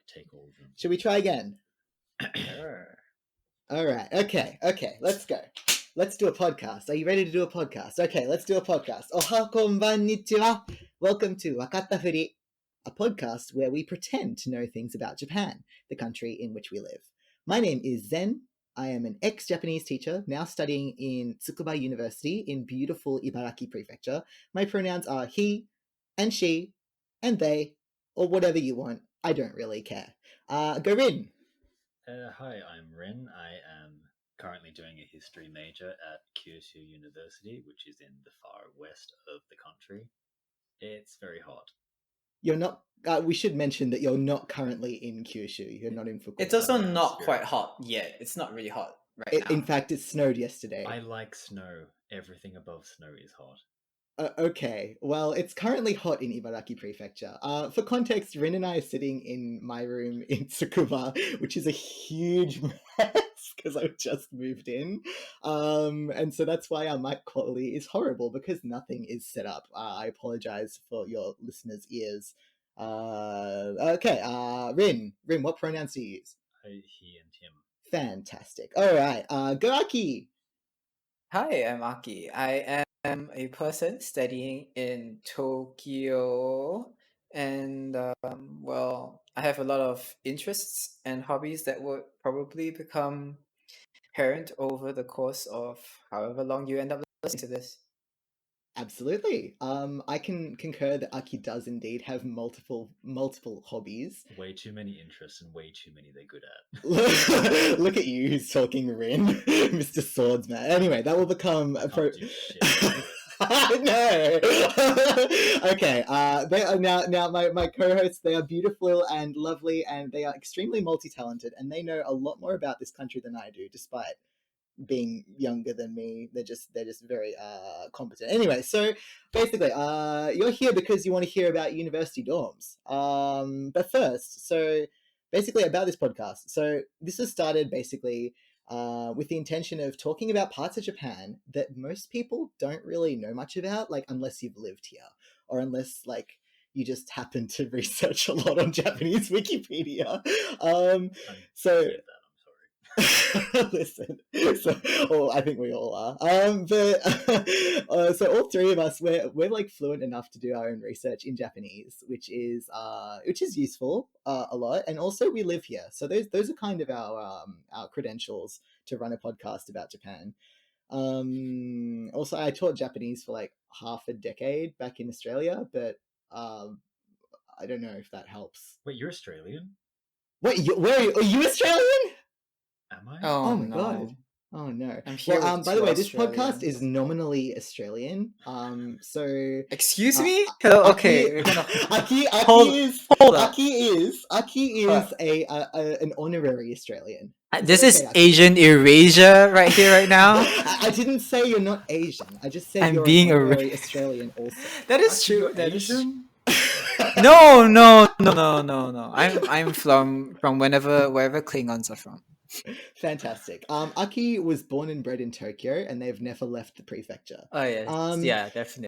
take all of them. Should we try again? Sure. All right. Okay. Let's go. Let's do a podcast. Are you ready to do a podcast? Okay, let's do a podcast. Oha konbannichiwa. Welcome to Wakatta Furi, a podcast where we pretend to know things about Japan, the country in which we live. My name is Zen. I am an ex-Japanese teacher, now studying in Tsukuba University in beautiful Ibaraki Prefecture. My pronouns are he and she and they, or whatever you want. I don't really care. Go Rin. Hi, I'm Ren. I am currently doing a history major at Kyushu University, which is in the far west of the country. It's very hot. You're not. We should mention that you're not currently in Kyushu. You're not in Fukuoka. It's also not quite hot yet. It's not really hot right now. In fact, it snowed yesterday. I like snow. Everything above snow is hot. Okay, well, it's currently hot in Ibaraki Prefecture. For context, Rin and I are sitting in my room in Tsukuba, which is a huge mess because I just moved in. And so that's why our mic quality is horrible because nothing is set up. I apologize for your listeners' ears. Okay, Rin, what pronouns do you use? He and him. Fantastic. All right, go Aki. Hi, I'm Aki. I am a person studying in Tokyo, and well, I have a lot of interests and hobbies that would probably become apparent over the course of however long you end up listening to this. Absolutely. I can concur that Aki does indeed have multiple hobbies. Way too many interests and way too many they're good at. Look at you who's talking Rin, Mr. Swordsman. Anyway, that will become a Can't do shit. No. Okay. They are now my co-hosts. They are beautiful and lovely, and they are extremely multi-talented, and they know a lot more about this country than I do, despite being younger than me. They're just very competent. Anyway, so basically you're here because you want to hear about university dorms. But first, so basically about this podcast. So this was started basically with the intention of talking about parts of Japan that most people don't really know much about, like unless you've lived here or unless like you just happen to research a lot on Japanese Wikipedia. So listen, so I think we all are. So all three of us, we're like fluent enough to do our own research in Japanese, which is useful a lot, and also we live here, so those are kind of our credentials to run a podcast about Japan. Also, I taught Japanese for like half a decade back in Australia, but I don't know if that helps. Wait, you're Australian? Wait, are you Australian? Am I? Oh my no. god. Oh no. I'm here Well, with by the two way, this podcast Australians. is nominally Australian. So Excuse me? Hello. Okay, we're gonna Aki hold up. is an honorary Australian. This Okay, is Aki. Asian erasure right here, right now. I didn't say you're not Asian. I just said I'm you're being an honorary Australian also. That is Aki, true. you're That is Asian? no. I'm from wherever Klingons are from. Fantastic. Aki was born and bred in Tokyo, and they've never left the prefecture. Oh yes, yeah, definitely.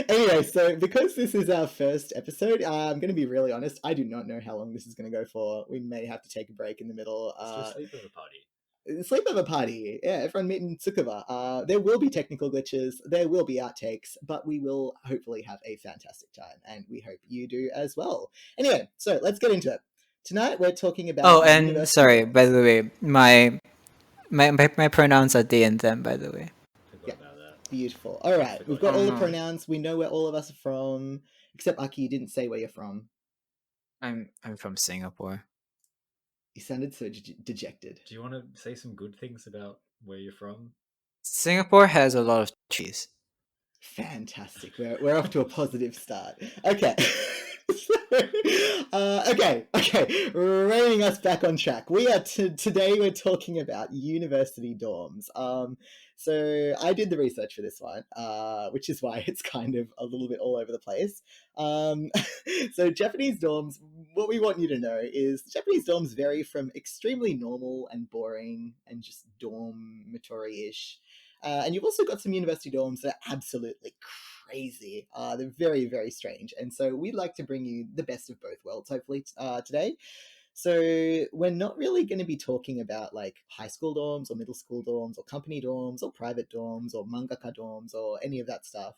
Anyway, so because this is our first episode, I'm going to be really honest. I do not know how long this is going to go for. We may have to take a break in the middle. It's just sleepover party. Sleepover party. Yeah, everyone meet in Tsukuba. There will be technical glitches. There will be outtakes, but we will hopefully have a fantastic time, and we hope you do as well. Anyway, so let's get into it. Tonight we're talking about. Oh, and university sorry, dorms. by the way, my pronouns are they and them. By the way. Forgot Yeah. about that. Beautiful. All right, we've got Oh, all the no. pronouns. We know where all of us are from, except Aki. You didn't say where you're from. I'm from Singapore. You sounded so dejected. Do you want to say some good things about where you're from? Singapore has a lot of trees. Fantastic. We're off to a positive start. Okay. Okay. Reining us back on track. We are today. We're talking about university dorms. So I did the research for this one, which is why it's kind of a little bit all over the place. So Japanese dorms. What we want you to know is Japanese dorms vary from extremely normal and boring and just dormitory-ish. And you've also got some university dorms that are absolutely crazy. They're very, very strange. And so we'd like to bring you the best of both worlds, hopefully, today. So we're not really going to be talking about like high school dorms or middle school dorms or company dorms or private dorms or mangaka dorms or any of that stuff.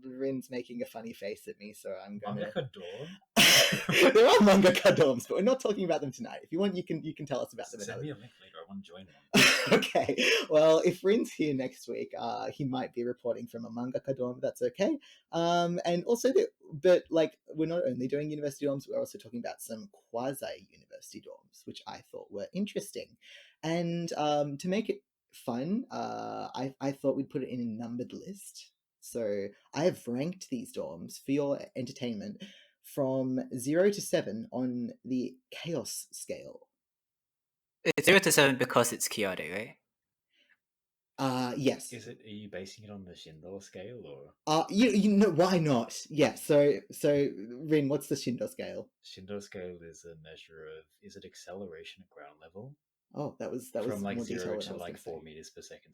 Rin's making a funny face at me, so I'm going to... Mangaka dorm? There are mangaka dorms, but we're not talking about them tonight. If you want, you can tell us about them. Send me a link later. I want to join one. Okay. Well, if Rin's here next week, he might be reporting from a mangaka dorm. That's okay. And also, but like, we're not only doing university dorms, we're also talking about some quasi-university dorms, which I thought were interesting. And to make it fun, I thought we'd put it in a numbered list. So I have ranked these dorms for your entertainment from 0 to 7 on the chaos scale. It's 0 to 7 because it's chaotic, right? Yes. Are you basing it on the Shindo scale or? You know, why not? Yeah. So Rin, what's the Shindo scale? Shindo scale is a measure of, is it acceleration at ground level? Oh, that was from like more 0 detail to like 4 meters per second,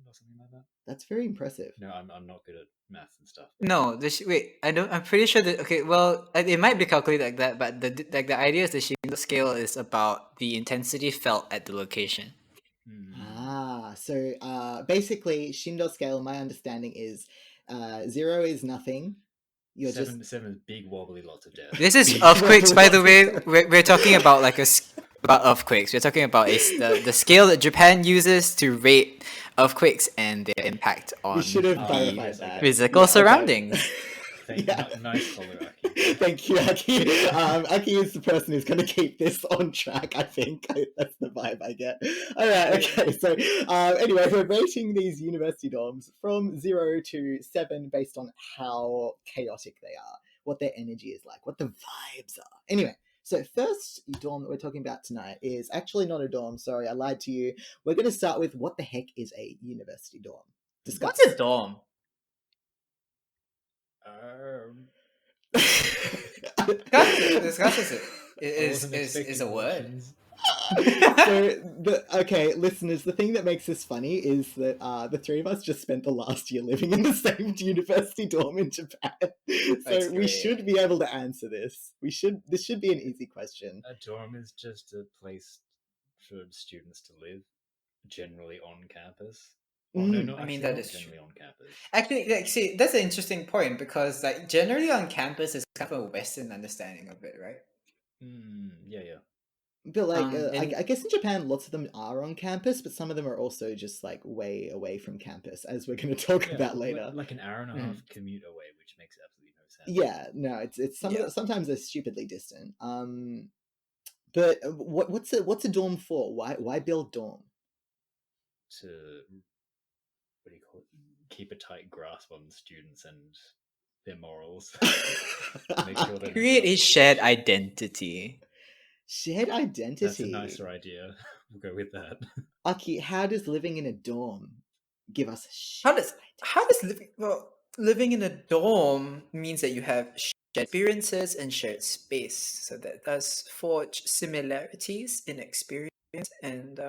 or something like that. That's very impressive. No, I'm not good at math and stuff. No, wait. I'm pretty sure that. Okay, well, it might be calculated like that, but the idea is the Shindo scale is about the intensity felt at the location. So basically, Shindo scale. My understanding is 0 is nothing. You're seven is big wobbly, lots of death. This is earthquakes, by the way. We're talking about like about earthquakes. We're talking about the scale that Japan uses to rate earthquakes and their impact on We should have the that. physical surroundings. Nice color, Aki. Thank you, Aki. Aki is the person who's going to keep this on track, I think. That's the vibe I get. All right, okay. So anyway, we're rating these university dorms from 0 to 7 based on how chaotic they are, what their energy is like, what the vibes are. Anyway, so first dorm that we're talking about tonight is actually not a dorm. Sorry, I lied to you. We're going to start with what the heck is a university dorm? Discuss. What's a dorm? Discuss is a word. Okay, listeners, the thing that makes this funny is that the three of us just spent the last year living in the same university dorm in Japan. So we should be able to answer this. This should be an easy question. A dorm is just a place for students to live, generally on campus. Well, no, I mean, that is generally on campus. Actually, like, see, that's an interesting point because, like, generally on campus is kind of a Western understanding of it, right? Yeah. But like, I guess in Japan, lots of them are on campus, but some of them are also just like way away from campus, as we're going to talk about later. Like an hour and a half commute away, which makes absolutely no sense. Yeah, no, it's sometimes they're stupidly distant. But what's a dorm for? Why build dorm? To what do you call it? Keep a tight grasp on students and their morals. Make sure they create a shared identity. Shared identity. That's a nicer idea. We'll go with that. Aki, how does living in a dorm give us living in a dorm means that you have shared experiences and shared space, so that does forge similarities in experience, and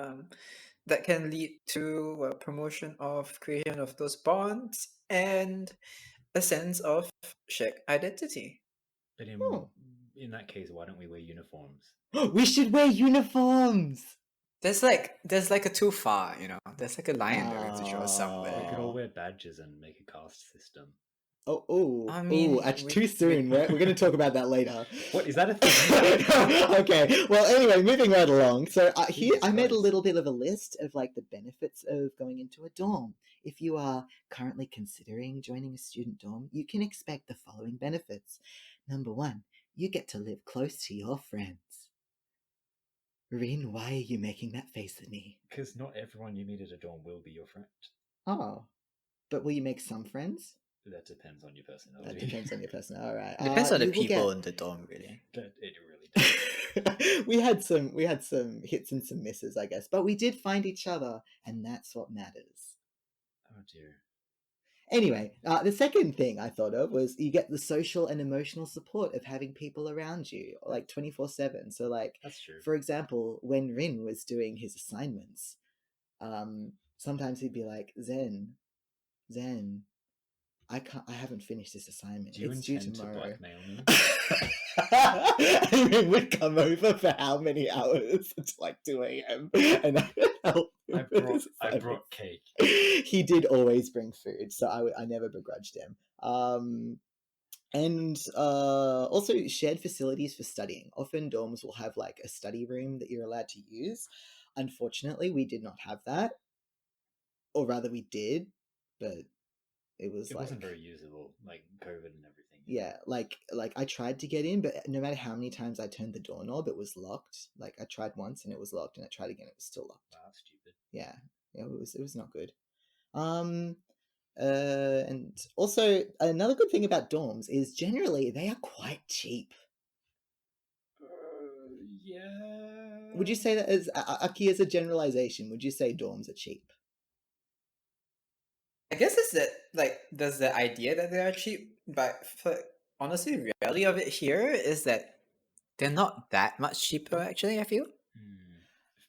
that can lead to promotion of creation of those bonds and a sense of shared identity. But in that case, why don't we wear uniforms? We should wear uniforms! There's like a too far, there's like a line that we have to draw somewhere. We could all wear badges and make a caste system. I mean, actually, too soon. We're going to talk about that later. What, is that a thing? Okay, well, anyway, moving right along. So here, I made a little bit of a list of like the benefits of going into a dorm. If you are currently considering joining a student dorm, you can expect the following benefits. Number 1, you get to live close to your friends. Rin, why are you making that face at me? Because not everyone you meet at a dorm will be your friend. Oh, but will you make some friends? That depends on your personality. That depends on your personality. All right. Depends on the people in the dorm, really. It really does. we had some hits and some misses, I guess, but we did find each other, and that's what matters. Oh dear. Anyway, the second thing I thought of was you get the social and emotional support of having people around you, like 24/7. So, like, that's true. For example, when Rin was doing his assignments, sometimes he'd be like, Zen, I haven't finished this assignment. Do you It's due intend to tomorrow. blackmail me? Aaron would come over for how many hours? It's like 2 a.m. and I would help him I with his brought assignments. cake. He did always bring food, so I never begrudged him. And also shared facilities for studying. Often dorms will have like a study room that you're allowed to use. Unfortunately, we did not have that, or rather, we did, but it wasn't very usable, like COVID and everything. Yeah, like I tried to get in, but no matter how many times I turned the doorknob, it was locked. Like I tried once and it was locked, and I tried again, it was still locked. Wow, that's stupid. Yeah, it was not good. And also another good thing about dorms is generally they are quite cheap. Yeah. Would you say that as Aki, as a generalization? Would you say dorms are cheap? I guess it's that like there's the idea that they are cheap, but honestly, reality of it here is that they're not that much cheaper. Actually, I feel.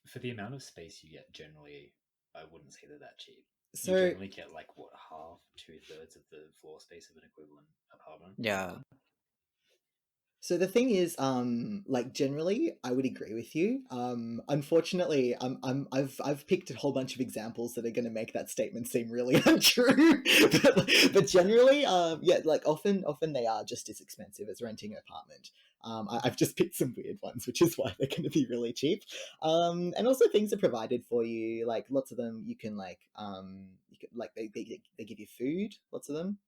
For the amount of space you get, generally, I wouldn't say they're that cheap. So you generally get like what, half, 2/3 of the floor space of an equivalent apartment. Yeah. So the thing is, like generally, I would agree with you. Unfortunately, I've picked a whole bunch of examples that are going to make that statement seem really untrue. but generally, yeah, like often they are just as expensive as renting an apartment. I've just picked some weird ones, which is why they're going to be really cheap. And also things are provided for you. Like lots of them, you can they give you food. Lots of them.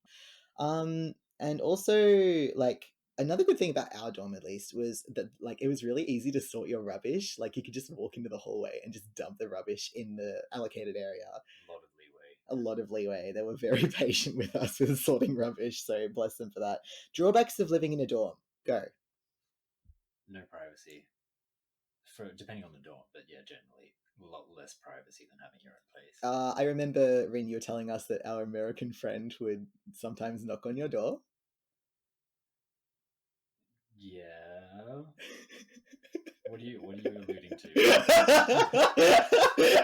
And also like another good thing about our dorm, at least, was that like it was really easy to sort your rubbish. Like you could just walk into the hallway and just dump the rubbish in the allocated area. A lot of leeway. They were very patient with us with sorting rubbish, so bless them for that. Drawbacks of living in a dorm. Go. No privacy. Depending on the dorm, but yeah, generally a lot less privacy than having your own place. I remember, Rin, you were telling us that our American friend would sometimes knock on your door. Yeah. What are you alluding to?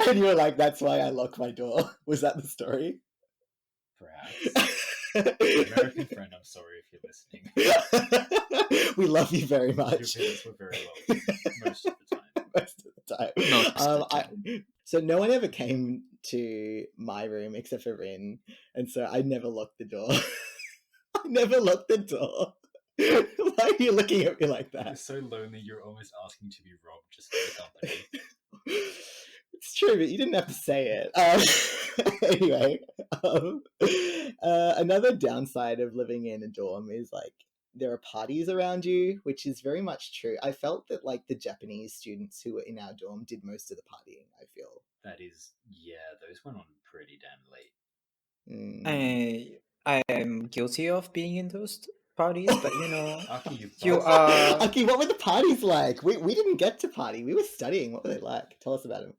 And you were like, "That's why I lock my door." Was that the story? Perhaps. American friend, I'm sorry if you're listening. We love you very much. Your visits were very welcome most of the time. Most of the time. So no one ever came to my room except for Rin, and so I never locked the door. I never locked the door. Why are you looking at me like that? You're so lonely, you're almost asking to be robbed just for the company. It's true, but you didn't have to say it. Anyway, another downside of living in a dorm is like there are parties around you, which is very much true. I felt that like the Japanese students who were in our dorm did most of the partying, I feel. That is, yeah, those went on pretty damn late. I am guilty of being in those parties, but you know, Aki, you are. Aki, what were the parties like? We didn't get to party. We were studying. What were they like? Tell us about them.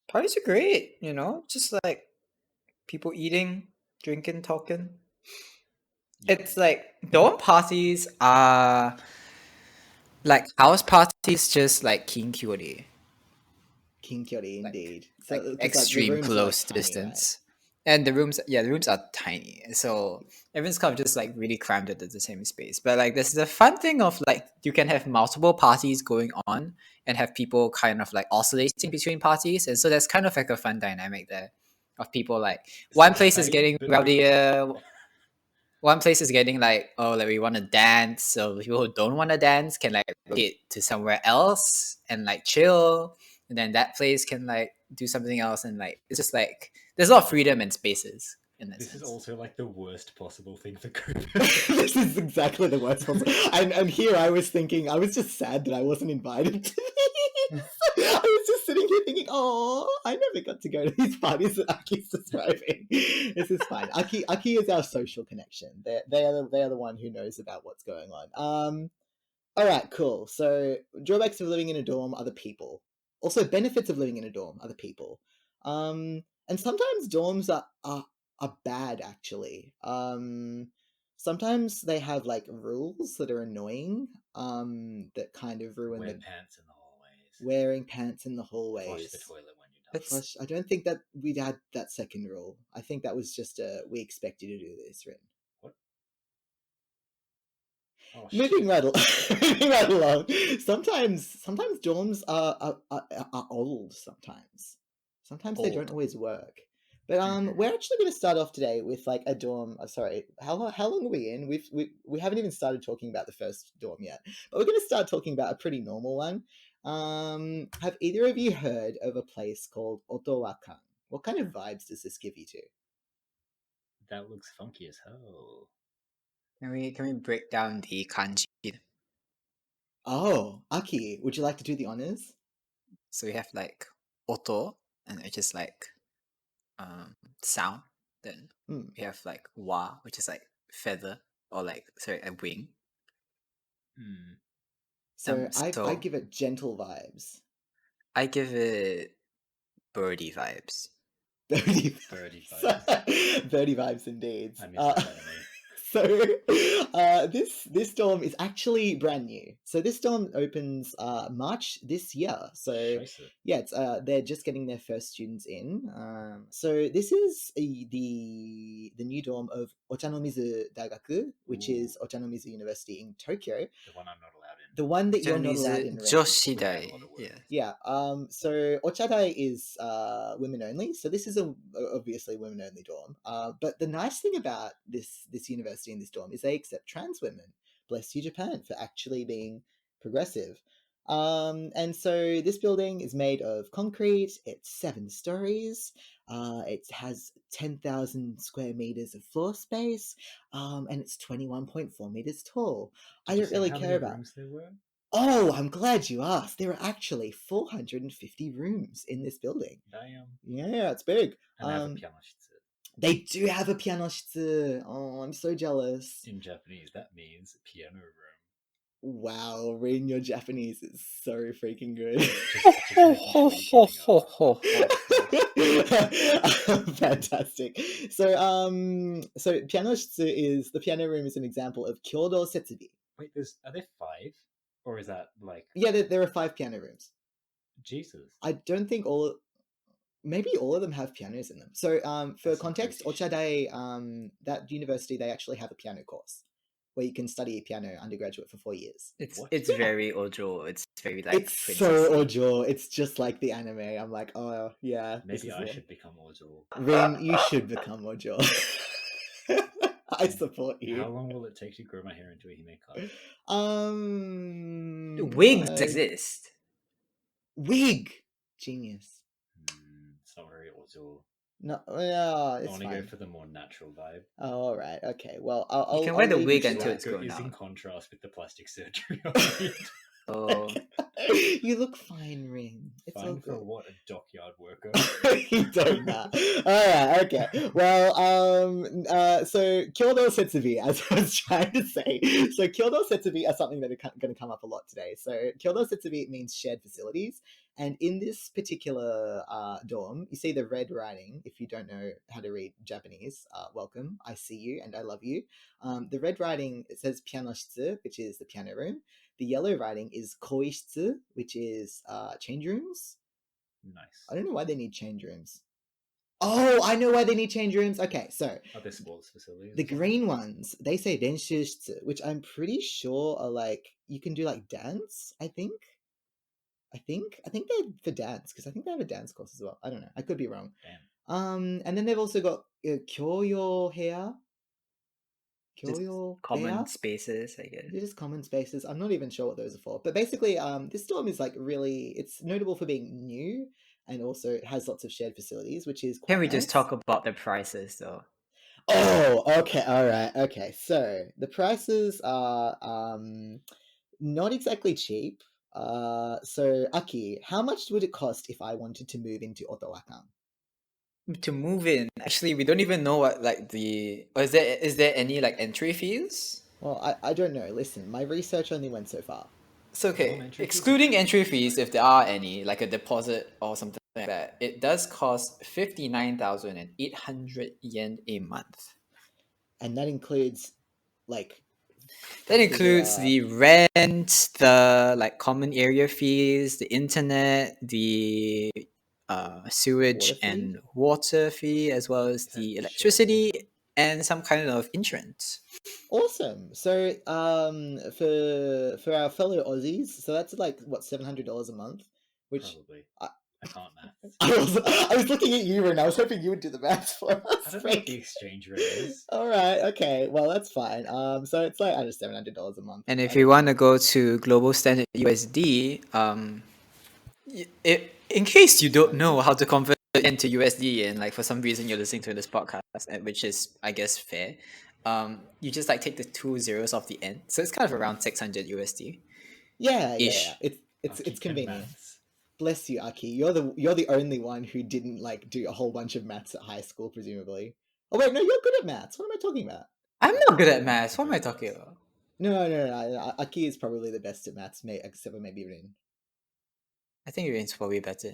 Parties are great, you know, just like people eating, drinking, talking. Yeah. It's like dorm parties are like house parties, just like kinkyori. Kinkyori, indeed. Like, so extreme close distance. Right? And the rooms are tiny. So everyone's kind of just like really crammed into the same space. But like there's the fun thing of like you can have multiple parties going on and have people kind of like oscillating between parties. And so there's kind of like a fun dynamic there of people like one place is getting rowdier. One place is getting like, oh, like we want to dance. So people who don't want to dance can like get to somewhere else and like chill. And then that place can like do something else. And like, it's just like, there's a lot of freedom and spaces in that sense. This is also like the worst possible thing for COVID. This is exactly the worst possible. And here I was thinking, I was just sad that I wasn't invited to these. I was just sitting here thinking, oh, I never got to go to these parties that Aki's describing. This is fine. Aki is our social connection. They are the one who knows about what's going on. All right, cool. So drawbacks of living in a dorm are the people. Also benefits of living in a dorm are the people. And sometimes dorms are bad, actually. Sometimes they have like rules that are annoying, that kind of ruin wearing pants in the hallways. Flush the toilet when you're done. I don't think that we'd had that second rule. I think that was just we expect you to do this, Rin. Oh, Moving shit. right, moving right along. Sometimes dorms are old. Sometimes they don't Old. always work. But we're actually going to start off today with like a dorm. Sorry, how long are we in? We haven't even started talking about the first dorm yet. But we're going to start talking about a pretty normal one. Have either of you heard of a place called Ottawa? What kind of vibes does this give you to? That looks funky as hell. Can we break down the kanji? Oh, Aki, would you like to do the honors? So we have like oto, and which is like sound. Then Hmm. we have like wa, which is like feather or like sorry a wing. Hmm. So I So give it gentle vibes. I give it birdie vibes. Birdie Birdie vibes. vibes. Birdie vibes indeed. I miss that anime. So this dorm is actually brand new. So this dorm opens March this year. So Scheisse. yeah, it's they're just getting their first students in. So this is the new dorm of Ochanomizu Daigaku, which is Ooh. Ochanomizu University in Tokyo. The one I'm not allowed in. The one that you're not allowed in. Ren. Joshidai. We have a lot of work. Yeah. Yeah. So Ochadai is women only. So this is a obviously women only dorm. But the nice thing about this university and this dorm is they accept trans women. Bless you, Japan, for actually being progressive. And so this building is made of concrete. It's 7 stories. It has 10,000 square meters of floor space. And it's 21.4 meters tall. Did I you don't say really how care many about. rooms there were? Oh, I'm glad you asked. There are actually 450 rooms in this building. Damn. Yeah, it's big. And I have a pianoshitsu. They do have a pianoshitsu. Oh, I'm so jealous. In Japanese, that means piano room. Wow, Rin, your Japanese is so freaking good. Fantastic. So, pianoshitsu is the piano room is an example of kyodo setsubi. Wait, are there 5? Or is that like... Yeah, there are 5 piano rooms. Jesus. I don't think maybe all of them have pianos in them. So for That's some context, crazy shit. Ochadai, that university, they actually have a piano course where you can study piano undergraduate for 4 years. It's very ojo. It's very like It's so ojo. It's just like the anime. I'm like, oh yeah. Maybe I should become ojo. Rin, you should become ojo. I support you. How long will it take to grow my hair into a hime cut? Wigs exist. Wig, genius. It's not very ojo. No, yeah, I it's want to fine. go for the more natural vibe. Oh, all right, okay. Well, I'll You can wear the leave wig to until that. it's grown Is in out. contrast with the plastic surgery. Oh, You look fine, Ring. It's all Fine for good. what? A dockyard worker? You don't know. Alright, okay. Well, so Kyodo Setsubi, as I was trying to say. So Kyodo Setsubi are something that are going to come up a lot today. So Kyodo Setsubi means shared facilities. And in this particular dorm, you see the red writing. If you don't know how to read Japanese, welcome. I see you and I love you. The red writing, it says pianoshitsu, which is the piano room. The yellow writing is koishitsu, which is change rooms. Nice. I don't know why they need change rooms. Oh, I know why they need change rooms. Okay, so are there sports facilities? The green ones, they say renshūshitsu, which I'm pretty sure are like you can do like dance. I think they're for dance because I think they have a dance course as well. I don't know. I could be wrong. Damn. And then they've also got kyoyo hair. common spaces, I guess. They're just common spaces. I'm not even sure what those are for. But basically, this dorm is like really, it's notable for being new and also it has lots of shared facilities, which is quite Can we nice. just talk about the prices though? Oh, okay, all right, okay. So the prices are not exactly cheap. So Aki, how much would it cost if I wanted to move into Ottawa? To move in, actually, we don't even know what like is there any like entry fees? Well, I don't know. Listen, my research only went so far. So okay, entry fees excluding are entry fees, if there are any, like a deposit or something like that, it does cost 59,800 yen a month. And that includes like That includes the rent, the like common area fees, the internet, the sewage Water fee? and water fee, as well as Is that the shared electricity water? and some kind of insurance. Awesome. So, for our fellow Aussies, so that's like what, $700 a month, which Probably. I, I can't math. I was looking at you, and I was hoping you would do the math for us. I don't know what the exchange rate is. All right. Okay. Well, that's fine. So it's like under $700 a month. And if you want to go to global standard USD, in case you don't know how to convert it into USD, and like for some reason you're listening to this podcast, which is I guess fair, you just like take the 2 zeros off the end, so it's kind of around 600 USD. Yeah. Ish. It's convenient. Bless you, Aki. You're the only one who didn't like do a whole bunch of maths at high school, presumably. Oh wait, no, you're good at maths. What am I talking about? I'm not good at maths. What am I talking about? No. Aki is probably the best at maths, except for maybe Rin. I think Rin's probably better.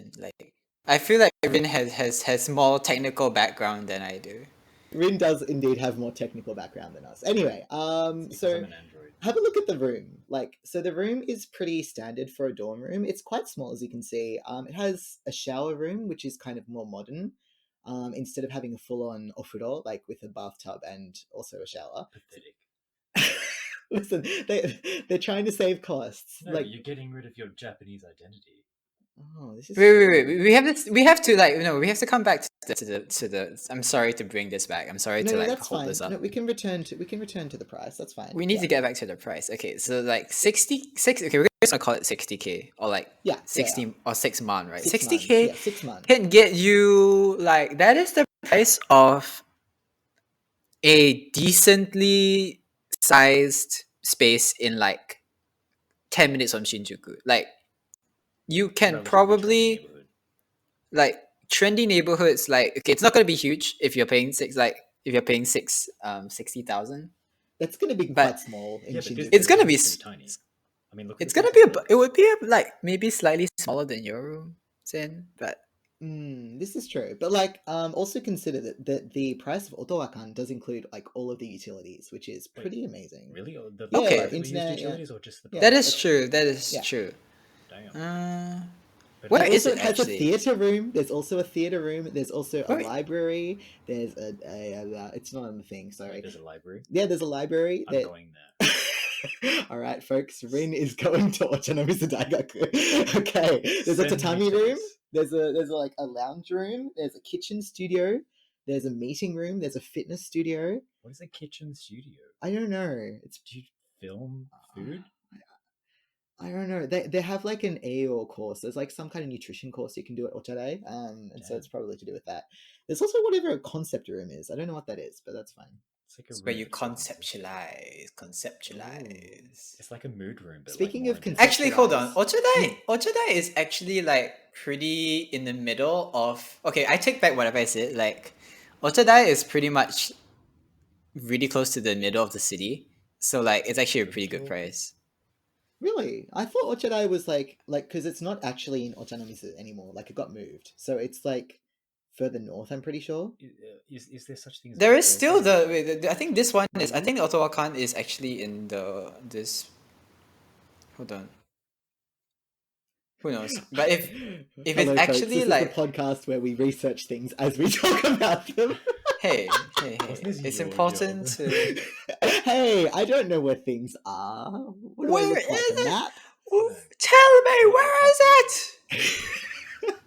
I feel like Rin has more technical background than I do. Rin does indeed have more technical background than us. Anyway, so I'm an android. Have a look at the room. So the room is pretty standard for a dorm room. It's quite small, as you can see. It has a shower room, which is kind of more modern. Instead of having a full-on ofuro, like with a bathtub and also a shower. Pathetic. Listen, they're trying to save costs. No, you're getting rid of your Japanese identity. Oh, this is wait. We have to come back to the I'm sorry to bring this back. I'm sorry to that's hold fine. this up. No, we can return to the price. That's fine. We need to get back to the price. Okay, so like 66. Okay, we're just gonna call it 60K or like 60 or 6 mon, right? 60K 6 months can get you like that is the price of a decently sized space in like 10 minutes from Shinjuku. Like you can probably like trendy neighborhoods. Like okay, it's not gonna be huge if you're paying 60,000. That's gonna be quite small in Shinjuku. It's gonna be tiny. I mean, look. It's gonna be it would be like maybe slightly smaller than your room, Zen, but. This is true, but like also consider that the price of Ottawa does include like all of the utilities, which is pretty amazing. Really? Internet utilities or just the that is true. That is true. Damn. Where is it? It has actually? a theater room. There's also a theater room. There's also a library. There's a it's not on the thing. Sorry. There's a library. Yeah, there's a library. I'm going there. All right, folks. Rin is going to Ochanomizu Daigaku. Okay. There's a tatami room. There's like a lounge room. There's a kitchen studio. There's a meeting room. There's a fitness studio. What is a kitchen studio? I don't know. Do you film food? I don't know. They have like an AO course. There's like some kind of nutrition course you can do at Otare. And so it's probably to do with that. There's also whatever a concept room is. I don't know what that is, but that's fine. It's where you conceptualize. It's like a mood room. But speaking like of actually, hold on. Ochadai is actually like pretty in the middle of. Okay, I take back whatever I said. Like, Ochadai is pretty much really close to the middle of the city, so like it's actually a pretty good price. Really? I thought Ochadai was like because it's not actually in Ochanomizu anymore. Like it got moved, so it's like further north. I'm pretty sure. Is there such thing as there is still I think this one is. I think Ottawa is actually in this. Hold on. Who knows? But if Hello, it's actually folks, this like is the podcast where we research things as we talk about them. hey, it's important to. Hey, I don't know where things are. What do I look like, a map? Tell me, where is it?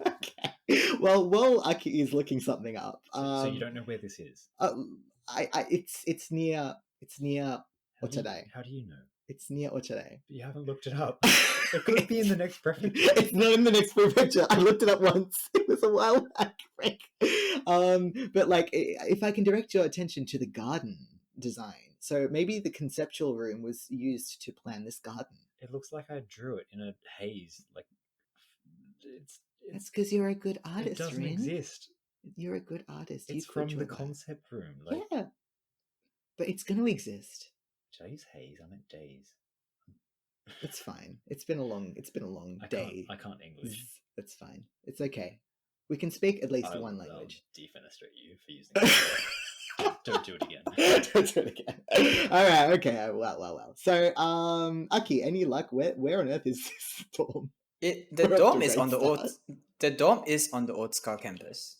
Okay. Well, Aki is looking something up. So you don't know where this is? It's near Ochadai. How do you know? It's near Ochadai. But you haven't looked it up. It could be in the next prefecture. It's not in the next prefecture. I looked it up once. It was a while back. But like, if I can direct your attention to the garden design, so maybe the conceptual room was used to plan this garden. It looks like I drew it in a haze. Like that's because you're a good artist. It doesn't Rin. exist. You're a good artist. It's from the concept room. Like, yeah, but it's going to exist. Did I use haze? I meant days. It's fine. It's been a long day. I can't English. That's fine. It's okay. We can speak at least one language. I'll defenestrate you for using it. Don't do it again. Don't do it again. All right. Okay. Well. So, Aki, any luck? Where on earth is this dorm? The dorm is on the Otsuka campus.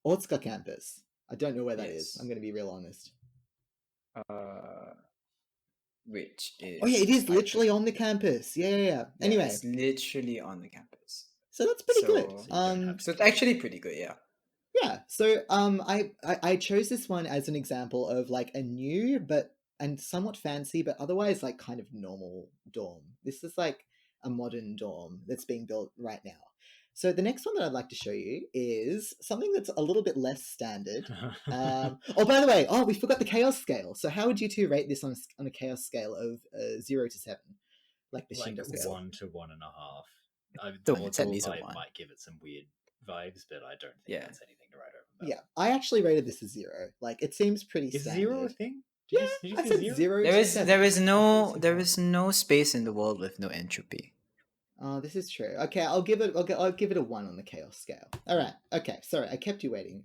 Otsuka campus. I don't know where that is. Yes. I'm going to be real honest. Which is... Oh yeah, it is literally on the campus. Yeah. Yeah, Anyway, it's literally on the campus. so that's pretty good. So you don't have to So it's actually pretty good, yeah. Yeah. So I chose this one as an example of like a new and somewhat fancy, but otherwise like kind of normal dorm. This is like a modern dorm that's being built right now. So the next one that I'd like to show you is something that's a little bit less standard. Oh, by the way, we forgot the chaos scale. So how would you two rate this on a chaos scale of 0 to 7? Like the like Shindo scale. 1 to 1.5. The The it's at least a vibe 1. might give it some weird vibes, but I don't think Yeah. that's anything to write over about. Yeah, I actually rated this as 0. Like it seems pretty Is standard. 0 a thing? Yeah, Did you I say said 0? 0 There to is 7. there is no space in the world with no entropy. Oh, this is true. Okay, I'll give it a 1 on the chaos scale. All right. Okay, sorry, I kept you waiting.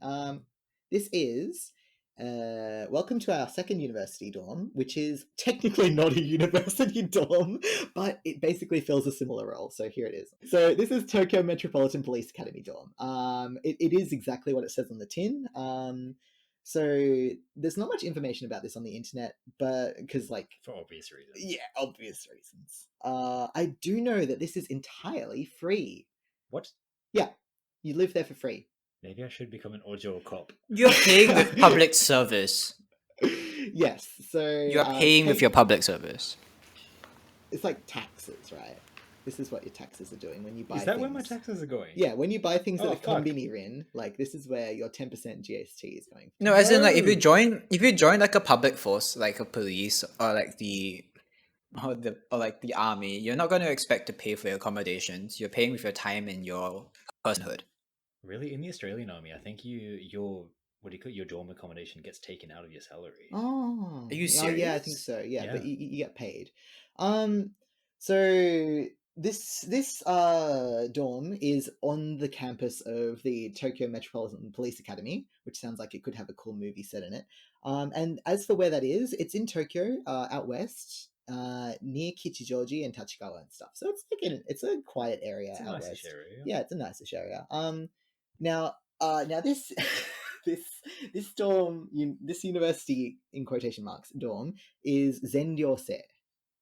This is welcome to our second university dorm, which is technically not a university dorm, but it basically fills a similar role. So here it is. So this is Tokyo Metropolitan Police Academy dorm. It is exactly what it says on the tin. So there's not much information about this on the internet, but because like For obvious reasons. yeah, obvious reasons. I do know that this is entirely free. What? Yeah, you live there for free. Maybe I should become an Ojo cop. You're paying with public service. Yes, so You're paying with your public service. It's like taxes, right? This is what your taxes are doing when you buy. Is that things. where my taxes are going? Yeah, when you buy things Oh, at a fuck. combini rin, like this is where your 10% GST is going. No, as in like if you No. join like a public force, like a police or like the army, you're not going to expect to pay for your accommodations. You're paying with your time and your personhood. Really? In the Australian army, I think your dorm accommodation gets taken out of your salary. Oh, Are you Oh, yeah, I think serious? so. Yeah, but Yeah. you get paid. So this dorm is on the campus of the Tokyo Metropolitan Police Academy, which sounds like it could have a cool movie set in it. And as for where that is, it's in Tokyo, out west, near Kichijoji and Tachikawa and stuff. So it's like it's a quiet area It's a out nice west. area. Yeah, it's a nice area. Now this this dorm, this university in quotation marks dorm is Zenryose.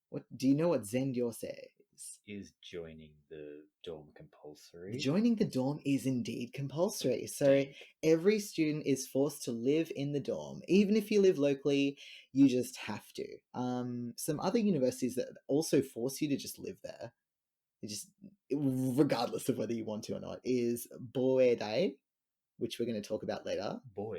What do you know what Zenryose is? Is joining the dorm compulsory? Joining the dorm is indeed compulsory. So Dang. every student is forced to live in the dorm. Even if you live locally, you just have to. Some other universities that also force you to just live there, just regardless of whether you want to or not, is Boeidai, which we're going to talk about later. Boe,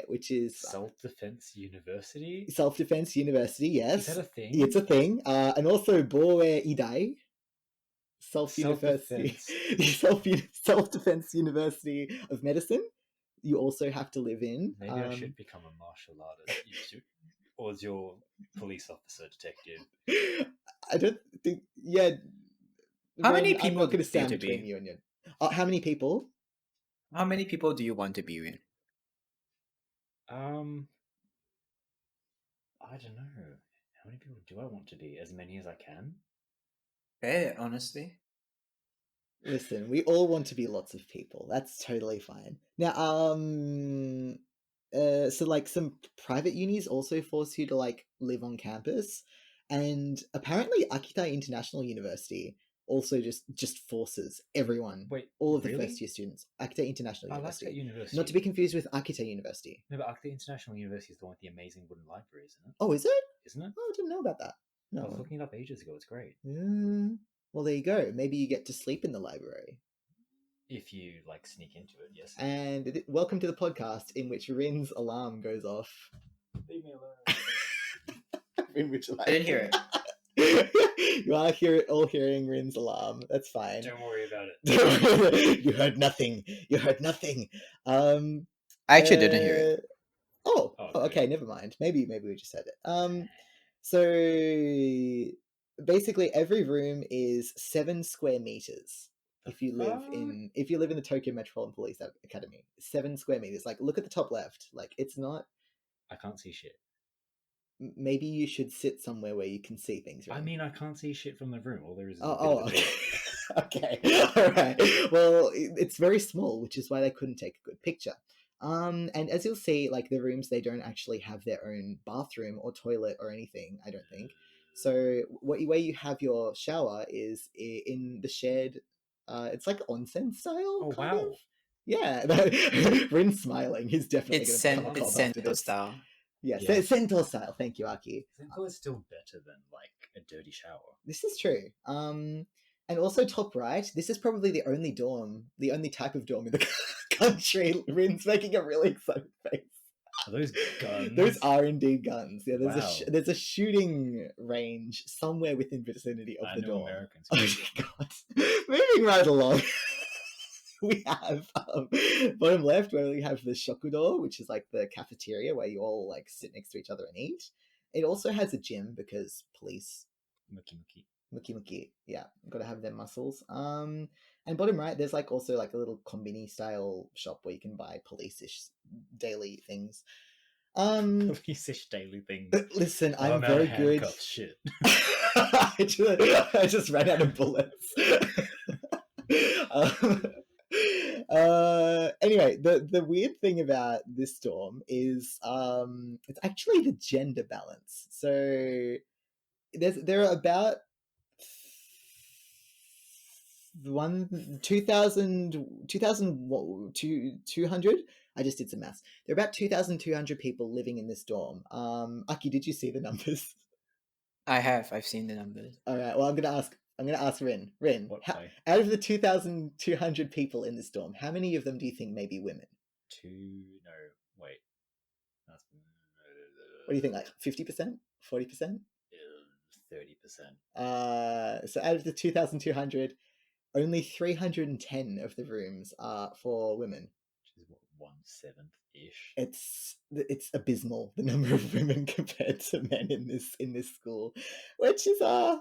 which is Self-Defense University. Self-Defense University, yes. Is that a thing? It's a thing. And also Boeidai, Self-Defense University of Medicine. You also have to live in. Maybe I should become a martial artist. Or is your police officer detective? I don't think. Yeah. How many I'm people not going to do you stand to be? between you and you. How many people? How many people do you want to be in? I don't know. How many people do I want to be? As many as I can? Fair, honestly. Listen, we all want to be lots of people. That's totally fine. Now, so like some private unis also force you to like live on campus, and apparently Akita International University also just forces everyone, all of the really? first year students. Akita International I like University. that university. Not to be confused with Akita University. No, but Akita International University is the one with the amazing wooden library, isn't it? Oh, is it? Isn't it? Oh, I didn't know about that. I No. was looking it up ages ago. It's great. Well, there you go. Maybe you get to sleep in the library. If you like sneak into it, yes. And welcome to the podcast in which Rin's alarm goes off. Leave me alone. In which I didn't hear it. You are all hearing Rin's alarm. That's fine. Don't worry about it. You heard nothing. You heard nothing. I actually didn't hear it. Okay, never mind. Maybe we just said it. So basically every room is 7 square meters. If you live in the Tokyo Metropolitan Police Academy, 7 square meters. Like, look at the top left. Like, it's not. I can't see shit. Maybe you should sit somewhere where you can see things. Right? I mean, I can't see shit from the room. All there is. Okay. Okay. All right. Well, it's very small, which is why they couldn't take a good picture. And as you'll see, like the rooms, they don't actually have their own bathroom or toilet or anything, I don't think. So where you have your shower is in the shared, it's like onsen style, Oh, kind wow. of. Yeah, Rin's smiling. He's definitely It's going to become a it's cop after Sento this. style. Yeah, Yeah. Sento style. Thank you, Aki. Senko is still better than like a dirty shower. This is true. And also top right, this is probably the only type of dorm in the country. Rin's making a really excited face. Are those guns? Those are indeed guns. Yeah, there's Wow. there's a shooting range somewhere within vicinity of I the know dorm. Americans. Oh my god! Moving right along, we have bottom left where we have the shokudo, which is like the cafeteria where you all like sit next to each other and eat. It also has a gym because police. Muki muki. Muki, yeah, got to have their muscles. And bottom right, there's like also like a little combini style shop where you can buy police-ish daily things. Police-ish daily things. Listen, Oh, I'm very good. handcuffs, shit. I just ran out of bullets. Anyway, the weird thing about this dorm is it's actually the gender balance. So there are about 2,200. I just did some maths. There are about 2,200 people living in this dorm. Aki, did you see the numbers? I've seen the numbers. All right. Well, I'm gonna ask Rin. Rin, What way? out of the 2,200 people in this dorm, how many of them do you think may be women? No, wait. That's What do you think? Like 50%, 40%? 30%. So out of the 2,200, only 310 of the rooms are for women. Which is what, 1/7 ish. It's abysmal, the number of women compared to men in this school, which is I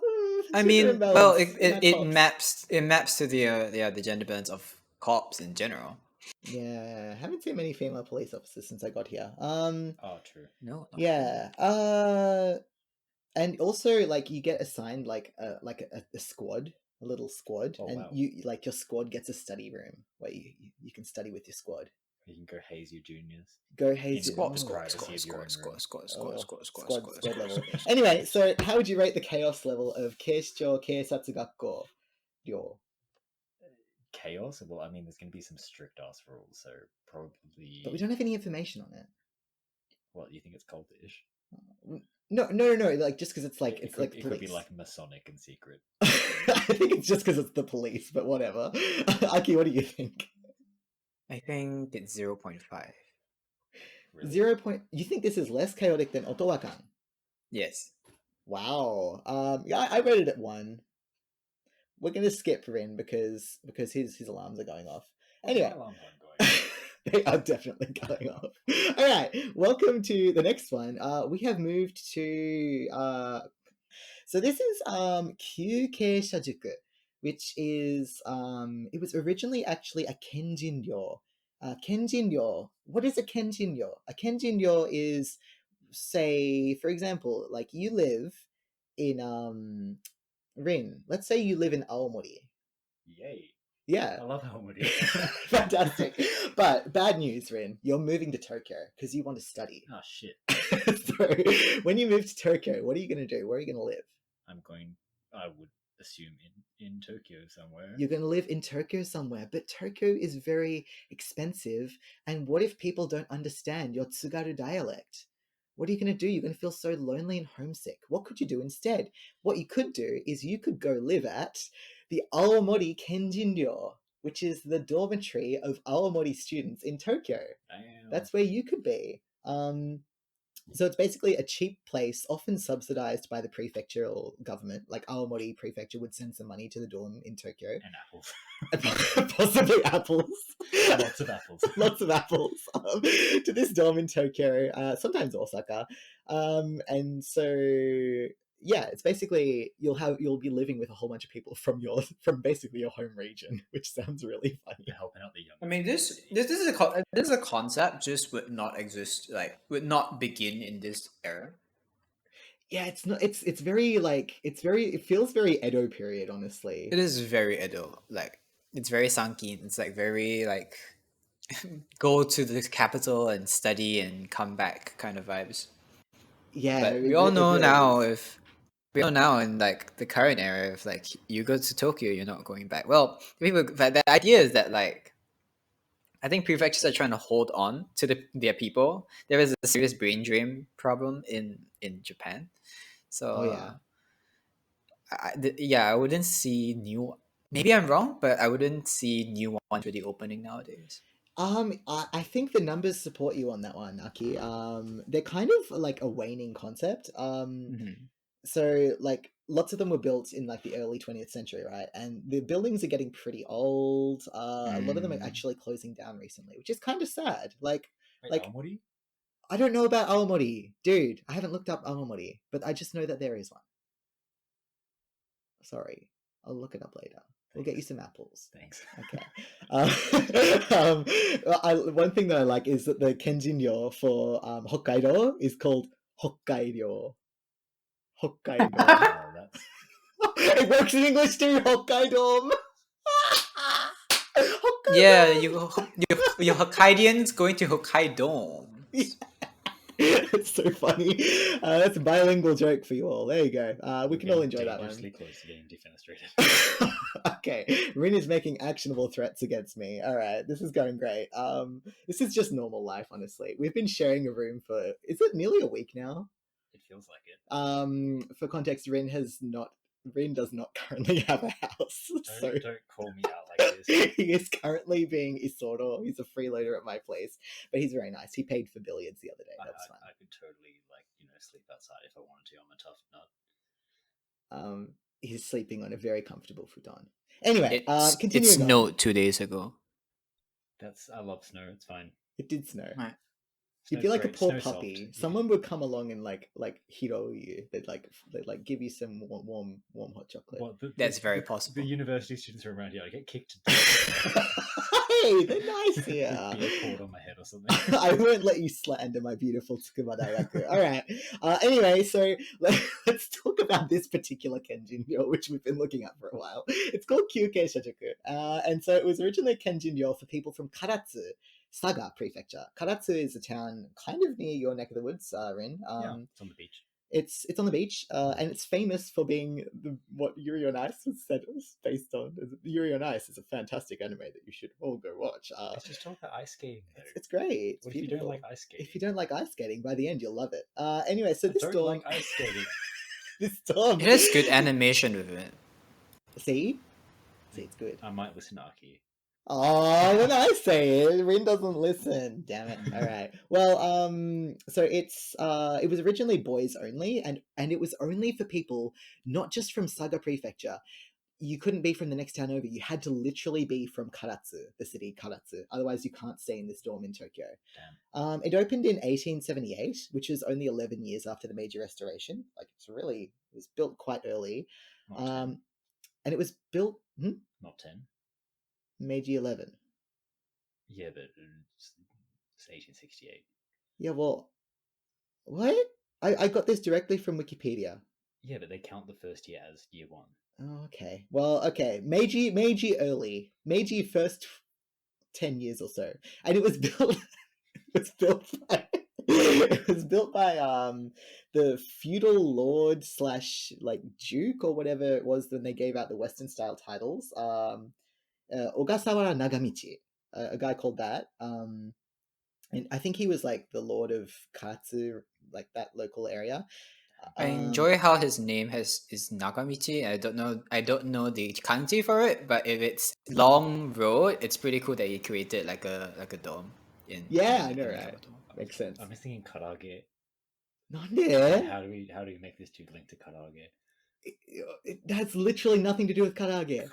mean, well, it maps to the gender balance of cops in general. Yeah, haven't seen many female police officers since I got here. Oh, true. No. not Yeah. And also like you get assigned like a squad, a little squad, Oh, and wow. you like your squad gets a study room where you can study with your squad. You can go haze your juniors. Go haze In your privacy of your own room. squad level. Anyway, so how would you rate the chaos level of Keisho Keisatsu Gakko? Ryo? Chaos? Well, I mean, there's going to be some strict ass rules, so probably. But we don't have any information on it. What, you think it's cultish? No. Like just because it's like It like could be like Masonic and secret. I think it's just because it's the police, but whatever. Aki, what do you think? I think it's 0.5. Really? 0. You think this is less chaotic than Otowakan? Yes. Wow. Yeah, I rated it 1. We're gonna skip Rin because his alarms are going off. Anyway. My alarms aren't going off. They are definitely going off. All right, welcome to the next one. We have moved to so this is Kyukeisha Juku, which is it was originally actually a kenjin-ryo. Kenjin-ryo. What is a kenjin-ryo? A kenjin-ryo is, say, for example, like you live in Rin. Let's say you live in Aomori. Yay. Yeah. I love Aomori. Fantastic. But bad news, Rin. You're moving to Tokyo because you want to study. Oh, shit. So when you move to Tokyo, what are you going to do? Where are you going to live? I would assume in Tokyo somewhere. You're going to live in Tokyo somewhere, but Tokyo is very expensive. And what if people don't understand your Tsugaru dialect? What are you going to do? You're going to feel so lonely and homesick. What could you do instead? What you could do is you could go live at the Aomori Kenjin-ryo, which is the dormitory of Aomori students in Tokyo. Damn. That's where you could be. So it's basically a cheap place, often subsidized by the prefectural government. Like Aomori Prefecture would send some money to the dorm in Tokyo. And apples. Possibly apples. Lots of apples. Lots of apples. To this dorm in Tokyo, sometimes Osaka. And so yeah, it's basically you'll be living with a whole bunch of people from basically your home region, which sounds really funny. You're helping out the young. I mean, this is a concept just would not exist, like would not begin in this era. Yeah, it's not. It's very like it feels very Edo period, honestly. It is very Edo, like it's very Sankin. It's like very like go to the capital and study and come back kind of vibes. Yeah, But we it all know really now is. we know now in like the current era, if like you go to Tokyo, you're not going back. Well, but the idea is that like I think prefectures are trying to hold on to their people. There is a serious brain drain problem in Japan, so Oh yeah. yeah, I wouldn't see new. Maybe I'm wrong, but I wouldn't see new ones really opening nowadays. I think the numbers support you on that one, Aki. They're kind of like a waning concept. Mm-hmm. So like lots of them were built in like the early 20th century, right? And the buildings are getting pretty old. A lot of them are actually closing down recently, which is kind of sad. Wait, Like Aomori? I don't know about Aomori, dude. I haven't looked up Aomori, but I just know that there is one. Sorry, I'll look it up later. We'll get you some apples. Thanks. Okay. One thing that I like is that the Kenjin-ryo for Hokkaido is called Hokkaido. Hokkaido. Oh, that's It works in English too, Hokkaido. Yeah, you Hokkaidians going to Hokkaido. It's so funny. That's a bilingual joke for you all. There you go. We can all enjoy that one. Dangerously close to getting defenestrated. Okay, Rin is making actionable threats against me. All right, this is going great. This is just normal life, honestly. We've been sharing a room for, is it nearly a week now? It feels like it. For context, Rin does not currently have a house. Don't call me out like this. He is currently being Isoro. He's a freeloader at my place, but he's very nice. He paid for billiards the other day. That was fun. I could totally sleep outside if I wanted to. I'm a tough nut. He's sleeping on a very comfortable futon. Anyway, It continuing on. snowed 2 days ago. I love snow. It's fine. It did snow. Right. You'd be like a poor Snow's puppy. soft. Someone would come along and like hero you. They'd give you some warm hot chocolate. Well, That's very possible. The university students around here, I get kicked to death. Hey, they're nice here. Be a cord on my head or something. I won't let you slander my beautiful Tsukuba Daigaku. All right. Anyway, so let's talk about this particular Kenjin-ryo, which we've been looking at for a while. It's called Kyukei Shajuku. And so it was originally Kenjin-ryo for people from Karatsu, Saga Prefecture. Karatsu is a town kind of near your neck of the woods, Rin. Yeah, it's on the beach. It's on the beach, and it's famous for being what Yuri on Ice was based on. Yuri on Ice is a fantastic anime that you should all go watch. Let's just talk about ice skating. It's great. It's what if you don't like ice skating? If you don't like ice skating, by the end you'll love it. Anyway, so I this don't storm, like ice skating. this storm, It has good animation with it. See, it's good. I might listen to Aki. Oh, when I say it, Rin doesn't listen. Damn it. All right. Well, so it was originally boys only, and it was only for people not just from Saga Prefecture. You couldn't be from the next town over. You had to literally be from Karatsu, the city Karatsu. Otherwise, you can't stay in this dorm in Tokyo. Damn. It opened in 1878, which was only 11 years after the major restoration. Like it was built quite early. Not 10. And it was built Not 10. Meiji 11. Yeah, but it's 1868. Yeah, well, what? I got this directly from Wikipedia. Yeah, but they count the first year as year 1. Oh, okay. Well, okay. Meiji early. Meiji first 10 years or so. And it was built it was built by the feudal lord / like duke or whatever it was when they gave out the Western style titles. Ogasawara Nagamichi, a guy called that. And I think he was like the lord of Katsu, like that local area. I enjoy how his name is Nagamichi. I don't know the kanji for it, but if it's long road, it's pretty cool that he created like a dome. I know, right? Makes sense. I'm thinking karage. Nande? How do we make this dude link to karage? It has literally nothing to do with karage.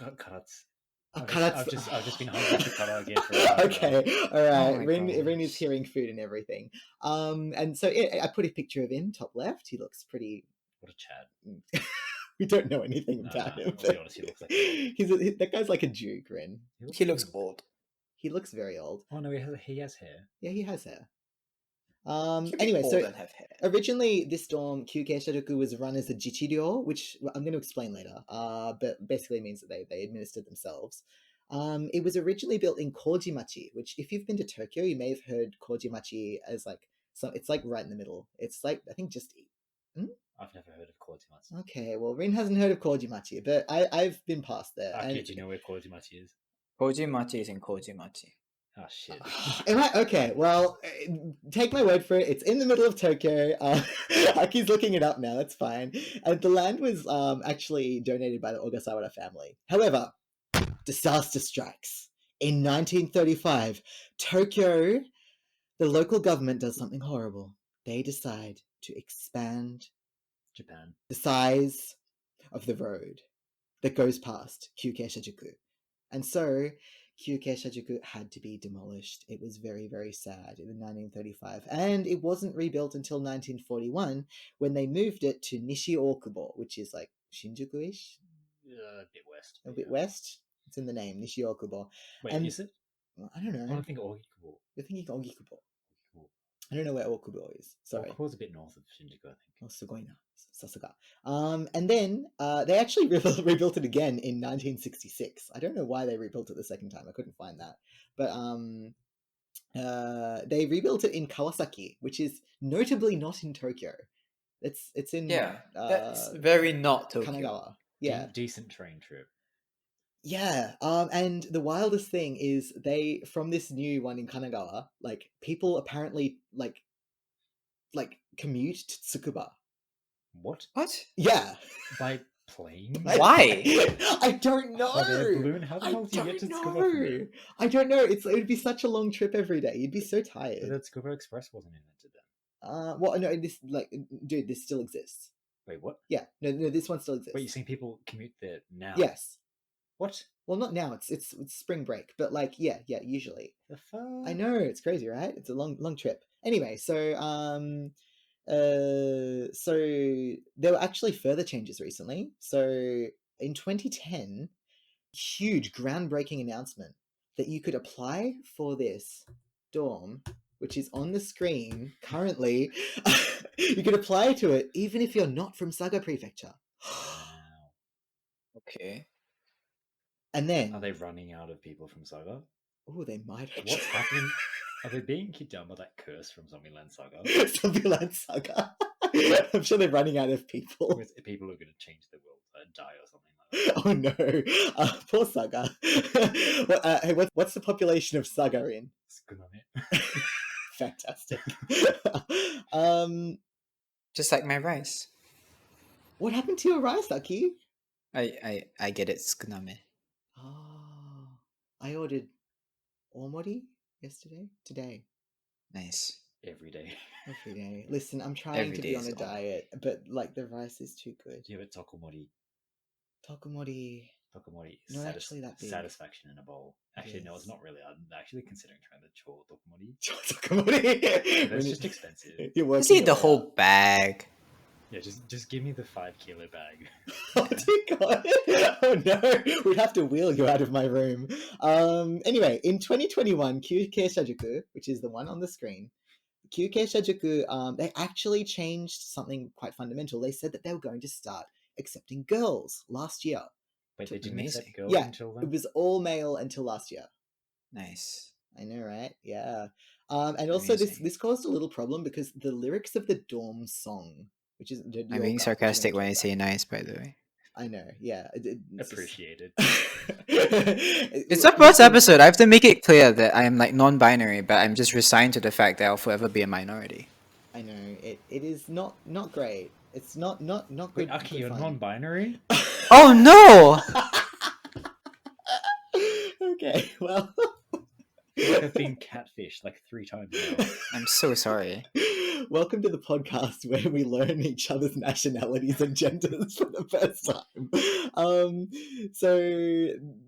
Karatsu. I've just been hungry for karage for a while. Okay, all right. Oh Rin is hearing food and everything. And so I put a picture of him top left. He looks pretty. What a Chad. We don't know anything about him. I'll be honest, he looks like that guy's like a duke, Rin. He looks old. He looks very old. Oh no, he has hair. Yeah, he has hair. Anyway, so originally this dorm, Kyukei Shajuku, was run as a jichiryo, which I'm going to explain later, but basically means that they administered themselves. It was originally built in Kojimachi, which, if you've been to Tokyo, you may have heard Kojimachi as like, so it's like right in the middle. It's like, I think just. I've never heard of Kojimachi. Okay, well, Rin hasn't heard of Kojimachi, but I've been past there. Aki, do you know where Kojimachi is? Kojimachi is in Kojimachi. Oh shit. Am I okay? Well, take my word for it. It's in the middle of Tokyo. Aki's looking it up now. That's fine. And the land was actually donated by the Ogasawara family. However, disaster strikes in 1935. Tokyo, the local government does something horrible. They decide to expand Japan. the size of the road that goes past Kyukei Shinjuku. And so Kyukei Shinjuku had to be demolished. It was very, very sad in 1935. And it wasn't rebuilt until 1941 when they moved it to Nishi-Okubo, which is like Shinjuku-ish? A bit west. A bit west? It's in the name, Nishi-Okubo. Wait, And- is it? I don't know. I want to think Ogikubo. You're thinking Ogikubo. I don't know where Okubo is. Sorry. Okubo's a bit north of Shinjuku, I think. Oh, Sugoina. Sasuga. And then they actually rebuilt it again in 1966. I don't know why they rebuilt it the second time. I couldn't find that. But they rebuilt it in Kawasaki, which is notably not in Tokyo. It's in That's very not Tokyo. Kanagawa. Yeah. Decent train trip. Yeah. And the wildest thing is they, from this new one in Kanagawa, like people apparently like commute to Tsukuba. What? What? Yeah. By plane? Why? I don't know. By the balloon? How the hell do you get to Tsukuba from there? I don't know. It would be such a long trip every day. You'd be so tired. The Tsukuba Express wasn't invented then. Well, no, this dude, this still exists. Wait, what? Yeah, no, this one still exists. Wait, you're saying people commute there now? Yes. What? Well, not now. It's spring break, but like, yeah, usually. The fuck? I know, it's crazy, right? It's a long trip. Anyway, so so there were actually further changes recently. So in 2010, huge groundbreaking announcement that you could apply for this dorm, which is on the screen currently. You could apply to it even if you're not from Saga Prefecture. Wow. Okay. And then, Are they running out of people from Saga? oh, they might. What's happening? Are they being kicked down by that curse from Zombieland Saga? Zombieland Saga. I'm sure they're running out of people. With people who are going to change the world, die or something like that. Oh no, poor Saga. Hey, what's the population of Saga in? It's good on it. Fantastic. Just like my rice. What happened to your rice, Aki? I get it, tsunami. Oh, I ordered omori yesterday. Today. Nice. Every day. Every day. Listen, I'm trying Every to day be on is a omori. diet, but like the rice is too good. Do you have a tokomori? Tokomori. Tokomori is Not actually that big. satisfaction in a bowl. Actually, no, it's Yes. not really. I'm actually considering trying the cho tokomori. Tokomori. But it's just expensive. You're Just working eat the your way whole up. bag. Yeah, just give me the 5 kilo bag. Oh dear God. Oh no, we'd have to wheel you out of my room. Anyway, in 2021, Kyukei Shinjuku, which is the one on the screen, Kyukei Shinjuku, they actually changed something quite fundamental. They said that they were going to start accepting girls last year. Wait, they didn't Amazing. accept girls Yeah, until It then? was all male until last year. Nice. I know, right? Yeah. And also Amazing. this caused a little problem because the lyrics of the Dorm song, which is the I'm being Yoga, sarcastic when I which say nice, by the way. I know, yeah. It's just- Appreciated. It's the first episode. I have to make it clear that I am like non-binary, but I'm just resigned to the fact that I'll forever be a minority. I know it is not great. It's not good. Wait, Aki, good you're fun. non-binary? Oh no! Okay, well, I've been catfished like 3 times now. I'm so sorry. welcome to the podcast where we learn each other's nationalities and genders for the first time. So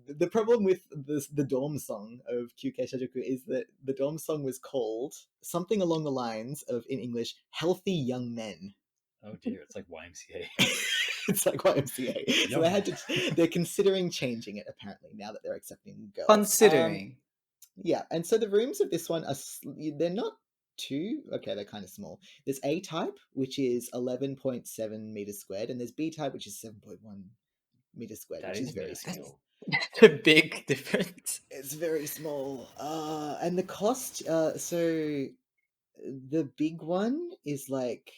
the problem with the dorm song of Kyukei Shinjuku is that the dorm song was called something along the lines of, in English, "Healthy Young Men." Oh dear, it's like YMCA. It's like YMCA. So Young. they're considering changing it apparently now that they're accepting girls. Considering. Yeah, and so the rooms of this one are they're not too okay. They're kind of small. There's A type, which is 11.7 meters squared, and there's B type, which is 7.1 meters squared, That which is is very minuscule. small. That's a big difference. It's very small. And the cost, so the big one is like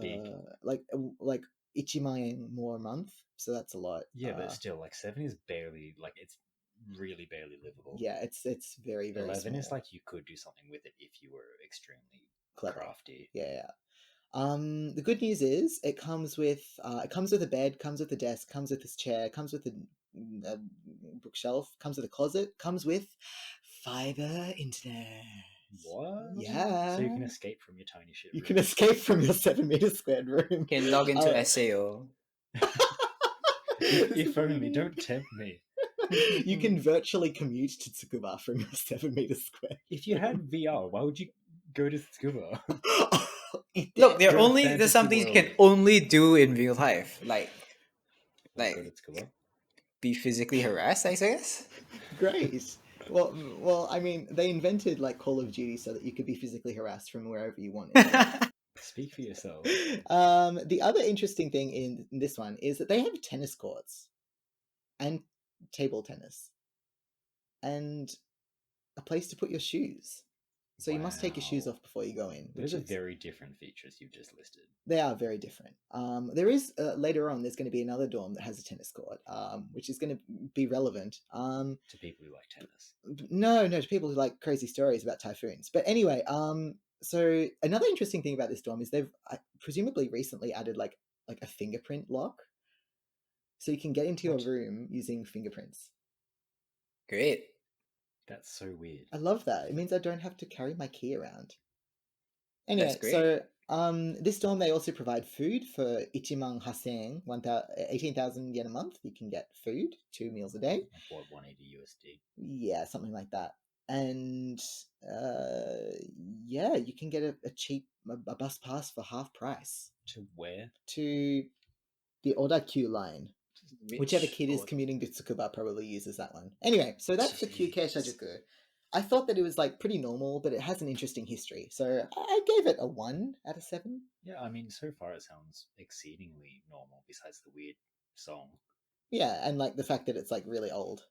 Big. like 1万円 more a month, so that's a lot. Yeah, but still, like 7 is barely, like, it's really barely livable. Yeah, it's very 11 small. is like you could do something with it if you were extremely Clever. crafty. Yeah. The good news is it comes with a bed, comes with a desk, comes with this chair, comes with a bookshelf, comes with a closet, comes with fiber internet. What? Yeah. So you can escape from your tiny shit You room. can escape from your 7-meter squared room. You can log into SAO. If only, don't tempt me. You can virtually commute to Tsukuba from your 7-meter square. If you had VR, why would you go to Tsukuba? Look, Go to there's some things you fantasy can only do in real life, like Go to Tsukuba. be physically harassed, I guess. Great. Well, I mean, they invented like Call of Duty so that you could be physically harassed from wherever you wanted. Speak for yourself. The other interesting thing in this one is that they have tennis courts and table tennis and a place to put your shoes. So you must take your shoes Wow. off before you go in. Those are very different features you've just listed. They are very different. There is later on. There's going to be another dorm that has a tennis court, which is going to be relevant. To people who like tennis. No, to people who like crazy stories about typhoons. But anyway, so another interesting thing about this dorm is they've presumably recently added like a fingerprint lock, so you can get into your room using fingerprints. Great. That's so weird. I love that. It means I don't have to carry my key around. Anyway, That's great. so this dorm they also provide food for 18,000 18,000 yen a month. You can get food, 2 meals a day. Like what, 180 USD? Yeah, something like that. And yeah, you can get a cheap a bus pass for half price To where? to the Otta line. Whichever kid is Odd. commuting to Tsukuba probably uses that one. Anyway, so that's the Kyukei Shajuku. I thought that it was like pretty normal, but it has an interesting history. So I gave it a 1 out of 7. Yeah, I mean, so far it sounds exceedingly normal, besides the weird song. Yeah, and like the fact that it's like really old,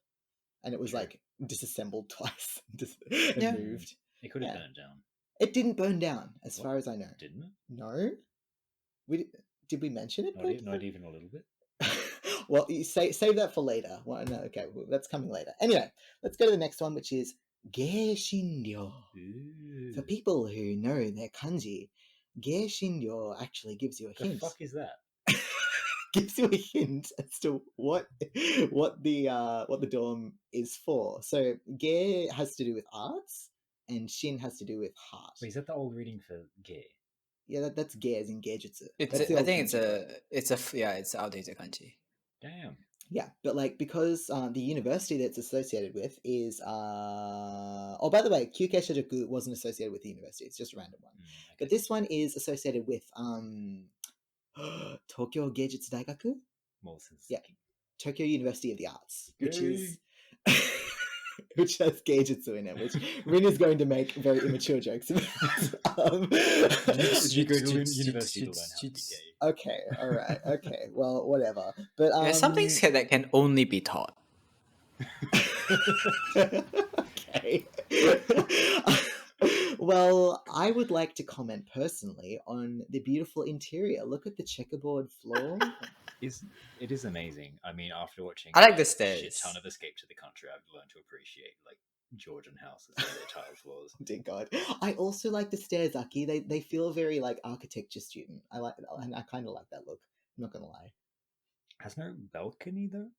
and it was True. like disassembled twice and Yeah. moved. It could have Yeah. burnt down, It didn't burn down, as What? far as I know. didn't it? No, did we mention it? Not even a little bit. Well, you save that for later. Well, no, okay, well, that's coming later. Anyway, let's go to the next one, which is Ge Shinryo. For Ooh. people who know their kanji, Ge Shinryo actually gives you a The hint. fuck is that? Gives you a hint as to what the dorm is for. So Ge has to do with arts, and Shin has to do with heart. Wait, is that the old reading for gay? Yeah, that's Ge as in Gejutsu. It's That's the I old think kanji. it's outdated kanji. Damn. Yeah, but like because the university that's associated with is oh, by the way, Kyukei Shojoku wasn't associated with the university; it's just a random one. Okay. But this one is associated with Tokyo Geijutsu Daigaku, Well, since Yeah. Tokyo University of the Arts, which Gay. is which has Geijutsu in it, which Rin is going to make very immature jokes about. You go to university to learn how to be gay. Okay, all right, okay, well, whatever. But There's some things here that can only be taught. Okay. Well, I would like to comment personally on the beautiful interior. Look at the checkerboard floor. It is amazing. I mean, after watching I like the a stairs. shit ton of Escape to the Country, I've learned to appreciate like Georgian houses and their tile floors. Dear God, I also like the stairs, Aki. They feel very like architecture student. I kind of like that look. I'm not gonna lie. Has no balcony though.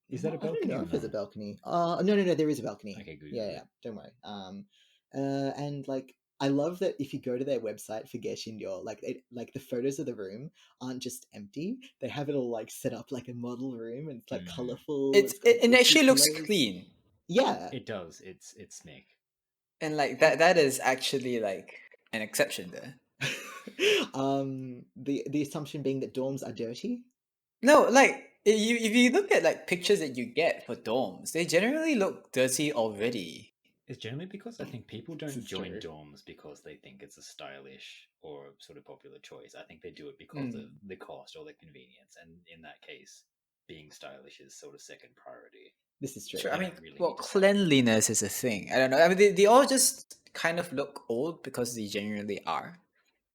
Is that a I don't balcony know or if there's a no? balcony. No, there is a balcony. Okay, good. Yeah, don't worry. And like I love that if you go to their website for Geishinryo, like the photos of the room aren't just empty. They have it all like set up like a model room, and it's like colorful. It actually looks clean. Yeah, It does. It's slick. And like that is actually like an exception there. The assumption being that dorms are dirty. No, like if you look at like pictures that you get for dorms, they generally look dirty already. It's generally because I think people This don't is join true. dorms because they think it's a stylish or sort of popular choice. I think they do it because of the cost or the convenience. And in that case, being stylish is sort of second priority. This is true. Sure. You I mean, don't really well, need to cleanliness is a thing. I don't know. I mean, they all just kind of look old because they genuinely are.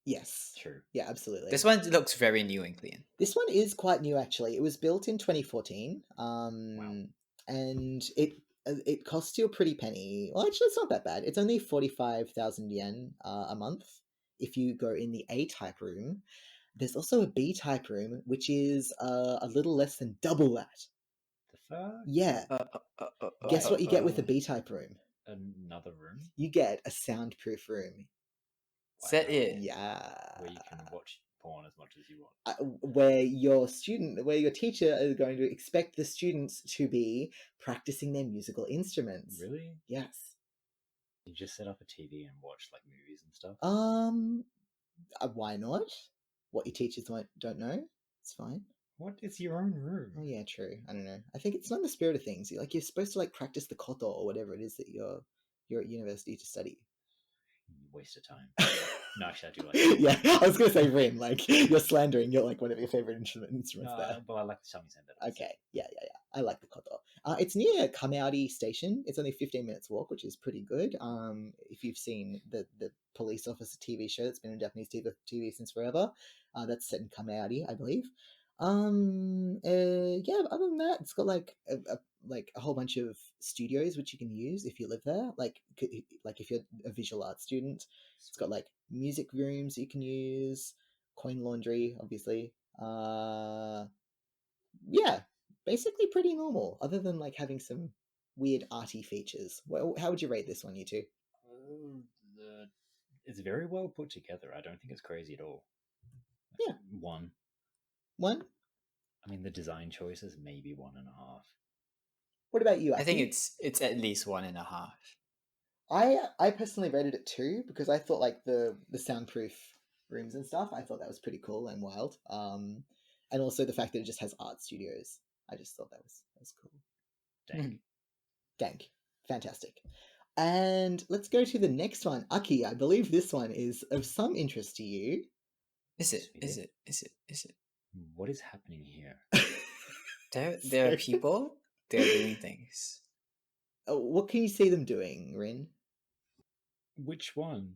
Yes. True. Yeah, absolutely. This one looks very new and clean. This one is quite new, actually. It was built in 2014. And it costs you a pretty penny. Well, actually, it's not that bad. It's only 45,000 yen a month if you go in the A-type room. There's also a B-type room, which is a little less than double that. The fuck? Yeah. Guess what you get with a B-type room? Another room? You get a soundproof room. Is that Wow. it? Yeah. Where you can watch porn as much as you want. Where your teacher is going to expect the students to be practicing their musical instruments. Really? Yes. You just set up a TV and watch like movies and stuff? Why not? What your teachers don't know, it's fine. What is your own room? Oh yeah, true. I don't know. I think it's not in the spirit of things. You're supposed to like practice the koto or whatever it is that you're at university to study. Waste of time. No, actually, I do like it. Yeah, I was gonna say rim. Like you're slandering. You're like one of your favorite instruments No, there. but I like the shamisen better. Okay, yeah. I like the koto. It's near Kameari Station. It's only 15 minutes walk, which is pretty good. If you've seen the police officer TV show that's been on Japanese TV since forever, that's set in Kameari, I believe. Yeah. Other than that, it's got like a whole bunch of studios which you can use if you live there. Like if you're a visual arts student, it's got like music rooms you can use, coin laundry, obviously. Yeah, basically pretty normal, other than like having some weird arty features. Well, how would you rate this one, you two? It's very well put together. I don't think it's crazy at all. Yeah. One. I mean, the design choices, maybe 1.5. What about you, Aki? I think it's at least 1.5. I personally rated it 2 because I thought like the soundproof rooms and stuff, I thought that was pretty cool and wild. And also the fact that it just has art studios. I just thought that was cool. Dank. Fantastic. And let's go to the next one. Aki, I believe this one is of some interest to you. Is it? What is happening here? There are people. They're doing things. What can you see them doing, Rin? Which one?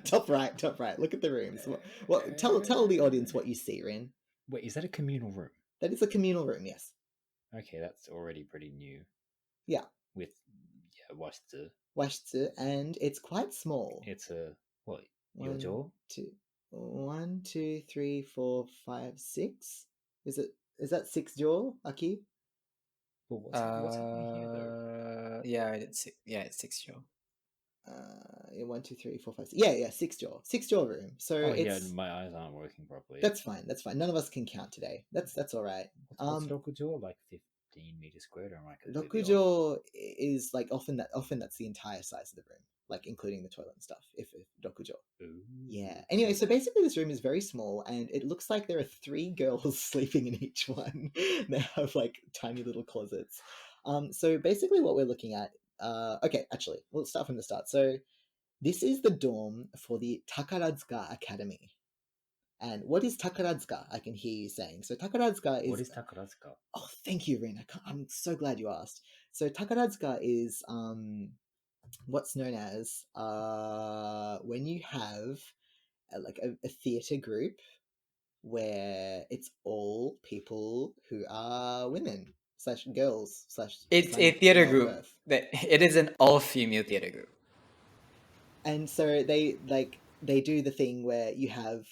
Top right. Look at the rooms. Tell the audience what you see, Rin. Wait, is that a communal room? That is a communal room, yes. Okay, that's already pretty new. Yeah. With washitsu, and it's quite small. It's a what? 1, 2, 3, 4, 5, 6. Is that 6 jaw, Aki? Well, what's happening here though? Yeah, it's 6 jaw. 1, 2, 3, 4, 5, 6. Yeah, 6 jaw. 6 jaw room. So yeah, my eyes aren't working properly. That's fine. None of us can count today. That's all right. What's Rokujo? Like 15 meters squared, or am I Rokujo is like often that's the entire size of the room, like including the toilet and stuff. If Rokujo. Ooh. Yeah. Anyway, so basically this room is very small, and it looks like there are 3 girls sleeping in each one. They have like tiny little closets. So basically what we're looking at. Okay, actually, we'll start from the start. So this is the dorm for the Takaratsuka Academy. And what is Takaratsuka? I can hear you saying. So Takaratsuka is... What is Takaratsuka? Oh, thank you, Rin. I'm so glad you asked. So Takaratsuka is what's known as when you have a theatre group where it's all people who are women / girls / It's a theatre group. It is an all-female theatre group. And so they do the thing where you have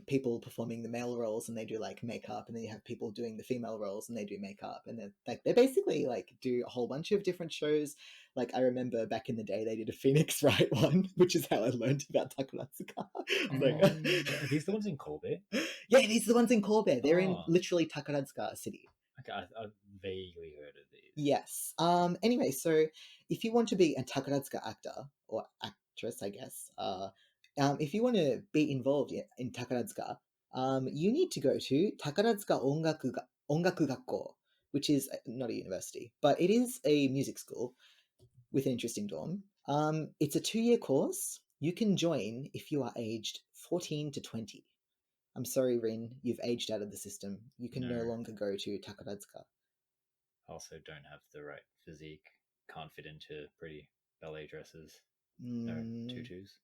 people performing the male roles and they do like makeup, and then you have people doing the female roles and they do makeup, and then they basically like do a whole bunch of different shows. Like I remember back in the day they did a Phoenix Wright one, which is how I learned about Takaratsuka. Are these the ones in Kobe? Yeah, these are the ones in Kobe. They're in literally Takaratsuka City. Okay, I've vaguely heard of these. Yes. Anyway, so if you want to be a Takaratsuka actor or actress, I guess, if you want to be involved in Takaratsuka, you need to go to Takaratsuka Ongaku Gakko, which is not a university, but it is a music school with an interesting dorm. It's a 2-year course. You can join if you are aged 14 to 20. I'm sorry, Rin, you've aged out of the system. You can no No. longer go to Takaratsuka. Also, don't have the right physique. Can't fit into pretty ballet dresses. No tutus.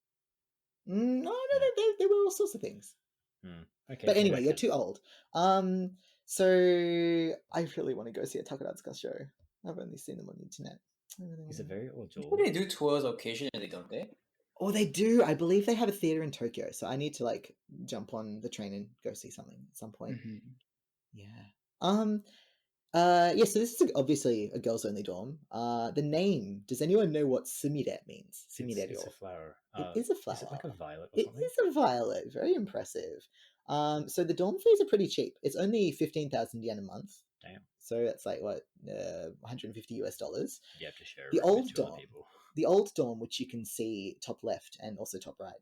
No, they were all sorts of things. Okay, But maybe anyway, I you're can. too old. So I really want to go see a Takaratsuka show. I've only seen them on the internet. I really He's want a to. very old Well, they do tours occasionally, don't they? Oh, they do. I believe they have a theater in Tokyo, so I need to like jump on the train and go see something at some point. Yeah. Yeah, so this is obviously a girls only dorm. The name, does anyone know what sumire means? It's a flower. It is a flower. Is it like a violet or It something? is a violet. Very impressive. So the dorm fees are pretty cheap. It's only 15,000 yen a month. Damn. So that's like what, 150 US dollars. You have to share a The room with old two other dorm, people. the old dorm, which you can see top left and also top right.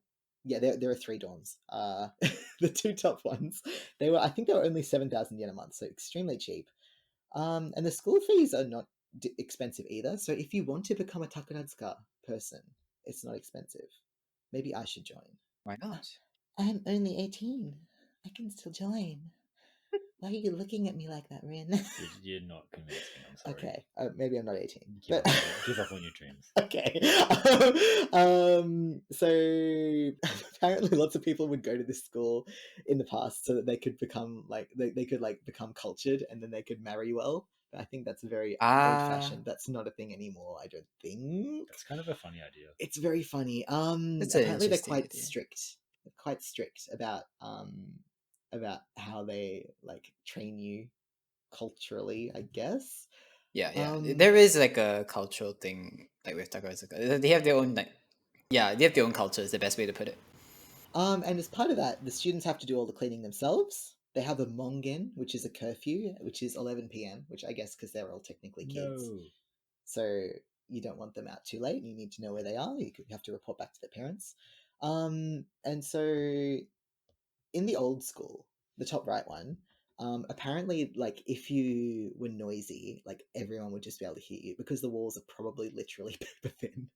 Yeah, there are 3 dorms. The 2 top ones, I think they were only 7,000 yen a month, so extremely cheap. And the school fees are not expensive either. So if you want to become a Takaratsuka person, it's not expensive. Maybe I should join. Why not? I'm only 18. I can still join. Why are you looking at me like that, Rin? You're not convincing. I'm sorry. Okay, maybe I'm not 18. Give up on your dreams. Okay. So apparently lots of people would go to this school in the past so that they could become like they could like become cultured and then they could marry well. But I think that's very old fashioned. That's not a thing anymore, I don't think. That's kind of a funny idea. It's very funny. That's an Apparently they're interesting quite idea. strict. Quite strict about how they like train you culturally, I guess. Yeah. There is like a cultural thing like with Takaratsuka. They have their own they have their own culture is the best way to put it. And as part of that, the students have to do all the cleaning themselves. They have a mongen, which is a curfew, which is 11 p.m., which I guess because they're all technically kids. No. So you don't want them out too late. You need to know where they are. You have to report back to their parents. And so in the old school, the top right one, apparently, like if you were noisy, like everyone would just be able to hear you because the walls are probably literally paper thin.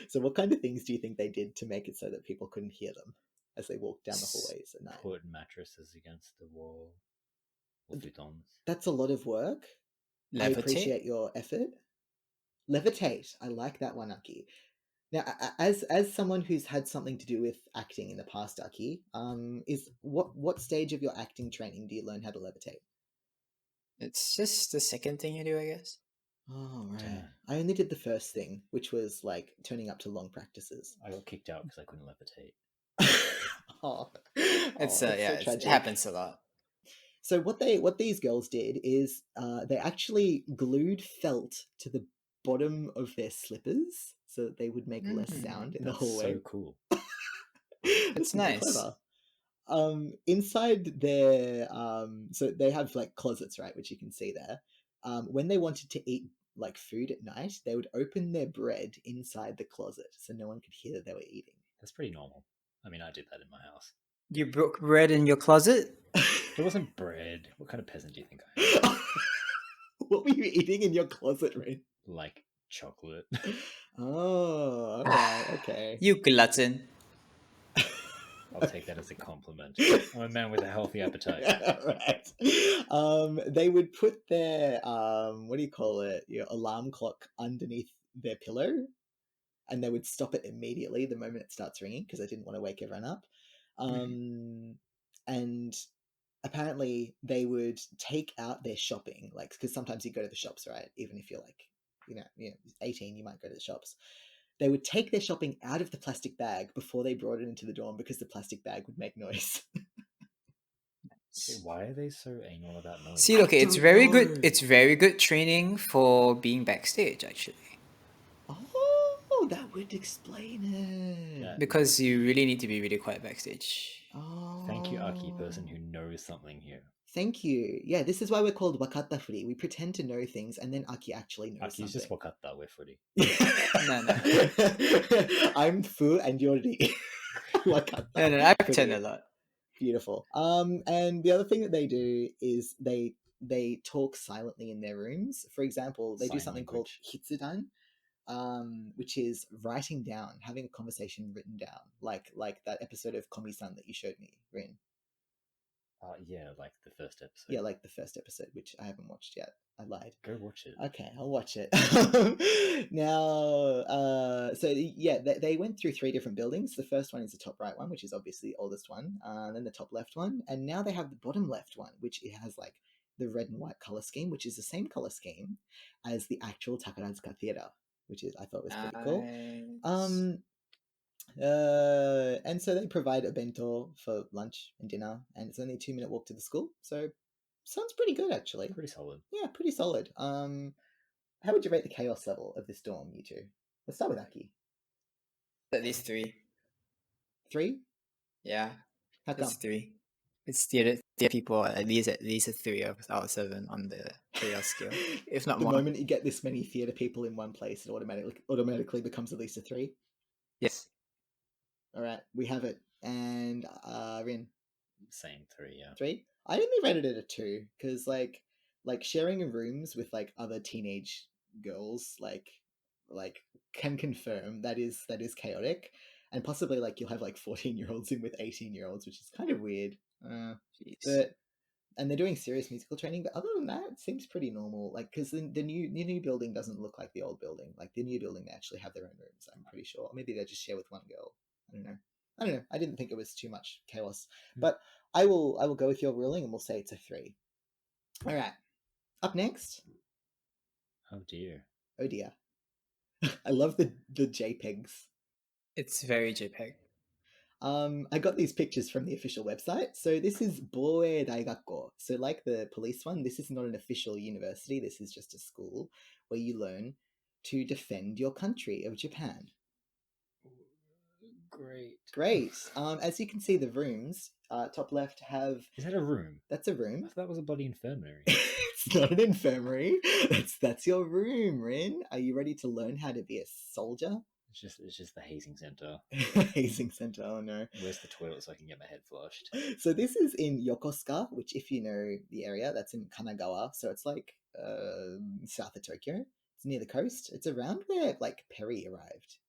So what kind of things do you think they did to make it so that people couldn't hear them as they walked down the hallways at night? Put mattresses against the wall. Or futons. That's a lot of work. Levitate? I appreciate your effort. Levitate. I like that one, Aki. Now, as someone who's had something to do with acting in the past, Aki, is what stage of your acting training do you learn how to levitate? It's just the second thing you do, I guess. Oh, right. Damn. I only did the first thing, which was like turning up to long practices. I got kicked out because I couldn't levitate. It's so it tragic. happens a lot. So what these girls did is they actually glued felt to the bottom of their slippers so that they would make less sound in the hallway. So cool. It's nice. Clever. Inside their so they have like closets, right, which you can see there. When they wanted to eat like food at night, they would open their bread inside the closet so no one could hear that they were eating. That's pretty normal. I mean, I did that in my house. You broke bread in your closet? It wasn't bread. What kind of peasant do you think I am? What were you eating in your closet, Ray? Like chocolate. Oh, alright, okay. You glutton. I'll take that as a compliment. I'm a man with a healthy appetite. Right. They would put their what do you call it? Your alarm clock underneath their pillow, and they would stop it immediately the moment it starts ringing because they didn't want to wake everyone up. And apparently they would take out their shopping, like because sometimes you go to the shops, right? Even if you're like, 18, you might go to the shops. They would take their shopping out of the plastic bag before they brought it into the dorm because the plastic bag would make noise. Why are they so anal about noise? See, okay, it's very good. It's very good training for being backstage, actually. Oh, that would explain it. Yeah. Because you really need to be really quiet backstage. Oh. Thank you, Aki, person who knows something here. Thank you. Yeah, this is why we're called Wakatta Furi. We pretend to know things, and then Aki actually knows Aki's something. just Wakatta, we're footy. No. I'm Fu and you're Ri. Wakatta. No, I pretend a lot. Beautiful. And the other thing that they do is they talk silently in their rooms. For example, they do something called hitsudan, which is writing down, having a conversation written down, like that episode of Komi-san that you showed me, Rin. Yeah, like the first episode. Yeah, like the first episode, which I haven't watched yet. I lied. Go watch it. Okay, I'll watch it. Now, so yeah, they went through 3 different buildings. The first one is the top right one, which is obviously the oldest one. Then the top left one, and now they have the bottom left one, which it has like the red and white color scheme, which is the same color scheme as the actual Takarazuka Theater, which is I thought was pretty cool. Nice. And so they provide a bento for lunch and dinner, and it's only a 2-minute walk to the school. So sounds pretty good, actually. Pretty solid. Yeah, pretty solid. How would you rate the chaos level of this dorm, you two? Let's start with Aki. At least 3. 3? Yeah, How come? it's 3. It's theater people at least a 3 out of 7 on the chaos scale, if not The more. moment you get this many theatre people in one place, it automatically becomes at least a 3. Yes. All right, we have it. And Rin, Same 3, yeah. 3? I only rated it a 2 because like sharing rooms with like other teenage girls like can confirm that is chaotic, and possibly like you'll have like 14-year-olds in with 18-year-olds, which is kind of weird. Jeez. But and they're doing serious musical training, but other than that, it seems pretty normal. Like because the new building doesn't look like the old building. Like the new building, they actually have their own rooms. I'm pretty sure. Or maybe they just share with one girl. I don't know. I didn't think it was too much chaos, but I will go with your ruling, and we'll say it's a 3. All right. Up next. Oh dear. Oh dear. I love the JPEGs. It's very JPEG. I got these pictures from the official website. So this is Boe Daigakko. So like the police one, this is not an official university. This is just a school where you learn to defend your country of Japan. Great. As you can see, the rooms, top left have... Is that a room? That's a I room. thought that was a bloody infirmary. It's not an infirmary. That's your room, Rin. Are you ready to learn how to be a soldier? It's just the hazing center. Hazing center, oh no. Where's the toilet so I can get my head flushed? So this is in Yokosuka, which if you know the area, that's in Kanagawa. So it's like south of Tokyo. It's near the coast. It's around where like Perry arrived.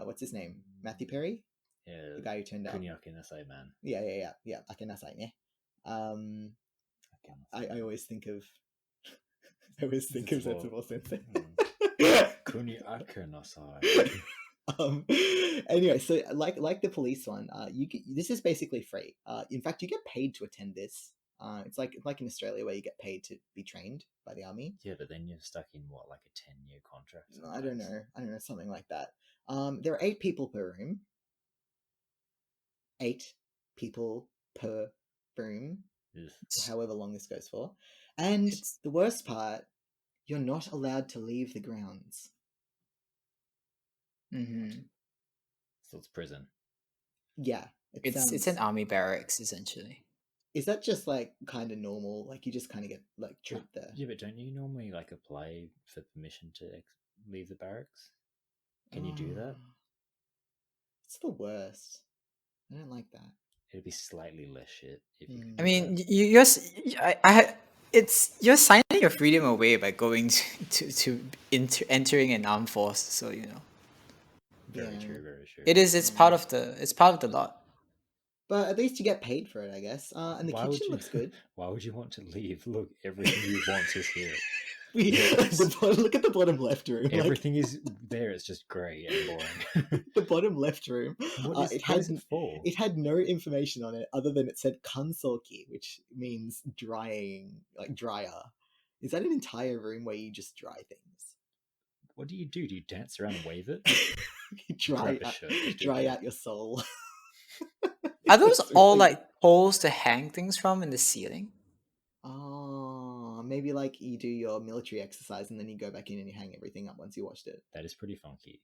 What's his name? Matthew Perry? Yeah. The guy who turned up. Kunyaku Nasai man. Yeah. Akenasai ne. I always think of Sensible Sensei. Kunyaku Nasai. Anyway, so like the police one, this is basically free. In fact, you get paid to attend this. It's like in Australia where you get paid to be trained by the army. Yeah, but then you're stuck in what, like a 10-year contract? I don't know, something like that. There are 8 people per room. 8 people per room. However long this goes for. And the worst part, you're not allowed to leave the grounds. Mm-hmm. So it's prison. Yeah. It's an army barracks, essentially. Is that just like kind of normal? Like you just kind of get like trapped there? Yeah, but don't you normally like apply for permission to leave the barracks? Can you do that? It's the worst. I don't like that. It'd be slightly less shit if you. I mean, you're signing your freedom away by going entering an armed force. So you know. Very true. Very true. It's part of the lot. But at least you get paid for it, I guess. And the kitchen looks good. Why would you want to leave? Look, everything you want is here. Look at the bottom left room. Everything is there. It's just grey and boring. The bottom left room. What is it for? It had no information on it other than it said kansoki, which means drying, like dryer. Is that an entire room where you just dry things? What do? Do you dance around and wave it? Dry out your soul. Are those all like holes to hang things from in the ceiling? Oh, maybe like you do your military exercise and then you go back in and you hang everything up once you washed it. That is pretty funky.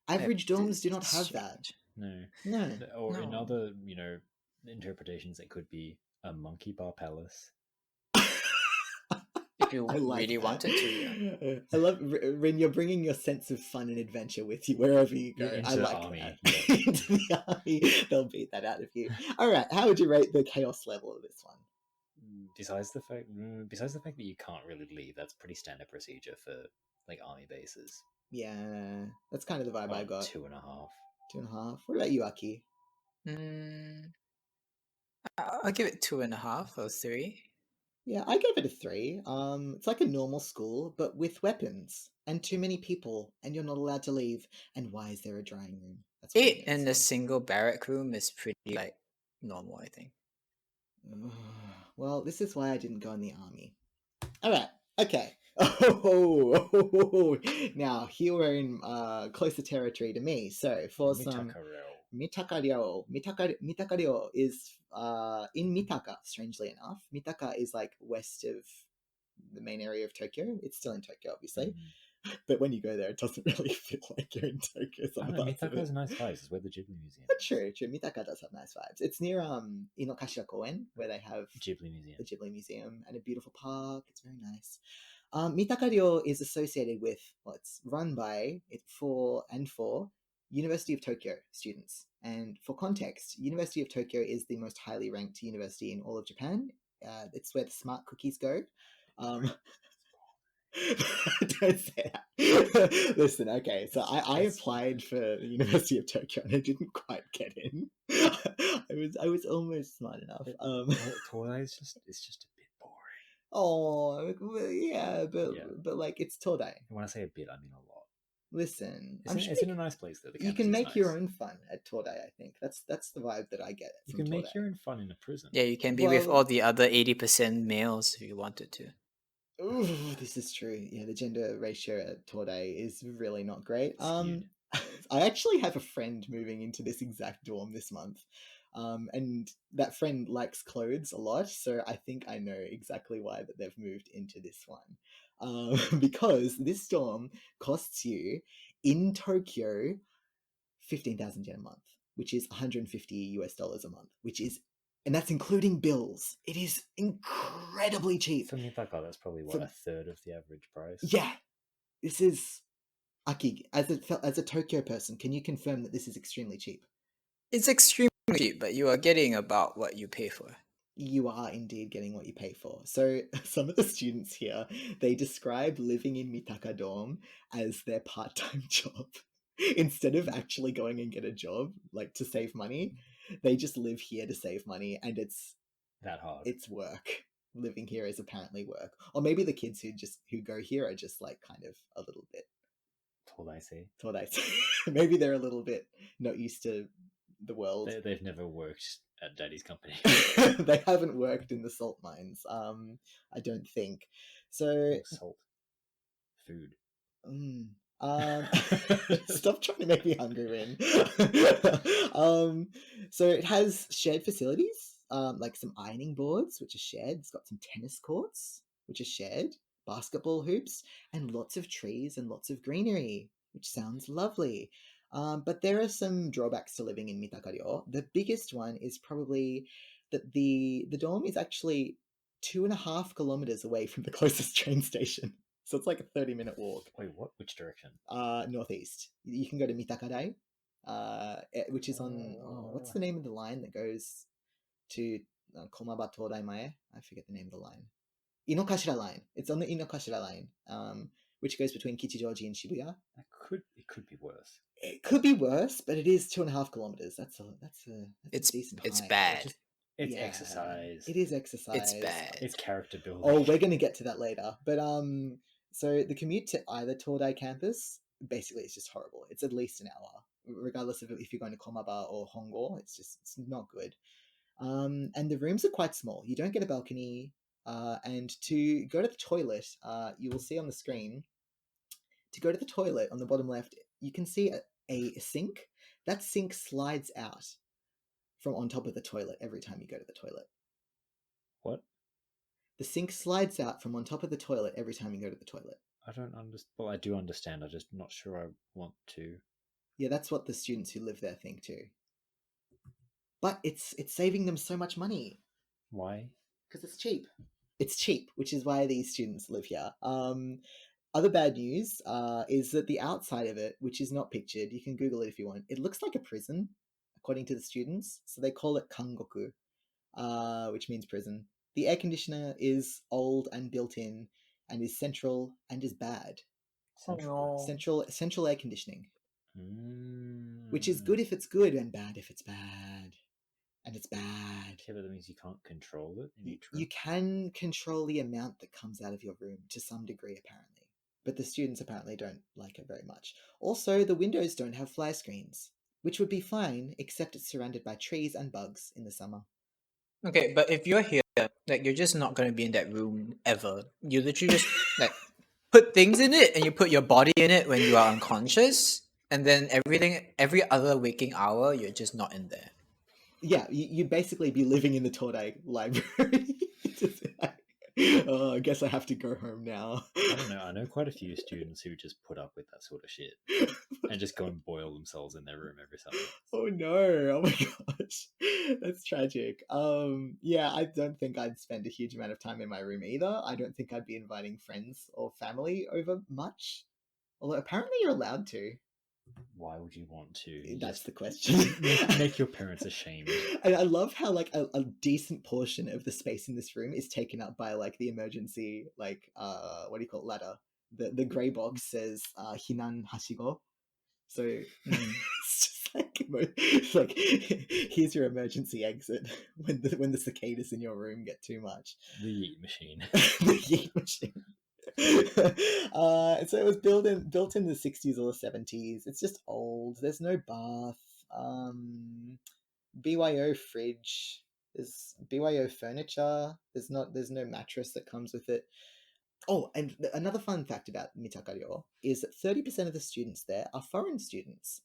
Average dorms do not have that. No. Or in other, interpretations, it could be a monkey bar palace. If you really wanted to. Yeah. I love Rin. You're bringing your sense of fun and adventure with you wherever you go. Into I like the army. That. Yeah. Into the army, they'll beat that out of you. All right, how would you rate the chaos level of this one? Besides the fact that you can't really leave, that's pretty standard procedure for like army bases. Yeah, that's kind of the vibe I got. 2.5. 2.5. What about you, Aki? I'll give it 2.5 or 3. Yeah, I gave it a 3. It's like a normal school, but with weapons and too many people, and you're not allowed to leave. And why is there a drying room? That's what I'm 8 gonna in a say. single barrack room is pretty like normal, I think. Well, this is why I didn't go in the army. All right. Okay. Oh, now here we're in closer territory to me. So for some Mitakareo. Mitakareo is in Mitaka. Strangely enough, Mitaka is like west of the main area of Tokyo. It's still in Tokyo, obviously, but when you go there, it doesn't really feel like you're in Tokyo. I don't know, Mitaka has nice vibes. It's where the Ghibli Museum is. True. Mitaka does have nice vibes. It's near Inokashira Koen, where they have Ghibli Museum. the Ghibli Museum and a beautiful park. It's very nice. Mitaka-ryo is associated with, well, it's run by, for University of Tokyo students. And for context, University of Tokyo is the most highly ranked university in all of Japan. It's where the smart cookies go. Don't say that. Listen, okay, so I applied for the University of Tokyo and I didn't quite get in. I was almost smart enough. Todai is just a bit boring. Oh, yeah, but like it's Todai. When I say a bit, I mean a lot. Listen, it's in a nice place though. You can make your own fun at Todai. I think that's the vibe that I get. You can make your own fun in a prison. Yeah, you can be with all the other 80% males if you wanted to. Ooh, this is true. Yeah, the gender ratio at Todai is really not great. Skewed. I actually have a friend moving into this exact dorm this month. And that friend likes clothes a lot, so I think I know exactly why that they've moved into this one. Because this dorm costs you in Tokyo 15,000 yen a month, which is $150 US a month, and that's including bills. It is incredibly cheap. For Mitaka, that's probably a third of the average price. Yeah, this is Aki. As a Tokyo person, can you confirm that this is extremely cheap? It's extremely cheap, but you are getting about what you pay for. You are indeed getting what you pay for. So some of the students here, they describe living in Mitaka dorm as their part-time job. Instead of actually going and get a job, like to save money, they just live here to save money, and it's that hard. It's work. Living here is apparently work. Or maybe the kids who go here are just like kind of a little bit Todai. Maybe they're a little bit not used to the world. They've never worked at Daddy's company. They haven't worked in the salt mines. I don't think so. Salt food. Stop trying to make me hungry, Rin. So it has shared facilities, like some ironing boards, which are shared. It's got some tennis courts, which are shared, basketball hoops, and lots of trees and lots of greenery, which sounds lovely. But there are some drawbacks to living in Mitaka-ryo. The biggest one is probably that the dorm is actually 2.5 kilometers away from the closest train station. So it's like a 30-minute walk. Wait, what? Which direction? Northeast. You can go to Mitaka-dai, which is on... what's the name of the line that goes to Komaba Todai Mae? I forget the name of the line. Inokashira line. It's on the Inokashira line, which goes between Kichijoji and Shibuya. It could be worse. It could be worse, but it is 2.5 kilometers. That's a decent It's hike. bad. It's exercise. It is exercise. It's bad. It's character building. Oh, we're going to get to that later. But so the commute to either Todai campus, basically, it's just horrible. It's at least an hour, regardless of if you're going to Komaba or Hongo. It's not good. And the rooms are quite small. You don't get a balcony. And to go to the toilet, you will see on the screen. To go to the toilet on the bottom left, you can see a sink. That sink slides out from on top of the toilet every time you go to the toilet. What? The sink slides out from on top of the toilet every time you go to the toilet. I don't understand. Well, I do understand. I'm just not sure I want to. Yeah, that's what the students who live there think too. But it's saving them so much money. Why? Because it's cheap. It's cheap, which is why these students live here. Other bad news is that the outside of it, which is not pictured, you can Google it if you want, it looks like a prison, according to the students. So they call it kangoku, which means prison. The air conditioner is old and built in and is central and is bad. Central air conditioning. Which is good if it's good and bad if it's bad. and it's bad. Okay, but that means you can't control it in each room. You can control the amount that comes out of your room to some degree, apparently. But the students apparently don't like it very much. Also, the windows don't have fly screens, which would be fine, except it's surrounded by trees and bugs in the summer. Okay, but if you're here, like you're just not gonna be in that room ever. You literally just like put things in it, and you put your body in it when you are unconscious, and then every other waking hour, you're just not in there. Yeah, you'd basically be living in the Tordai library. Just like, oh, I guess I have to go home now. I don't know. I know quite a few students who just put up with that sort of shit and just go and boil themselves in their room every summer. Oh no! Oh my gosh, that's tragic. Yeah, I don't think I'd spend a huge amount of time in my room either. I don't think I'd be inviting friends or family over much. Although apparently you're allowed to. Why would you want to? That's the question. Make your parents ashamed. And I love how like a decent portion of the space in this room is taken up by like the emergency like what do you call it, ladder. The grey box says Hinan Hashigo. So it's just like here's your emergency exit when the cicadas in your room get too much. The yeet machine. The yeet machine. So it was built in the 60s or the 70s. It's just old. There's no bath. BYO fridge. There's BYO furniture. There's no mattress that comes with it. Oh, and another fun fact about Mitakaryo is that 30% of the students there are foreign students.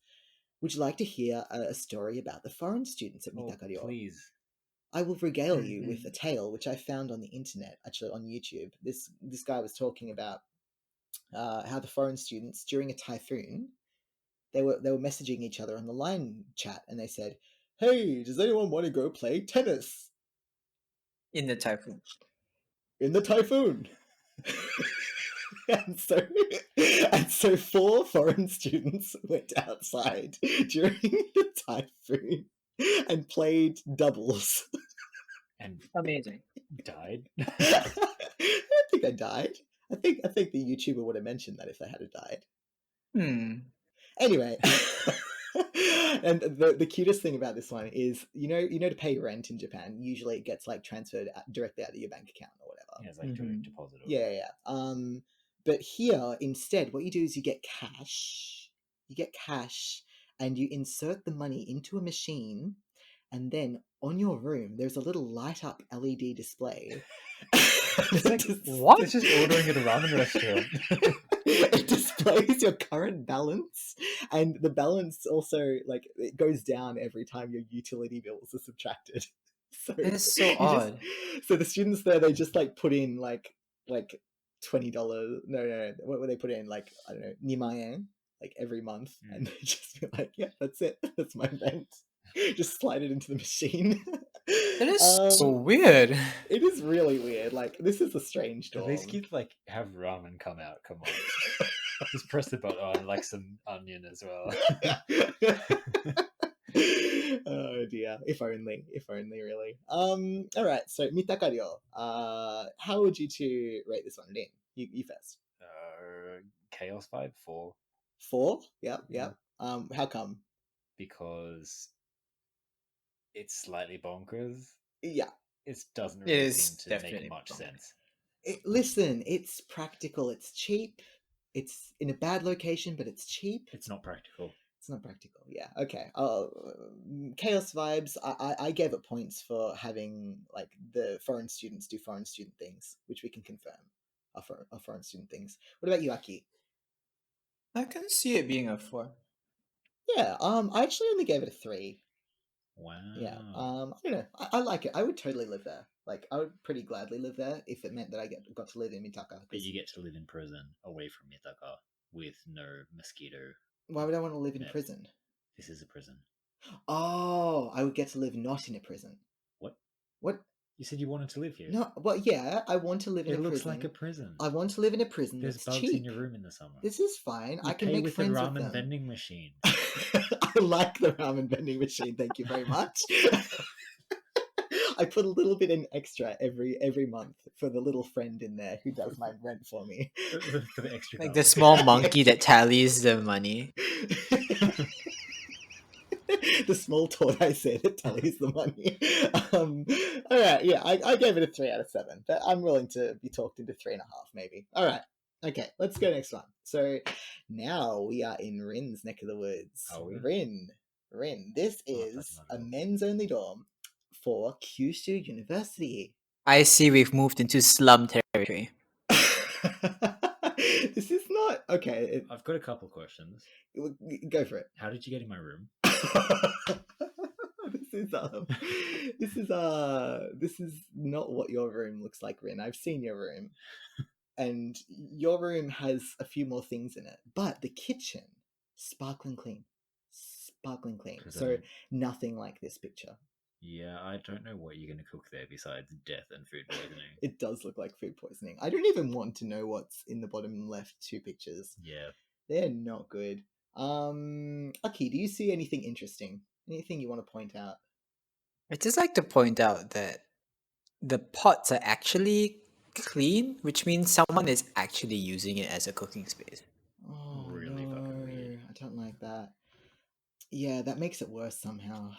Would you like to hear a story about the foreign students at Mitakaryo? Please. I will regale you with a tale which I found on the internet, actually on YouTube. This guy was talking about how the foreign students during a typhoon, they were messaging each other on the line chat, and they said, "Hey, does anyone want to go play tennis In the typhoon. in the typhoon?" and so 4 foreign students went outside during the typhoon and played doubles. And Amazing. died. I don't think they died. I think the YouTuber would have mentioned that if they had died. Anyway, and the cutest thing about this one is you know to pay rent in Japan, usually it gets like transferred directly out of your bank account or whatever. Yeah, it's like direct deposit. Yeah. But here instead, what you do is you get cash. And you insert the money into a machine, and then on your room there's a little light up LED display. It's like, what? It's just ordering at a ramen restaurant. It displays your current balance, and the balance also like it goes down every time your utility bills are subtracted. So That is so odd. So the students there, they just like put in like $20. No. What would they put in? Like, I don't know, nimaen, like every month, and they just be like, yeah, that's it. That's my rent. Just slide it into the machine. That is so weird. It is really weird. Like, this is a strange dorm. At least kids like have ramen come out. Come on, just press the button on, like some onion as well. Oh dear! If only, really. All right. So Mitakaryo. How would you two rate this one? Lin, you first. Chaos vibe 4. 4. Yep. How come? Because it's slightly bonkers. Yeah. It doesn't really seem to make much bonkers. sense. Listen, it's practical. It's cheap. It's in a bad location, but it's cheap. It's not practical. It's not practical. Yeah. Okay. Chaos vibes. I gave it points for having like the foreign students do foreign student things, which we can confirm are foreign student things. What about you, Aki? I can see it being a 4. Yeah. I actually only gave it a 3. Wow. Yeah. I don't know. I like it. I would totally live there. Like, I would pretty gladly live there if it meant that I got to live in Mitaka. But you get to live in prison away from Mitaka with no mosquito. Why would I want to live in prison? This is a prison. Oh, I would get to live not in a prison. What? You said you wanted to live here. No, well, yeah, I want to live in a prison. It looks like a prison. I want to live in a prison. There's bugs cheap. in your room in the summer. This is fine. You I can pay make with friends the with them. ramen vending machine. I like the ramen vending machine. Thank you very much. I put a little bit in extra every month for the little friend in there who does my rent for me. For the extra like the small monkey that tallies the money. The small tortoise said it tallies the money. All right, yeah, I gave it a 3 out of 7, but I'm willing to be talked into 3.5, maybe. All right, okay, let's go next one. So now we are in Rin's neck of the woods. Are we? Rin, this is a men's only dorm for Kyushu University. I see we've moved into slum territory. This is not okay. I've got a couple questions. Go for it. How did you get in my room? This is not what your room looks like, Rin. I've seen your room, and your room has a few more things in it, but the kitchen, sparkling clean. So nothing like this picture. Yeah, I don't know what you're going to cook there besides death and food poisoning. It does look like food poisoning. I don't even want to know what's in the bottom left 2 pictures. Yeah. They're not good. Aki, do you see anything interesting? Anything you want to point out? I'd just like to point out that the pots are actually clean, which means someone is actually using it as a cooking space. Oh, Really fucking weird. I don't like that. Yeah, that makes it worse somehow.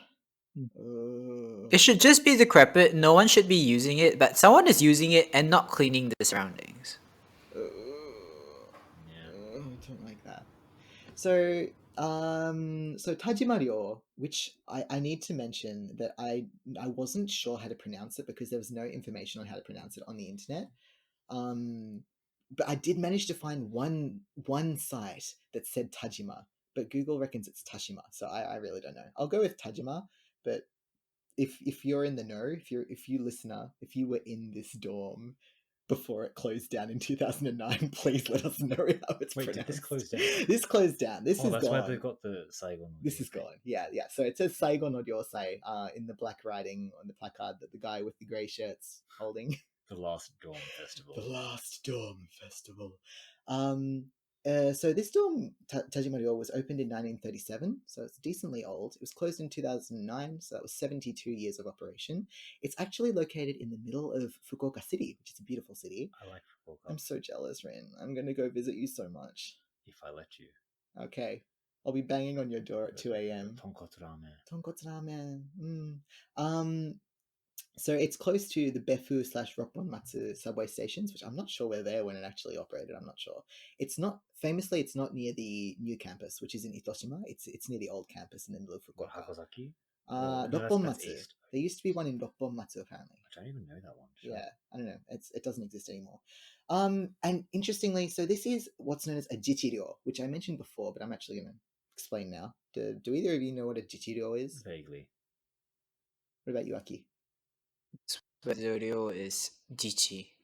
It should just be decrepit. No one should be using it, but someone is using it and not cleaning the surroundings. I don't like that. So Tajima Ryo, which I need to mention that I wasn't sure how to pronounce it because there was no information on how to pronounce it on the internet. But I did manage to find one site that said Tajima, but Google reckons it's Tashima, so I really don't know. I'll go with Tajima, but if you're in the know, if you listener, if you were in this dorm before it closed down in 2009, please let us know how it's pronounced. Did this close down? This closed down. This is that's gone. why they've got the Saigon. This is gone. Yeah. So it says Saigon no Ryosei in the black writing on the placard that the guy with the grey shirt's holding. The last dorm festival. The last dorm festival. So this dorm, Tajima Ryo, was opened in 1937, so it's decently old. It was closed in 2009, so that was 72 years of operation. It's actually located in the middle of Fukuoka City, which is a beautiful city. I like Fukuoka. I'm so jealous, Rin. I'm going to go visit you so much. If I let you. Okay. I'll be banging on your door at 2 a.m. Tonkotsu ramen. Tonkotsu ramen. So it's close to the Befu/Ropponmatsu subway stations, which I'm not sure where they were when it actually operated. I'm not sure. It's not near the new campus, which is in Itoshima. It's near the old campus in the middle of Fukuoka. Hakozaki? Ropponmatsu. There used to be one in Ropponmatsu, apparently. I don't even know that one. Sure. Yeah, I don't know. It doesn't exist anymore. And interestingly, so this is what's known as a jichiryo, which I mentioned before, but I'm actually going to explain now. Do either of you know what a jichiryo is? Vaguely. What about you, Aki? Where the ryo is jichi.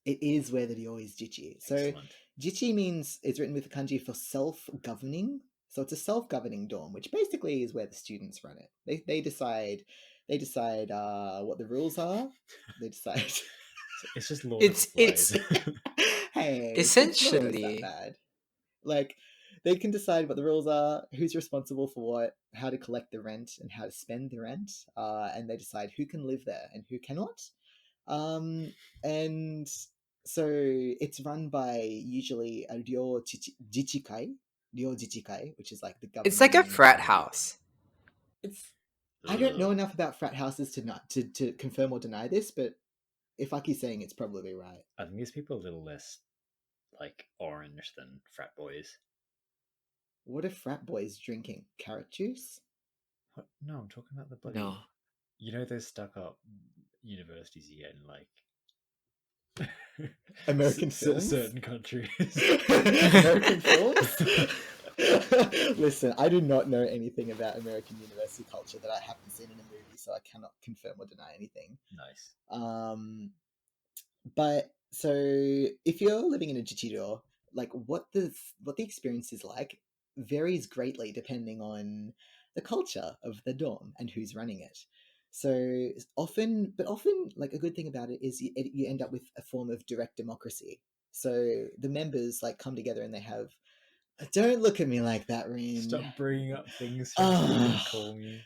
It is where the ryo is jichi. So Excellent. Jichi means it's written with the kanji for self-governing. So it's a self-governing dorm, which basically is where the students run it. They decide what the rules are. They decide. It's just law. It's Hey, essentially it's not always that bad. Like they can decide what the rules are, who's responsible for what, how to collect the rent, and how to spend the rent. And they decide who can live there and who cannot. And so it's run by usually a ryo jichikai, which is like the government. It's like a frat house. I don't know enough about frat houses to confirm or deny this, but if Aki's saying it's probably right. I think these people are a little less like orange than frat boys. What are frat boys drinking? Carrot juice? What? No, I'm talking about the bloody. No. You know those stuck-up universities you get in like American films? certain countries. American films? Listen, I do not know anything about American university culture that I haven't seen in a movie, so I cannot confirm or deny anything. Nice. But so if you're living in a jichiryo, like what the experience is like varies greatly depending on the culture of the dorm and who's running it. So often, like a good thing about it is you end up with a form of direct democracy. So the members like come together and they have. Don't look at me like that, Rin. Stop bringing up things you didn't call me.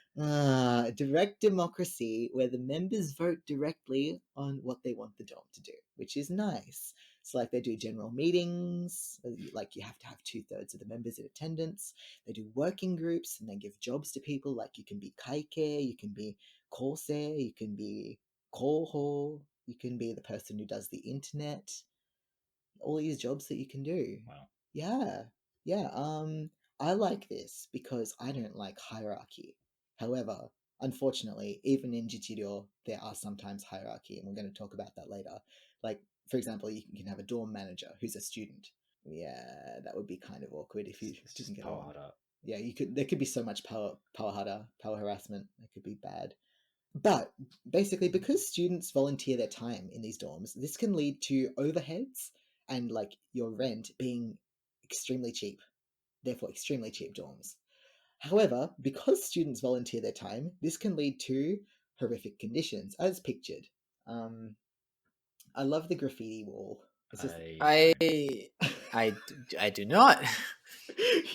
Direct democracy, where the members vote directly on what they want the dorm to do, which is nice. So like they do general meetings, like you have to have 2/3 of the members in attendance. They do working groups and they give jobs to people. Like you can be kaike, you can be kose, you can be koho, you can be the person who does the internet. All these jobs that you can do. Wow. Yeah. I like this because I don't like hierarchy. However, unfortunately, even in Jijiryo, there are sometimes hierarchy, and we're going to talk about that later. Like, for example, you can have a dorm manager who's a student. Yeah, that would be kind of awkward if you It's didn't just get power along. harder. Yeah, there could be so much power harassment. It could be bad. But basically, because students volunteer their time in these dorms, this can lead to overheads and like your rent being extremely cheap, therefore extremely cheap dorms. However, because students volunteer their time, this can lead to horrific conditions, as pictured. I love the graffiti wall. It's just I do not.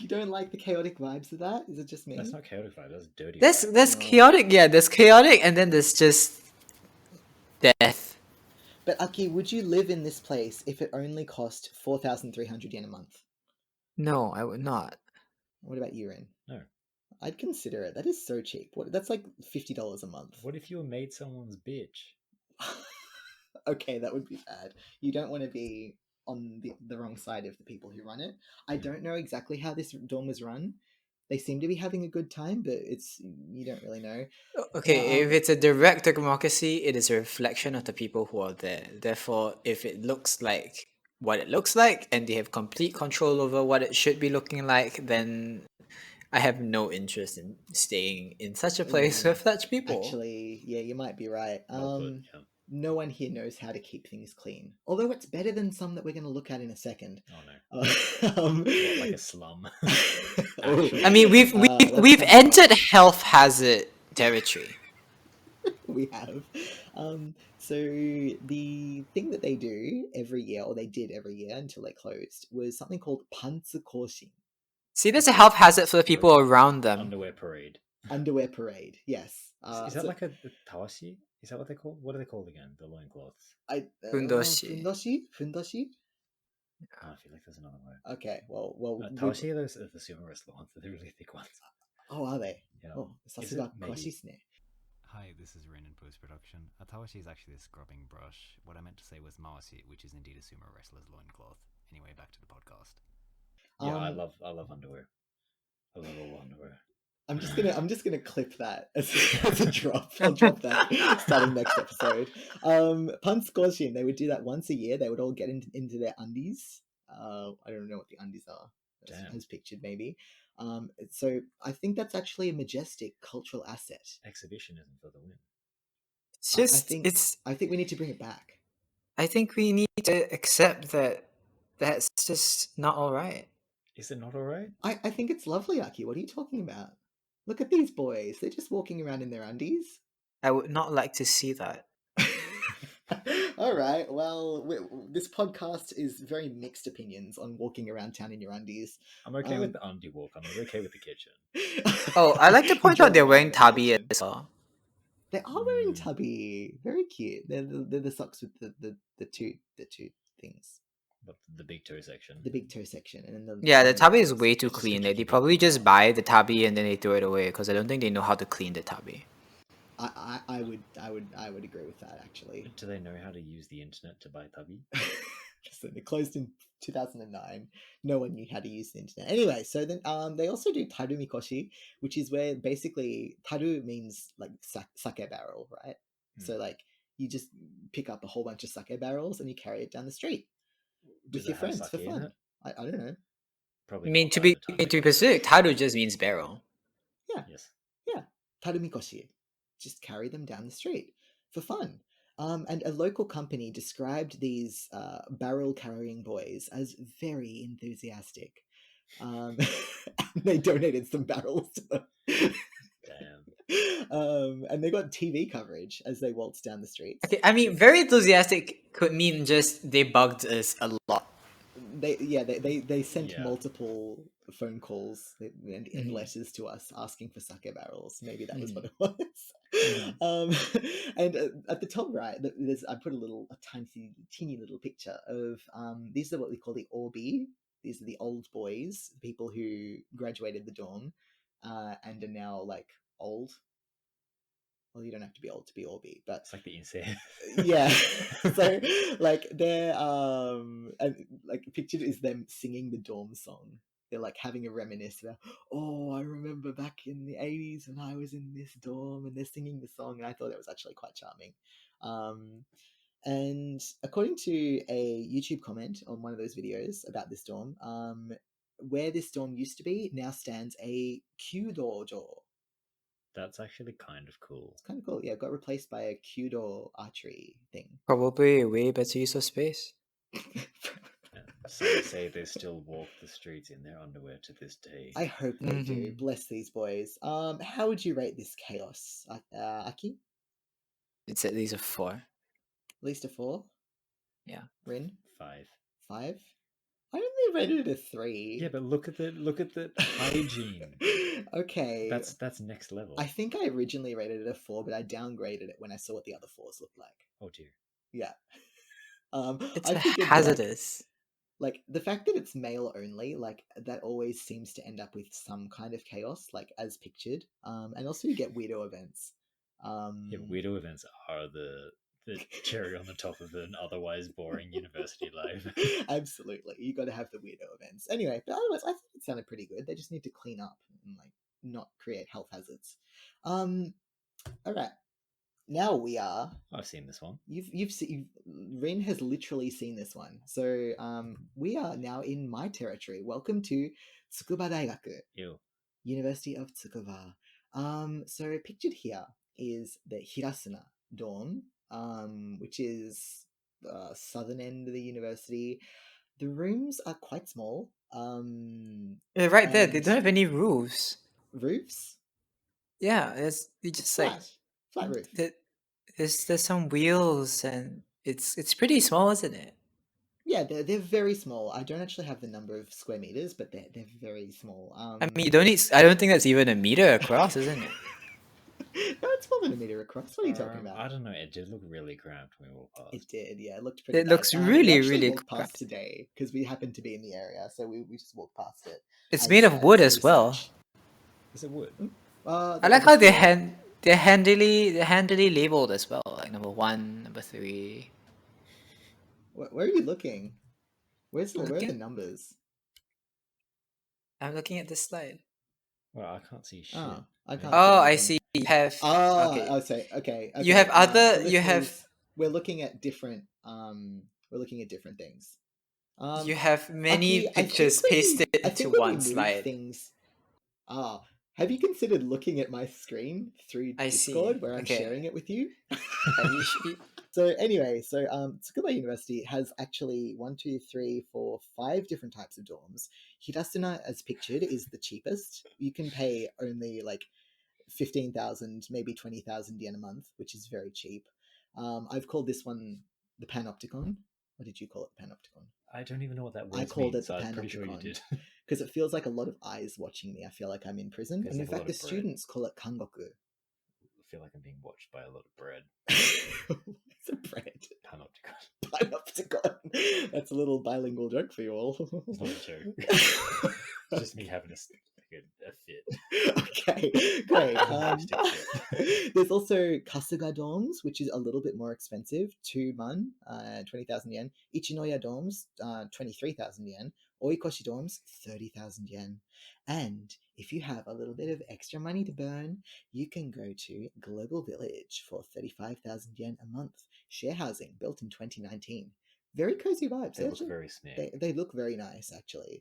you don't like the chaotic vibes of that? Is it just me? That's not chaotic vibe. That's dirty There's vibe. there's No. chaotic, yeah. There's chaotic, and then there's just death. But Aki, would you live in this place if it only cost 4,300 yen a month? No, I would not. What about you, Ren? No. I'd consider it. That is so cheap. That's like $50 a month. What if you made someone's bitch? Okay, that would be bad. You don't want to be on the wrong side of the people who run it. I don't know exactly how this dorm was run. They seem to be having a good time, but you don't really know. Okay, Now, if it's a direct democracy, it is a reflection of the people who are there. Therefore, if it looks like what it looks like and they have complete control over what it should be looking like, then I have no interest in staying in such a place with such people. Actually, yeah, you might be right. Well put, yeah. No one here knows how to keep things clean. Although it's better than some that we're going to look at in a second. Oh no. What, like a slum? I mean, we've entered health hazard territory. We have. So the thing that they do every year, or they did every year until they closed, was something called pantsu koshin. See, there's a health hazard for the people around them. Underwear parade. Underwear parade, yes. Is that like a tawashi? Is that what they're called? What are they called again? The loincloths. Fundoshi. Fundoshi? I feel like there's another word. Okay, well, tawashi are those the sumo wrestler ones. They're the really thick ones. Oh, are they? Yeah. Oh, sasuga koshi desu ne. Hi, this is Ren in post-production. A tawashi is actually a scrubbing brush. What I meant to say was mawashi, which is indeed a sumo wrestler's loincloth. Anyway, back to the podcast. Yeah, I love underwear. I love all underwear. I'm just gonna clip that as a drop. I'll drop that starting next episode. Pantsu koshin, they would do that once a year. They would all get into their undies. I don't know what the undies are. As pictured, maybe. So I think that's actually a majestic cultural asset. Exhibitionism for the win. It's just I think we need to bring it back. I think we need to accept that that's just not all right. Is it not all right? I think it's lovely, Aki. What are you talking about? Look at these boys. They're just walking around in their undies. I would not like to see that. All right. Well, this podcast is very mixed opinions on walking around town in your undies. I'm okay with the undie walk. I'm okay with the kitchen. Oh, I like to point out they're wearing tabi as well. They are wearing tabi. Very cute. They're the socks with the two things. But the big toe section. The big toe section, and then the tabi is way too clean. They probably just buy the tabi and then they throw it away because I don't think they know how to clean the tabi. I would agree with that, actually. Do they know how to use the internet to buy tabi? So they closed in 2009. No one knew how to use the internet. Anyway, so then they also do taru mikoshi, which is where basically taru means like sake barrel, right? So like you just pick up a whole bunch of sake barrels and you carry it down the street with your friends for fun. I don't know. Probably. I mean, to be specific, taru just means barrel. Yeah. Yes. Yeah. Taru mikoshi. Just carry them down the street for fun. And a local company described these barrel-carrying boys as very enthusiastic. They donated some barrels to them. Damn. And they got TV coverage as they waltzed down the streets. Okay, I mean, very enthusiastic could mean just they bugged us a lot. They sent multiple phone calls and Mhm. letters to us asking for sake barrels. Maybe that was Mhm. what it was. And at the top right, I put a teeny little picture of these are what we call the Orbi. These are the old boys, people who graduated the dorm and are now like old. Well, you don't have to be old to be Orbi, but It's like the insane. yeah. So like they're like pictured is them singing the dorm song. They're like having a reminisce about, oh, I remember back in the 80s when I was in this dorm, and they're singing the song, and I thought it was actually quite charming. And according to a YouTube comment on one of those videos about this dorm, where this dorm used to be now stands a Kyudojo. That's actually kind of cool. It's kind of cool. Yeah, it got replaced by a Kyudo archery thing. Probably a way better use of space. Some say they still walk the streets in their underwear to this day. I hope they do. Mhm. Bless these boys. How would you rate this chaos, Aki? It's at least a 4. At least a 4. Yeah. Rin? 5. 5. I only rated it a 3. Yeah, but look at the hygiene. Okay. That's next level. I think I originally rated it a 4, but I downgraded it when I saw what the other 4s looked like. Oh dear. Yeah. It's I figured, hazardous. like the fact that it's male only, like that always seems to end up with some kind of chaos, like as pictured. And also you get weirdo events. Yeah, weirdo events are the cherry on the top of an otherwise boring university life. Absolutely, you got to have the weirdo events. Anyway, but otherwise, I think it sounded pretty good. They just need to clean up and like not create health hazards. All right. Now we are. I've seen this one. You've seen. Rin has literally seen this one. So we are now in my territory. Welcome to Tsukuba Daigaku, Ew. University of Tsukuba. So pictured here is the Hirasuna dorm, which is the southern end of the university. The rooms are quite small. Right there, they and don't have any roofs. roofs. Yeah, it's It's just like flat roof. there's some wheels and it's pretty small, isn't it? Yeah, they're very small. I don't actually have the number of square meters, but they're very small. I mean, you don't need. I don't think that's even a meter across, isn't it? No, it's more than a meter across. What are you talking about? I don't know. It did look really cramped when we walked past. It did, yeah. It looked pretty. It bad. looks We really, actually really walked past cramped. today because we happened to be in the area, so we just walked past it. It's made of wood as well. research. Is it wood? I like how they're handily labeled as well, like number 1, number 3. Where are you looking? Where are the Looking- numbers? I'm looking at this slide. Well, I can't see shit. Oh, I can't. Oh, see I them. see. You have Oh, okay. okay. You have other. For You have listeners, we're looking at different. We're looking at different things. you have many Aki, I pictures think when you- pasted I into think when we one move slide. Things. Have you considered looking at my screen through I see. Discord where I'm Okay. sharing it with you? You So anyway, Tsukuba University has actually 1, 2, 3, 4, 5 different types of dorms. Hirasuna, as pictured, is the cheapest. You can pay only like 15,000, maybe 20,000 yen a month, which is very cheap. I've called this one the Panopticon. What did you call it, Panopticon? I don't even know what that word I means. called it the I'm pretty sure you Panopticon. did. Because it feels like a lot of eyes watching me. I feel like I'm in prison. Feels And in like a lot fact, the of bread. students call it Kangoku. I feel like I'm being watched by a lot of bread. It's a bread. Panopticon. Panopticon. That's a little bilingual joke for you all. It's not a joke. It's just me having a fit. Okay, great. Fantastic fit. There's also Kasuga dorms, which is a little bit more expensive. 2 man, 20,000 yen. Ichinoya dorms, 23,000 yen. Oikoshi dorms, 30,000 yen. And if you have a little bit of extra money to burn, you can go to Global Village for 35,000 yen a month. Share housing, built in 2019. Very cozy vibes. They look very snake. They look very nice, actually.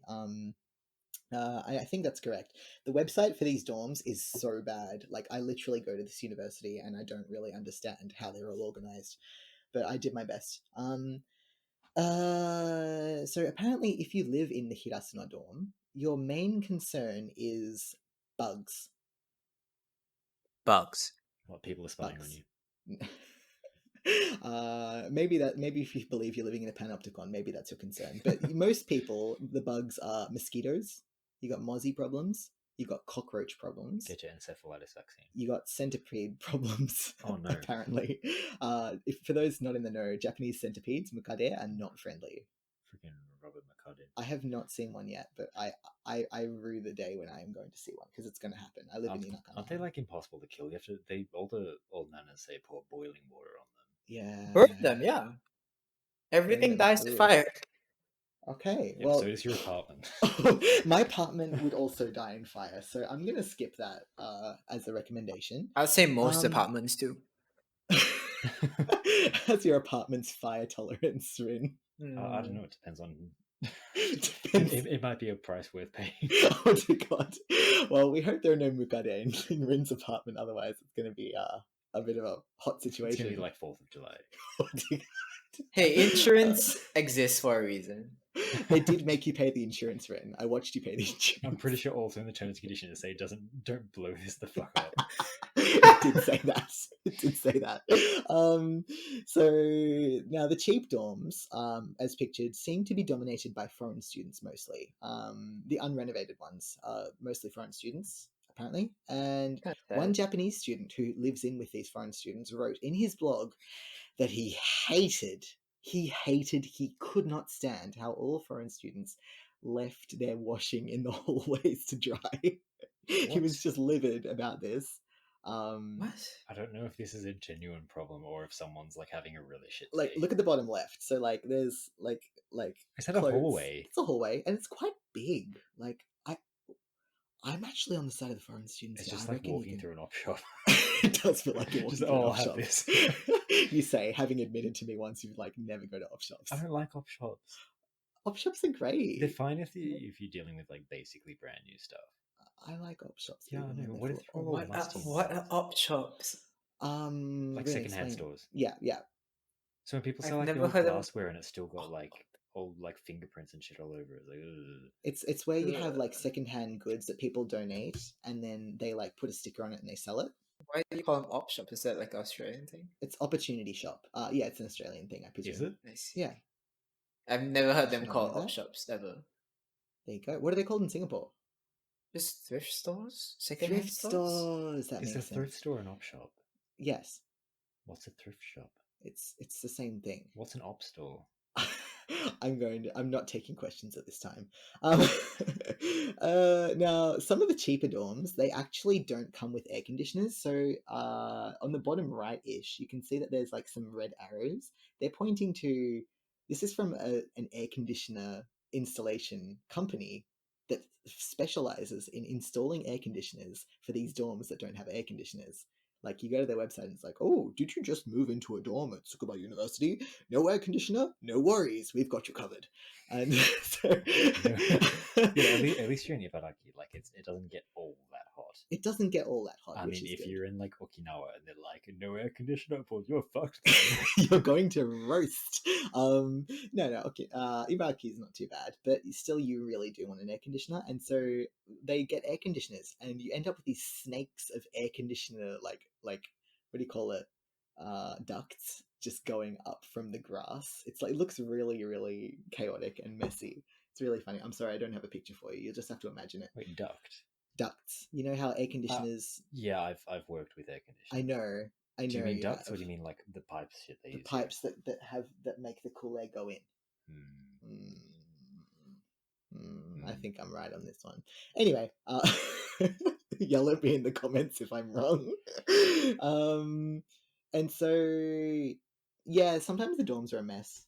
I think that's correct. The website for these dorms is so bad. Like, I literally go to this university and I don't really understand how they're all organized, but I did my best. So apparently, if you live in the Hirasuna dorm, your main concern is bugs. bugs. What, people are spying on you? Maybe if you believe you're living in a panopticon, maybe that's your concern. But most people, the bugs are mosquitoes. you got mozzie problems, you got cockroach problems, Get your encephalitis vaccine. you got centipede problems. Oh, no. Apparently, for those not in the know, Japanese centipedes, mukade, are not friendly. Freaking Robert McCuddy. I have not seen one yet, but I rue the day when I am going to see one because it's going to happen. I live in Inaka. Aren't they like impossible to kill? You have to. All the old nanas say pour boiling water on them. Yeah. Burn them, yeah. Everything them. dies with Ugh. fire. Okay, Yeah, well, so does your apartment. my apartment would also die in fire, so I'm gonna skip that as a recommendation. I'd say most Um, apartments do. How's your apartment's fire tolerance, Rin? I don't know. It depends on. Depends. It might be a price worth paying. Oh dear God! Well, we hope there are no mukade in Rin's apartment. Otherwise, it's going to be a bit of a hot It's situation. gonna be like 4th of July. Oh, dear Hey, insurance exists for a reason. God. They did make you pay the insurance, Rin. I watched you pay the insurance. I'm pretty sure also in the terms and conditions say don't blow this the fuck up. It did say that. It did say that. So now the cheap dorms, as pictured, seem to be dominated by foreign students mostly. The unrenovated ones are mostly foreign students, apparently. And one Japanese student who lives in with these foreign students wrote in his blog that he could not stand how all foreign students left their washing in the hallways to dry. He was just livid about this. What? I don't know if this is a genuine problem or if someone's like having a really shit day. Like, look at the bottom left. So like there's like Is that a clothes. hallway? It's a hallway and it's quite big. Like I'm actually on the side of the foreign students. It's here. just I like reckon you walking can- through an op shop. It does feel like you're walking Just, through an I'll op have shop. this. You say, having admitted to me once, you like never go to op shops. I don't like op shops. Op shops are great. They're fine if you're dealing with like basically brand new stuff. I like op shops. Yeah, I even know. when What they're if full- they're all What musty? are op shops? Like really secondhand explain. stores. Yeah. So when people I've sell like the never old heard of- glassware and it's still got like old like fingerprints and shit all over it, like ugh. It's where you have like Ugh. secondhand goods that people donate, and then they like put a sticker on it and they sell it. Why do you call them op shop? Is that like an Australian thing? It's opportunity shop. Yeah, it's an Australian thing, I presume. Is it? I see. Yeah. I've never heard them Did you not called know op that? shops ever. There you go. What are they called in Singapore? Just thrift stores? Secondhand Thrift stores? stores. That Is a makes thrift sense. store an op shop? Yes, What's a thrift shop? it's the same thing. What's an op store? I'm not taking questions at this time. Now, some of the cheaper dorms, they actually don't come with air conditioners. So on the bottom right-ish, you can see that there's like some red arrows. They're pointing to, this is from an air conditioner installation company that specializes in installing air conditioners for these dorms that don't have air conditioners. Like, you go to their website and it's like, oh, did you just move into a dorm at Tsukuba University? No air conditioner? No worries, we've got you covered. And so... Yeah, at least you're in Ibaraki. Like it doesn't get all that hot. It doesn't get all that hot. I which mean, is if good. you're in like Okinawa and they're like no air conditioner, well, you're fucked. You're going to roast. No, okay. Ibaraki is not too bad, but still, you really do want an air conditioner, and so they get air conditioners, and you end up with these snakes of air conditioner, like what do you call it? Ducts just going up from the grass. It's like, it looks really, really chaotic and messy. It's really funny. I'm sorry, I don't have a picture for you. You'll just have to imagine it. Wait, duct? Ducts. You know how air conditioners? Yeah, I've worked with air conditioners. I know. Do you mean ducts, or have. do you mean like the pipes shit they The use? pipes that make the cool air go in? I think I'm right on this one. Anyway, yell at me in the comments if I'm wrong. And so, yeah, sometimes the dorms are a mess.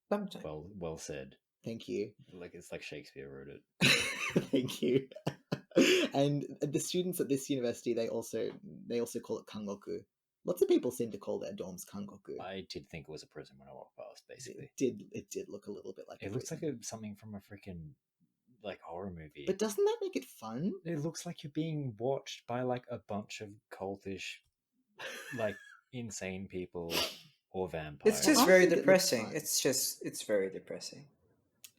Sometimes. Well said. Thank you. Like it's like Shakespeare wrote it. Thank you. And the students at this university, they also call it kangoku. Lots of people seem to call their dorms kangoku. I did think it was a prison when I walked past. Basically, It did look a little bit like. it looks like something from a freaking like horror movie. But doesn't that make it fun? It looks like you're being watched by like a bunch of cultish, like insane people or vampires. It's just I very think it looks depressing. fun. It's very depressing.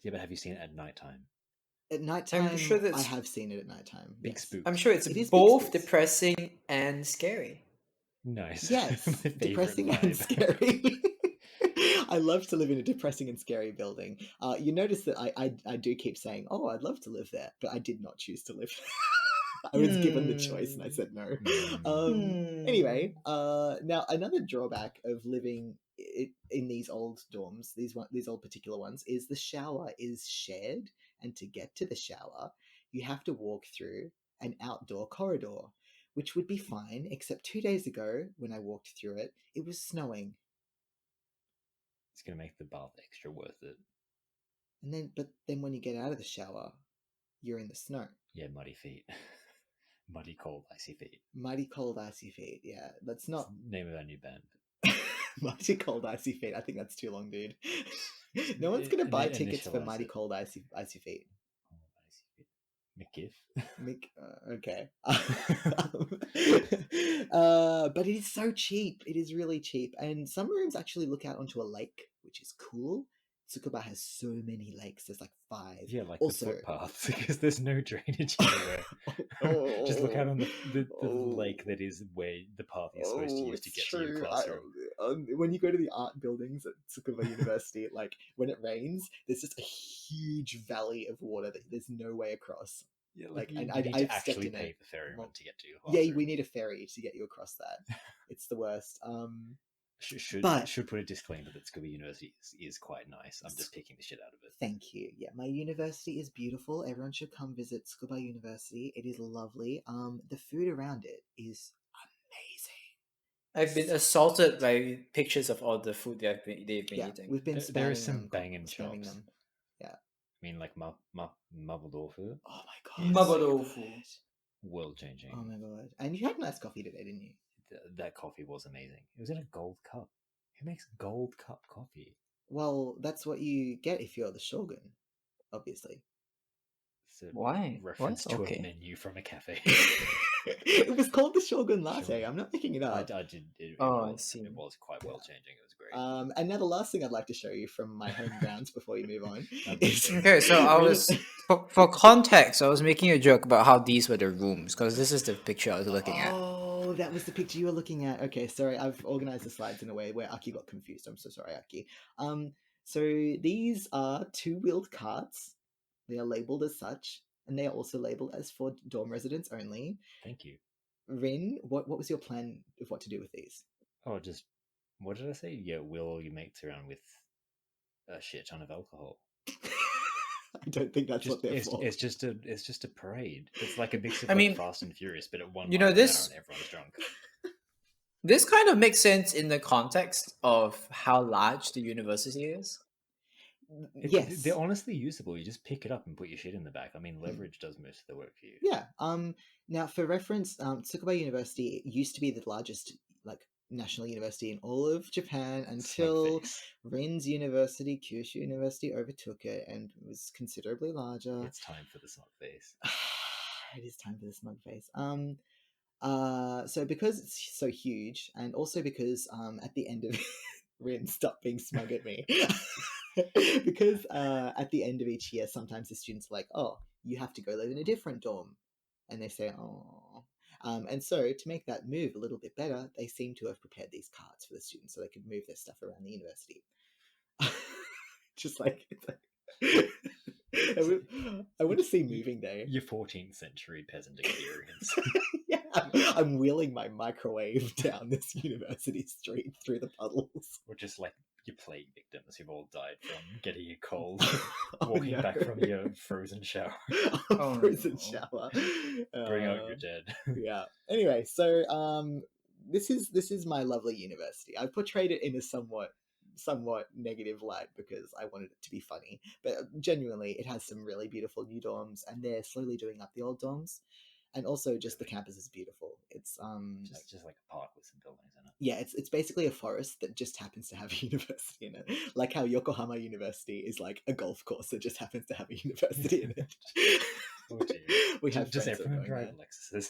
Yeah, but have you seen it at nighttime? At nighttime, sure that's- I have seen it at nighttime. Big yes. spook. I'm sure it's It is big both spooks. depressing and scary. Nice. Yes, My favorite depressing and vibe. scary. I love to live in a depressing and scary building. You notice that I do keep saying, "Oh, I'd love to live there," but I did not choose to live there. I was given the choice and I said no. Anyway, now another drawback of living in these old dorms, these old particular ones, is the shower is shared, and to get to the shower, you have to walk through an outdoor corridor, which would be fine, except 2 days ago when I walked through it, it was snowing. It's going to make the bath extra worth it. But then when you get out of the shower, you're in the snow. Yeah, muddy feet. Muddy, cold, icy feet. Mighty cold, icy feet. Yeah, that's not It's the name of our new band. Mighty cold, icy feet. I think that's too long, dude. No one's gonna buy tickets for Initialize mighty it. cold, icy feet. Oh, icy feet. McGiff. Okay. But it is so cheap. It is really cheap, and some rooms actually look out onto a lake, which is cool. Tsukuba has so many lakes. There's like 5. Yeah, like Also- the footpaths, because there's no drainage anywhere. Just look out on the lake that is where the path you're supposed to use to it's get to your true. classroom. When you go to the art buildings at Tsukuba University, like when it rains, there's just a huge valley of water that there's no way across. Yeah, like, you and need I've to stepped actually in pay it. the ferryman Well, to get to your Yeah, classroom. we need a ferry to get you across that. It's the worst. Should put a disclaimer that Scuba University is quite nice. I'm just picking the shit out of it. Thank you. Yeah, my university is beautiful. Everyone should come visit Tsukuba University. It is lovely. The food around it is amazing. I've been assaulted by pictures of all the food they've been eating. We've been There is spamming some them, banging spamming chops. them. I mean, like Mabudofu, Oh my god, Yes. so Mabudofu. good. world changing. Oh my god! And you had nice coffee today, didn't you? That coffee was amazing. It was in a gold cup. Who makes gold cup coffee? Well, that's what you get if you're the shogun, obviously. It's a Why? reference What? to Okay. a menu from a cafe. It was called the Shogun Latte. Shogun. I'm not making it I up. did. I see. It was quite world changing. It was great. And now the last thing I'd like to show you from my home grounds before we move on I'm is Okay, so I was for context, I was making a joke about how these were the rooms because this is the picture I was looking at. Oh, that was the picture you were looking at. Okay, sorry, I've organized the slides in a way where Aki got confused. I'm so sorry, Aki. So these are 2-wheeled carts. They are labeled as such, and they are also labeled as for dorm residents only. Thank you. Rin, what was your plan of what to do with these? Oh, just what did I say? Yeah, will your mates around with a shit ton of alcohol? I don't think that's what they're for. It's just a parade. It's like a mix of I mean, Fast and Furious, but at one you know, mile an this- hour and everyone's drunk. This kind of makes sense in the context of how large the university is. Yes. They're honestly usable. You just pick it up and put your shit in the back. I mean, leverage does most of the work for you. Yeah. Now, for reference, Tsukuba University used to be the largest national university in all of Japan until Smug face. Rin's university, Kyushu University, overtook it and was considerably larger. It's time for the smug face. It is time for the smug face. So because it's so huge, and also because at the end of Rin, stop being smug at me. Because at the end of each year, sometimes the students are like, "Oh, you have to go live in a different dorm," and they say, "Oh." And so to make that move a little bit better, they seem to have prepared these carts for the students so they could move their stuff around the university. Just like, I want to see moving day. Your 14th century peasant experience. Yeah, I'm wheeling my microwave down this university street through the puddles. Or just like your plague victims who've all died from getting a cold, Oh, walking no. back from your frozen shower. Oh, Frozen no. shower. Bring out your dead. Yeah. Anyway, so this is my lovely university. I portrayed it in a somewhat negative light because I wanted it to be funny, but genuinely it has some really beautiful new dorms, and they're slowly doing up the old dorms, and also just the campus is beautiful. It's Just like a park with some buildings in it. yeah, it's basically a forest that just happens to have a university in it, like how Yokohama University is like a golf course that just happens to have a university in it. Oh dear. We have Does friends that everyone are drive going Lexuses?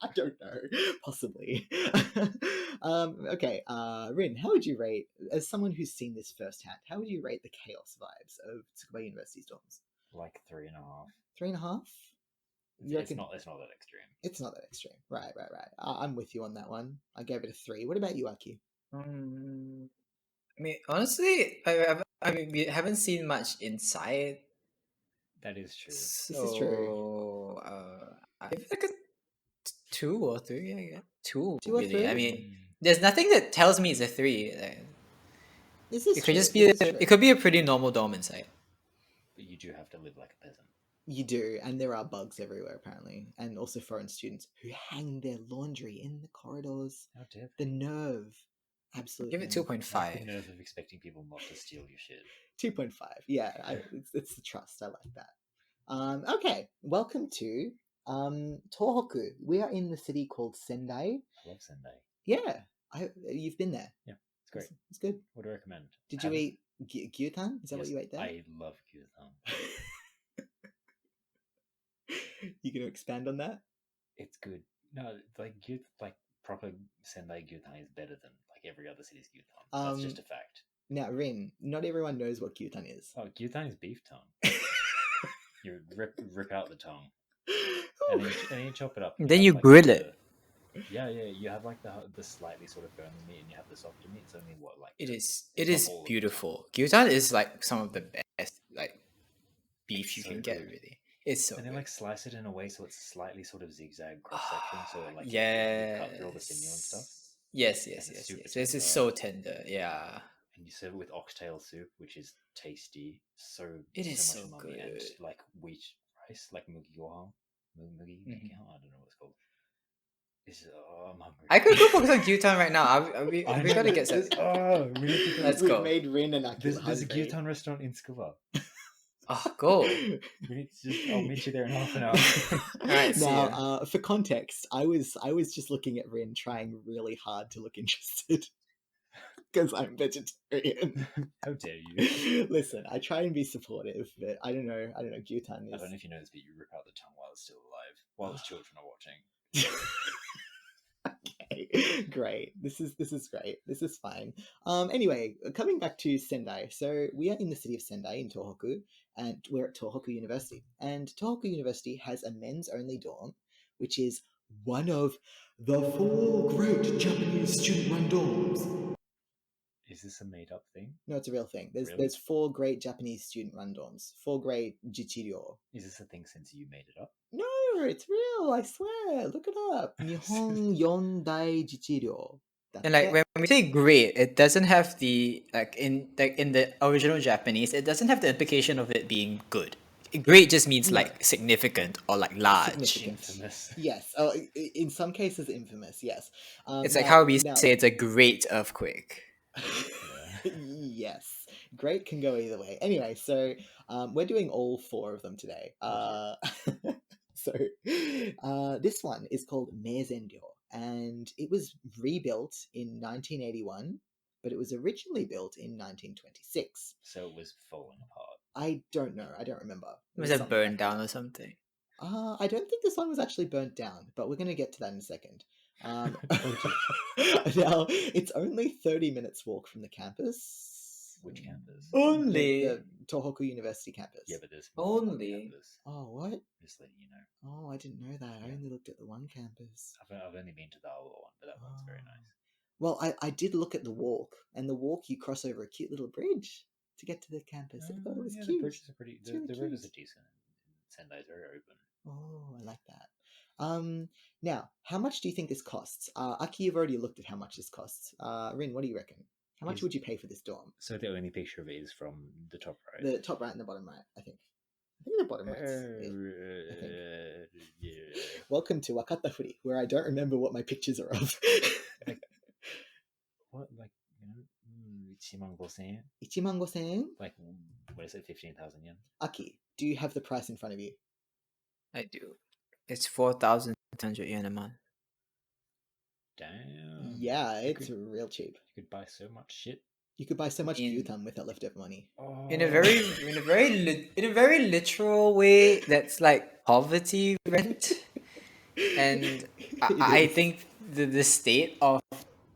I don't know. Possibly. Okay, Rin, how would you rate, as someone who's seen this firsthand, how would you rate the chaos vibes of Tsukuba University's dorms? Like 3.5. 3.5? You It's reckon- not that extreme. It's not that extreme. Right. I'm with you on that one. I gave it a 3. What about you, Aki? I mean, honestly, I mean, we haven't seen much inside. That is true. So, is true. I feel like a 2 or 3. I guess 2. 2 or Really, I 3? mean, there's nothing that tells me it's a 3. Like, This is it could true. just be. This is It true. could be a pretty normal dorm inside. But you do have to live like a peasant. You do, and there are bugs everywhere apparently, and also foreign students who hang their laundry in the corridors. How dare The they? nerve, absolutely. Give it nerve. 2.5. The nerve of expecting people not to steal your shit. 2.5. Yeah, it's the trust. I like that. Okay, welcome to Tohoku. We are in the city called Sendai. I love Sendai. Yeah, you've been there. Yeah, it's great. It's good. Would recommend. Did you eat gyutan? Is that what Yes, you ate there? I love gyutan. You gonna expand on that? It's good. No, like proper Sendai gyutan is better than like every other city's gyutan. That's just a fact. Now, Rin, not everyone knows what gyutan is. Oh, gyutan is beef tongue. You rip out the tongue, and then you chop it up. Then have, you like, grill it. Yeah. You have like the slightly sort of firmer meat, and you have the softer meat. It's only what like It it's is not all of the beautiful. Gyutan is like some of the best like beef It's you so can get. good. Really, it's so. And they good. like slice it in a way so it's slightly sort of zigzag cross section, so it, like you cut through all the sinew and stuff. Yes. it's super This is tender. so tender. Yeah. And you serve it with oxtail soup, which is tasty. It is so so much umami, and good. like wheat rice, like mugi gohan, mugi Mhm. gohan. I don't know what it's called. I'm hungry. I could go focus on gyutan right now. We I we know, gotta get there's- set. Oh, we need to go. Let's We've go. made Rin and Aki There's a hungry. gyutan restaurant in Tsukuba. Oh, go. We need to just. I'll meet you there in half an hour. Alright, see ya. Now, for context, I was just looking at Rin, trying really hard to look interested because I'm vegetarian. How dare you? Listen, I try and be supportive, but I don't know. Gyutan I is. don't know if you know this, but you rip out the tongue while it's still alive, while its children are watching. Okay, great. This is great. This is fine. Anyway, coming back to Sendai. So we are in the city of Sendai in Tohoku, and we're at Tohoku University. And Tohoku University has a men's-only dorm, which is one of the 4 great Japanese student-run dorms. Is this a made-up thing? No, it's a real thing. Really? There's 4 great Japanese student-run dorms. 4 great jichiryo. Is this a thing since you made it up? No, it's real. I swear. Look it up. Nihon Yondai Jichiryo. And like when we say great, it doesn't have the in the original Japanese, it doesn't have the implication of it being good. Great just means No. like significant or like large. Significant. Infamous. Yes. Oh, in some cases, infamous. Yes. It's like how we say it's a great earthquake. Yes. Great can go either way. Anyway, so we're doing all 4 of them today. So this one is called Meizenryo, and it was rebuilt in 1981, but it was originally built in 1926. So it was falling apart. I don't know. I don't remember. Was it something burned like down that. or something? I don't think this one was actually burnt down, but we're going to get to that in a second. Now, it's only 30 minutes walk from the campus. Which campus? Only. The Tohoku University campus. Yeah, but there's more than one Only. campus. Oh, what? Just letting you know. Oh, I didn't know that. I Yeah. only looked at the one campus. I've only been to the other one, but that one's very nice. Well, I did look at the walk, and the walk you cross over a cute little bridge to get to the campus. I thought it was Yeah, cute. the bridges are pretty. It's really The rivers cute. are decent. Sendai's very open. Oh, I like that. Now, how much do you think this costs? Aki, you've already looked at how much this costs. Rin, what do you reckon? How much Is- would you pay for this dorm? So the only picture of it is from the top right. The top right and the bottom right, I think. I think the bottom right's it. Yeah. Welcome to Wakatta Furi, where I don't remember what my pictures are of. What, like, 1,500,000 yen? 1,500,000 yen? Like, what is it, 15,000 yen? Aki, do you have the price in front of you? I do. It's 4,600 yen a month. Damn. Yeah, You it's could- real cheap. You could buy so much shit. You could buy so much In- gyutan with that leftover money. Oh. In a very literal way, that's like poverty rent. And I is. think the state of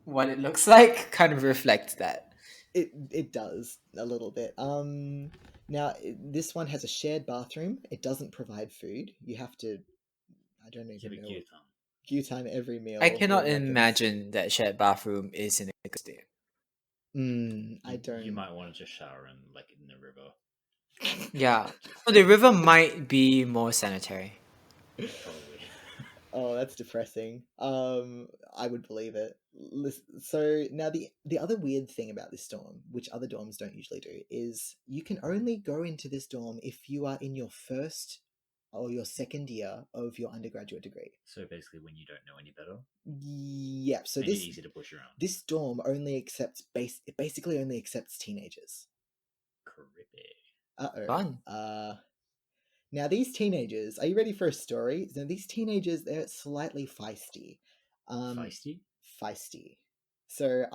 what it looks like kind of reflects that. It does a little bit. Now this one has a shared bathroom. It doesn't provide food. You have to. I don't Yeah, even but know. gyutan. Gyutan every meal. I cannot or weapons. imagine that shared bathroom is in a good state. I don't. You might want to just shower in the river. Yeah. So the river might be more sanitary. Probably. Oh, that's depressing. I would believe it. So now the other weird thing about this dorm, which other dorms don't usually do, is you can only go into this dorm if you are in your first or your second year of your undergraduate degree. So basically, when you don't know any better, Yep. So and this you're easy to push around. this dorm only accepts it basically only accepts teenagers. Creepy. Fun. Now these teenagers, are you ready for a story? Now these teenagers, they're slightly feisty. Feisty? Feisty. So,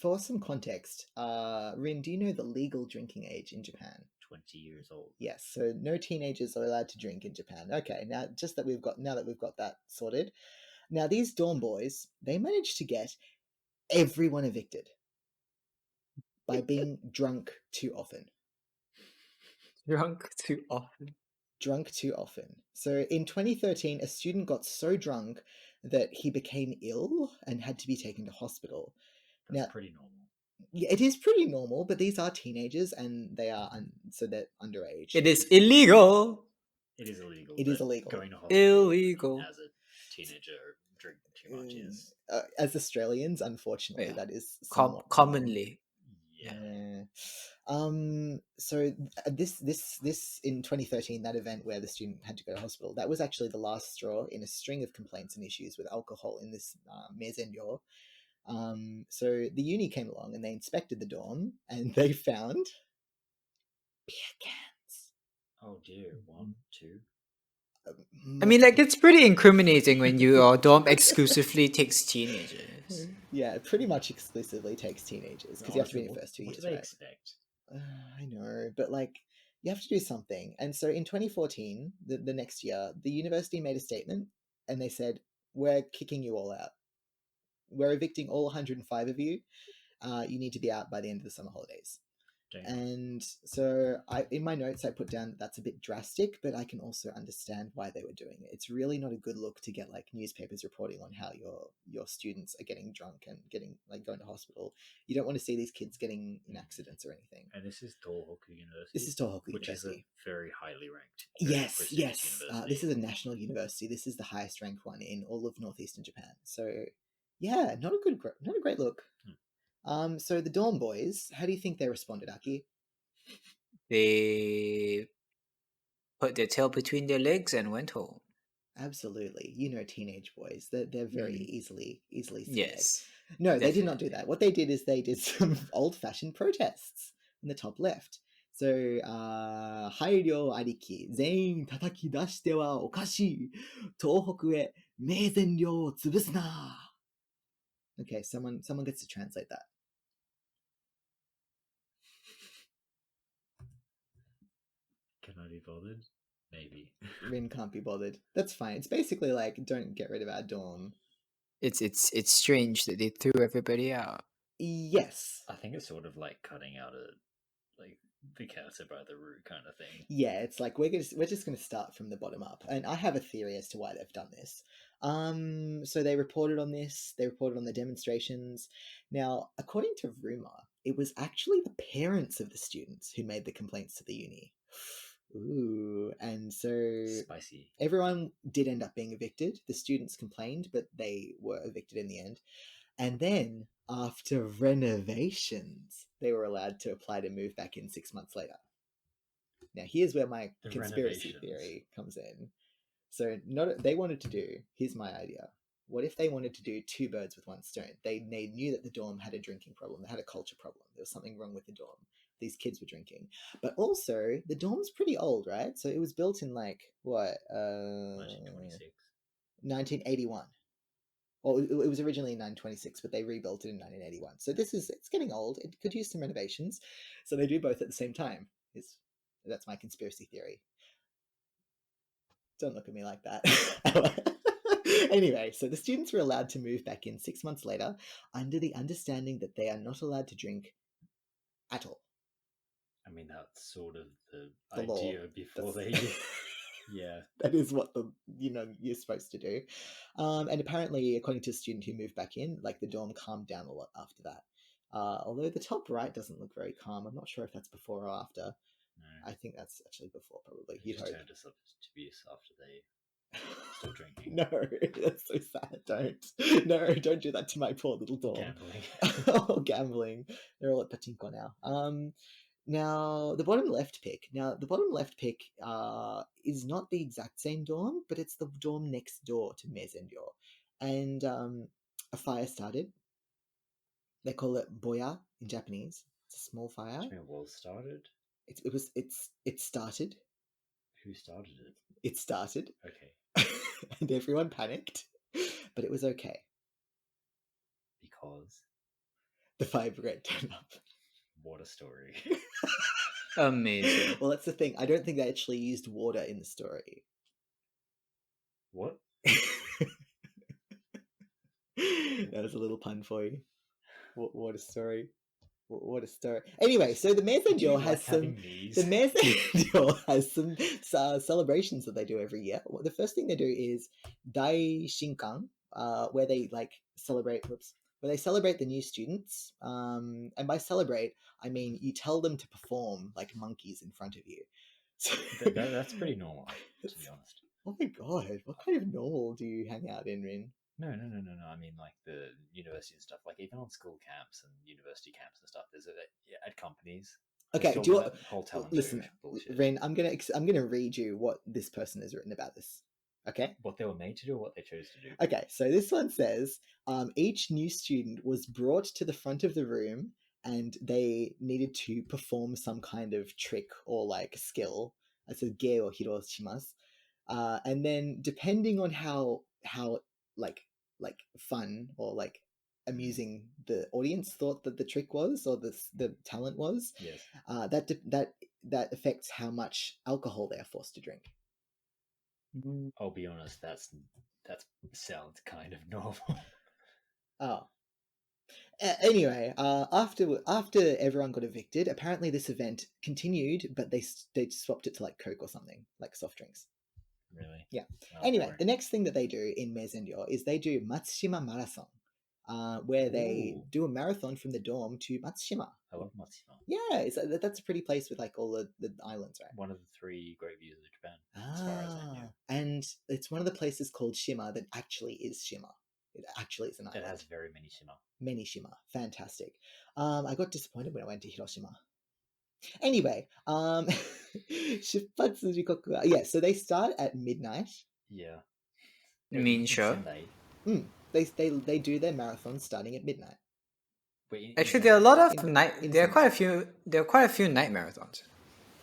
for some context, Rin, do you know the legal drinking age in Japan? 20 years old. Yes, so no teenagers are allowed to drink in Japan. Okay, now that we've got that sorted. Now these dorm boys, they managed to get everyone evicted by being drunk too often. Drunk too often. Drunk too often. So in 2013, a student got so drunk that he became ill and had to be taken to hospital. That's Now, pretty normal. yeah, it is pretty normal, but these are teenagers and they are so they're underage. It is illegal. It is illegal. It is but illegal. Going to hospital Illegal. as a teenager drinking too much is As Australians, unfortunately, Yeah. that is somewhat Commonly. yeah. So this in 2013, that event where the student had to go to hospital, that was actually the last straw in a string of complaints and issues with alcohol in this Meizenryo. So the uni came along and they inspected the dorm and they found beer cans. Oh dear. 1, 2. I mean, like, it's pretty incriminating when your dorm exclusively takes teenagers. Yeah, it pretty much exclusively takes teenagers because you have to be in your first 2 What years, do they right? expect? I know, but like you have to do something. And so in 2014, the next year, the university made a statement and they said, "We're kicking you all out. We're evicting all 105 of you. You need to be out by the end of the summer holidays." Damn. And so in my notes, I put down that that's a bit drastic, but I can also understand why they were doing it. It's really not a good look to get like newspapers reporting on how your students are getting drunk and getting like going to hospital. You don't want to see these kids getting in accidents or anything. And this is Tohoku University. This is Tohoku which University. is a very highly ranked. Very Yes. prestigious university. This is a national university. This is the highest ranked one in all of northeastern Japan. So, yeah, not a great look. So the dorm boys, how do you think they responded, Aki? They put their tail between their legs and went home. Absolutely, you know, teenage boys. They're very easily scared. Yes. No, they did not definitely. do that. What they did is they did some old-fashioned protests in the top left. So, 配慮ありき、全員叩き出してはおかしい。東北へ名前領を潰すな。Okay, someone gets to translate that. Can I be bothered? Maybe. Rin can't be bothered. That's fine. It's basically like, don't get rid of our dorm. It's strange that they threw everybody out. Yes. I think it's sort of like cutting out the cat by the root kind of thing. Yeah, it's like we're just going to start from the bottom up, and I have a theory as to why they've done this. So they reported on this. They reported on the demonstrations. Now, according to rumor, it was actually the parents of the students who made the complaints to the uni. Ooh, and so Spicy. everyone did end up being evicted. The students complained, but they were evicted in the end. And then, after renovations, they were allowed to apply to move back in 6 months later. Now, here's where my conspiracy theory comes in. So, they wanted to do, here's my idea. What if they wanted to do 2 birds with 1 stone? They knew that the dorm had a drinking problem. They had a culture problem. There was something wrong with the dorm. These kids were drinking. But also, the dorm's pretty old, right? So, it was built in 1926. 1981. Well, it was originally in 1926, but they rebuilt it in 1981. So it's getting old. It could use some renovations. So they do both at the same time. That's my conspiracy theory. Don't look at me like that. Anyway, so the students were allowed to move back in 6 months later under the understanding that they are not allowed to drink at all. I mean, that's sort of the law. idea before they... Yeah. That is what you're supposed to do. And apparently, according to a student who moved back in, like the dorm calmed down a lot after that. Although the top right doesn't look very calm. I'm not sure if that's before or after. No, I think that's actually before, probably. they You'd just hope. turned us up to abuse after they stopped drinking. No, that's so sad. Don't do that to my poor little dog. Gambling. Oh, gambling. They're all at Patinko now. Now the bottom left pick. Is not the exact same dorm, but it's the dorm next door to Mezendyo, and a fire started. They call it boya in Japanese. It's a small fire. Do you mean a war started? It started. Who started it? It started, Okay. and everyone panicked, but it was okay. Because The fire brigade turned up. what a story. Amazing. Well, that's the thing. I don't think they actually used water in the story. What? That was a little pun for you. What a story. What a story. Anyway, so the Mezendyo has some. The Mezendyo has some celebrations that they do every year. The first thing they do is Dai Shinkan, where they celebrate. Where they celebrate the new students. And by celebrate, I mean you tell them to perform like monkeys in front of you. So, that's pretty normal, to be honest. Oh my god, what kind of normal do you hang out in, Rin? No. I mean, like the university and stuff. Like even on school camps and university camps and stuff, there's at companies. Okay, do you whole talent listen, bullshit. Rin? I'm gonna read you what this person has written about this. Okay. What they were made to do, or what they chose to do. Okay, so this one says, each new student was brought to the front of the room, and they needed to perform some kind of trick or like skill. It says ge o hiro shimasu. And then depending on how like fun or like amusing the audience thought that the trick was or the talent was, Yes. that affects how much alcohol they are forced to drink. I'll be honest, that sounds kind of normal. Oh. Anyway, after everyone got evicted, apparently this event continued, but they swapped it to like Coke or something, like soft drinks. Really? Yeah. Oh, Anyway, boring. the next thing that they do in Mezendyo is they do Matsushima Marathon, where they Ooh. do a marathon from the dorm to Matsushima. I love Matsushima. Yeah, that's a pretty place with like all the islands, right? One of the 3 great views of Japan, as far as I knew. And it's one of the places called Shima that actually is Shima. It actually is an island. It has very many shima. Many Shima. Fantastic. I got disappointed when I went to Hiroshima. Anyway, Shipatsu Jikoku wa- yeah, so they start at midnight. Yeah. Mean sure. They do their marathon starting at midnight. Actually, there are a lot of In- night. in There are Singapore. quite a few night marathons.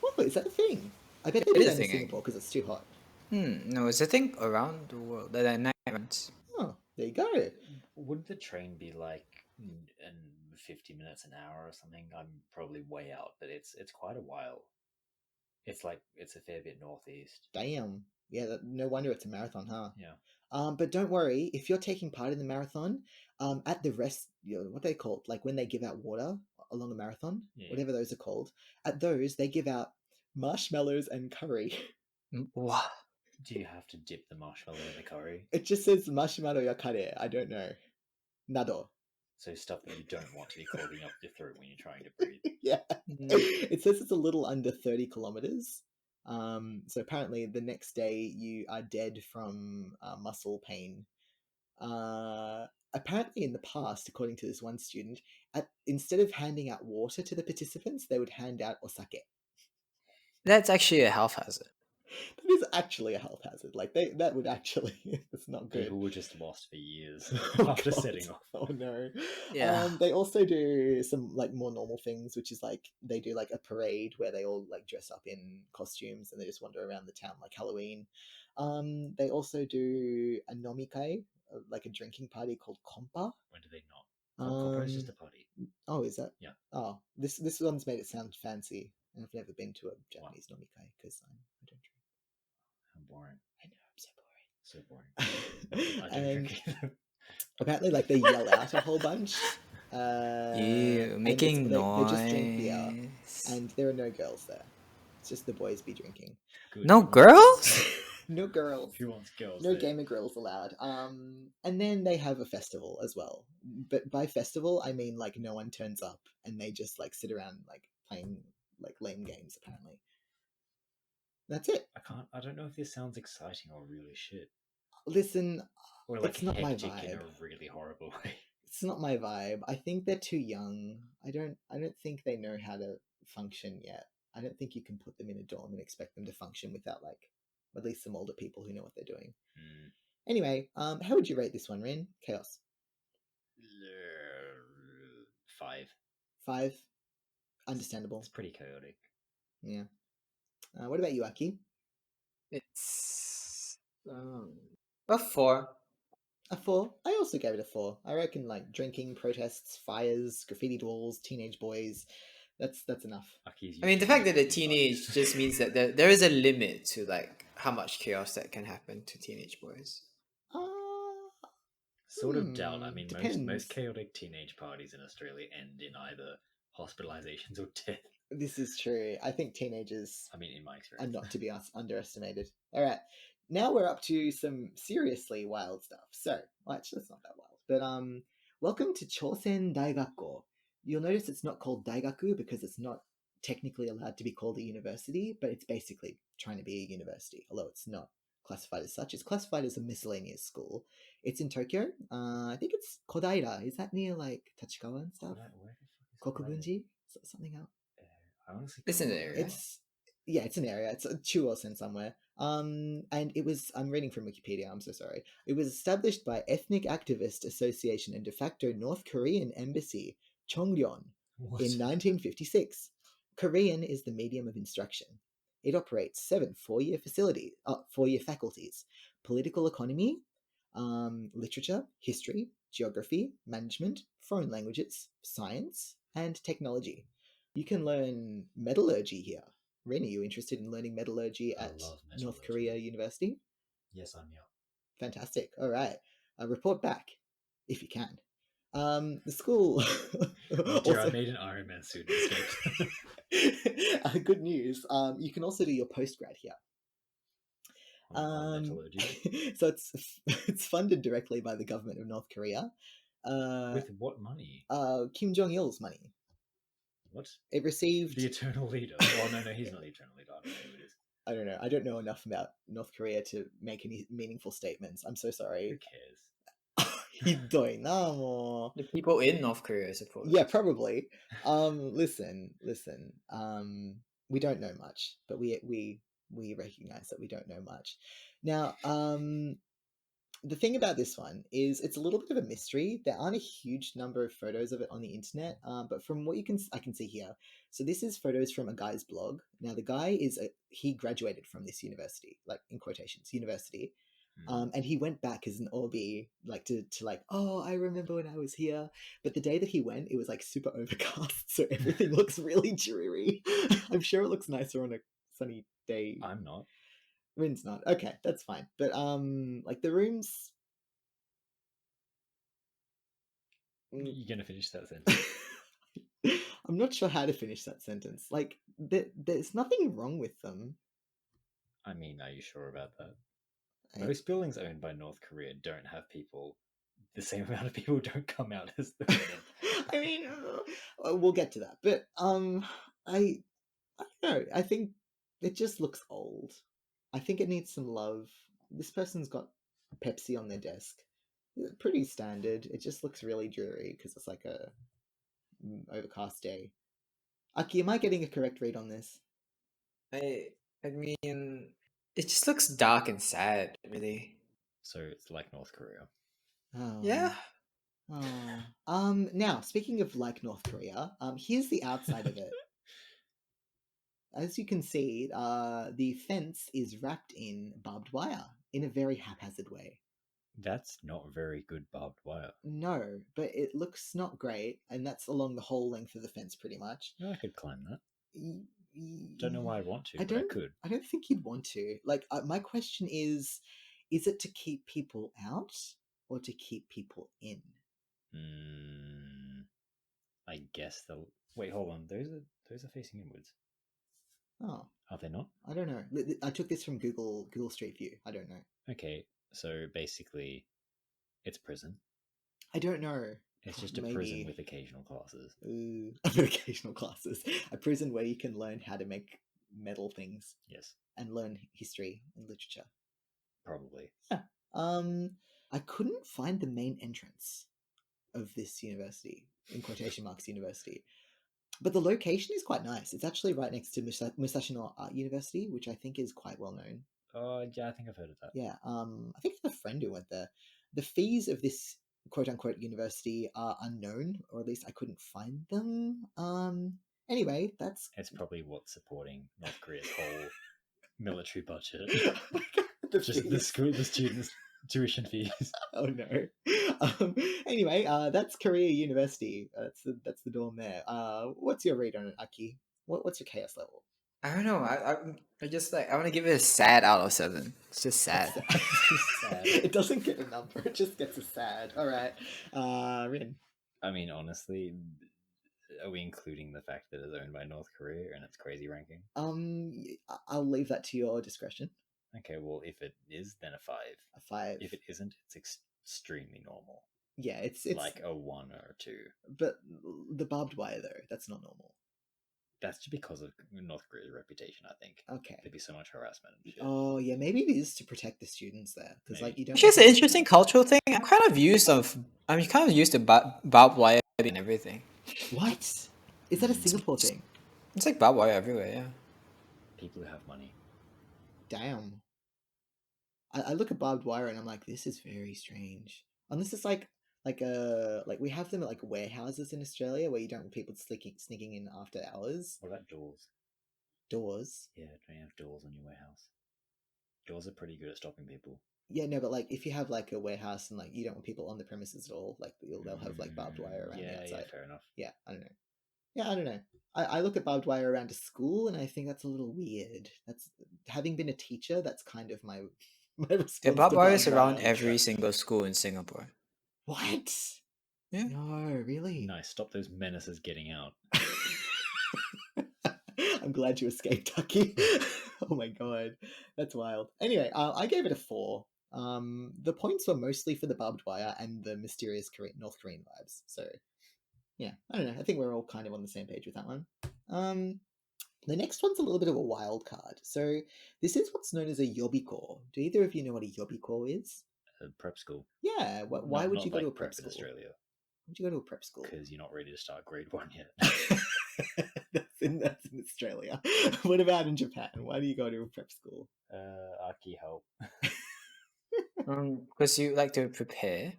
Oh, is that a thing? I bet they It do is that a in thing, Singapore because it's too hot. No, it's a thing around the world that are night marathons. Oh, there you go. Would the train be like in 50 minutes an hour or something? I'm probably way out, but it's quite a while. It's a fair bit northeast. Damn. Yeah, no wonder it's a marathon, huh? Yeah. But don't worry, if you're taking part in the marathon, at the rest, what they called, like when they give out water along a marathon, whatever those are called, at those they give out marshmallows and curry. What? Do you have to dip the marshmallow in the curry? It just says marshmallow ya kare. I don't know. Nado. So stuff that you don't want to be clogging up your throat when you're trying to breathe. Yeah. It says it's a little under 30 kilometers. So apparently the next day you are dead from muscle pain. Apparently in the past, according to this one student, instead of handing out water to the participants, they would hand out osake. That's actually a health hazard. That is actually a health hazard. Like that would actually, it's not good. People were just lost for years Oh, after God. setting off. Oh no. Yeah. They also do some like more normal things, which is like they do like a parade where they all like dress up in costumes and they just wander around the town like Halloween. They also do a nomikai, like a drinking party called kompa. When do they not? Kompa is just a party. Oh, is that? Yeah. Oh, this one's made it sound fancy, and I've never been to a Japanese nomikai because I don't drink. How boring. I know, I'm so So boring. I don't And drink either. apparently, like they yell out a whole bunch. You and making they just drink beer, noise. and there are no girls there. It's just the boys be drinking. Good. No girls? No girls. Who wants girls? No there? gamer grills allowed. And then they have a festival as well. But by festival, I mean like no one turns up and they just like sit around like playing like lame games. Apparently, that's it. I don't know if this sounds exciting or really shit, Listen, or like it's not my hectic in vibe. a really horrible way. It's not my vibe. I think they're too young. I don't think they know how to function yet. I don't think you can put them in a dorm and expect them to function without like at least some older people who know what they're doing. Anyway, how would you rate this one, Rin? Chaos. 5. 5. Understandable. It's pretty chaotic. Yeah. What about you, Aki? It's a 4. A 4. I also gave it a 4. I reckon like drinking, protests, fires, graffiti walls, teenage boys. That's enough. I mean, the fact that they're teenage just means that there is a limit to like how much chaos that can happen to teenage boys. Sort of doubt. I mean, depends. most chaotic teenage parties in Australia end in either hospitalizations or death. This is true. I think teenagers I mean, in my experience, are not to be underestimated. All right, now we're up to some seriously wild stuff. So, well, actually, it's not that wild. But welcome to Chosen Daigakko. You'll notice it's not called Daigaku because it's not technically allowed to be called a university, but it's basically trying to be a university, although it's not classified as such. It's classified as a miscellaneous school. It's in Tokyo. I think it's Kodaira. Is that near like Tachikawa and stuff? Where the fuck is Kokubunji? Something else. I honestly It's can't an remember. area. It's an area. It's a Chuosen somewhere. And it was. I'm reading from Wikipedia. I'm so sorry. It was established by Ethnic Activist Association and de facto North Korean Embassy Chongryon What? in 1956. Korean is the medium of instruction. It operates 7 four-year faculties: political economy, literature, history, geography, management, foreign languages, science, and technology. You can learn metallurgy here. Ren, are you interested in learning metallurgy I at love North metallurgy. Korea University? Yes, I'm here. Fantastic. All right. Report back if you can. The school. Oh dear, I made an Iron Man suit escape. Good news. You can also do your postgrad here. On metallurgy. So it's funded directly by the government of North Korea. With what money? Kim Jong Il's money. What? It received The Eternal Leader. Oh no, he's not the Eternal Leader. I don't know who it is. I don't know. I don't know enough about North Korea to make any meaningful statements. I'm so Who sorry. cares? Hiddoi na mo. The people in North Korea, I suppose. Yeah, probably. Listen. We don't know much, but we recognize that we don't know much. Now, the thing about this one is it's a little bit of a mystery. There aren't a huge number of photos of it on the internet, but from what I can see here. So this is photos from a guy's blog. Now the guy he graduated from this university, like in quotations, university, and he went back as an Orbi, like to like, oh, I remember when I was here. But the day that he went, it was like super overcast, so everything looks really dreary. I'm sure it looks nicer on a sunny day. I'm not. Rin's not. Okay, that's fine. But like the rooms. You're gonna finish that sentence. I'm not sure how to finish that sentence. Like there's nothing wrong with them. I mean, are you sure about that? Most buildings owned by North Korea don't have people. The same amount of people don't come out as the building. I mean, we'll get to that. But I don't know. I think it just looks old. I think it needs some love. This person's got Pepsi on their desk. Pretty standard. It just looks really dreary because it's like a overcast day. Aki, am I getting a correct read on this? I mean, it just looks dark and sad, really. So it's like North Korea. Oh. Yeah. Oh. Now, speaking of like North Korea, here's the outside of it. As you can see, the fence is wrapped in barbed wire in a very haphazard way. That's not very good barbed wire. No, but it looks not great, and that's along the whole length of the fence pretty much. Yeah, I could climb that. Don't know why I want to, but I could. I don't think you'd want to. Like, my question is it to keep people out or to keep people in? I guess they'll... Wait, hold on. Those are facing inwards. Oh, Are they not? I don't know. I took this from Google Street View. I don't know. Okay, so basically, it's prison. I don't know. It's just a prison with occasional classes. Ooh, occasional classes. A prison where you can learn how to make metal things. Yes. And learn history and literature. Probably. Yeah. I couldn't find the main entrance of this university, in quotation marks, university. But the location is quite nice. It's actually right next to Musashino Art University, which I think is quite well known. Oh, yeah, I think I've heard of that. Yeah, I think I have a friend who went there. The fees of this quote-unquote university are unknown, or at least I couldn't find them. Anyway, that's... It's probably what's supporting North Korea's whole military budget. Just the students' tuition fees. Oh no. Anyway, that's Korea University. That's the dorm there. What's your read on it, Aki? What's your chaos level? I don't know. I just like I want to give it a sad out of 7. It's just sad. Sad. It doesn't get a number. It just gets a sad. All right, Rin. I mean, honestly, are we including the fact that it's owned by North Korea and its crazy ranking? I'll leave that to your discretion. Okay, well, if it is, then a 5. A 5. If it isn't, it's extremely normal. Yeah, it's like a 1 or a 2. But the barbed wire though, that's not normal. That's just because of North Korea's reputation, I think. Okay. There'd be so much harassment and shit. Oh yeah, maybe it is to protect the students there, because like you don't. Actually, it's an interesting cultural thing. I'm kind of used to barbed wire and everything. What? Is that a Singapore thing? It's like barbed wire everywhere. Yeah. People who have money. Damn. I look at barbed wire and I'm like, this is very strange. Unless it's like we have them at like warehouses in Australia where you don't want people sneaking in after hours. What about doors? Doors? Yeah, don't you have doors on your warehouse? Doors are pretty good at stopping people. Yeah, no, but like if you have like a warehouse and like you don't want people on the premises at all, like they'll have like barbed wire around the outside. Yeah, fair enough. Yeah, I don't know. Yeah, I don't know. I look at barbed wire around a school and I think that's a little weird. That's having been a teacher, that's kind of my response. The barbed wire is around wire. every single school in Singapore. What? Yeah. No, really? Nice. Stop those menaces getting out. I'm glad you escaped, Tucky. Oh my god, that's wild. Anyway, I gave it a 4. The points were mostly for the barbed wire and the mysterious North Korean vibes. So, yeah, I don't know. I think we're all kind of on the same page with that one. The next one's a little bit of a wild card. So, this is what's known as a yobiko. Do either of you know what a yobiko is? A prep school. Yeah. Why would you go to a prep in school? Australia? Would you go to a prep school? Because you're not ready to start grade 1 yet. That's in Australia. What about in Japan? Why do you go to a prep school? Aki, help. Because you like to prepare.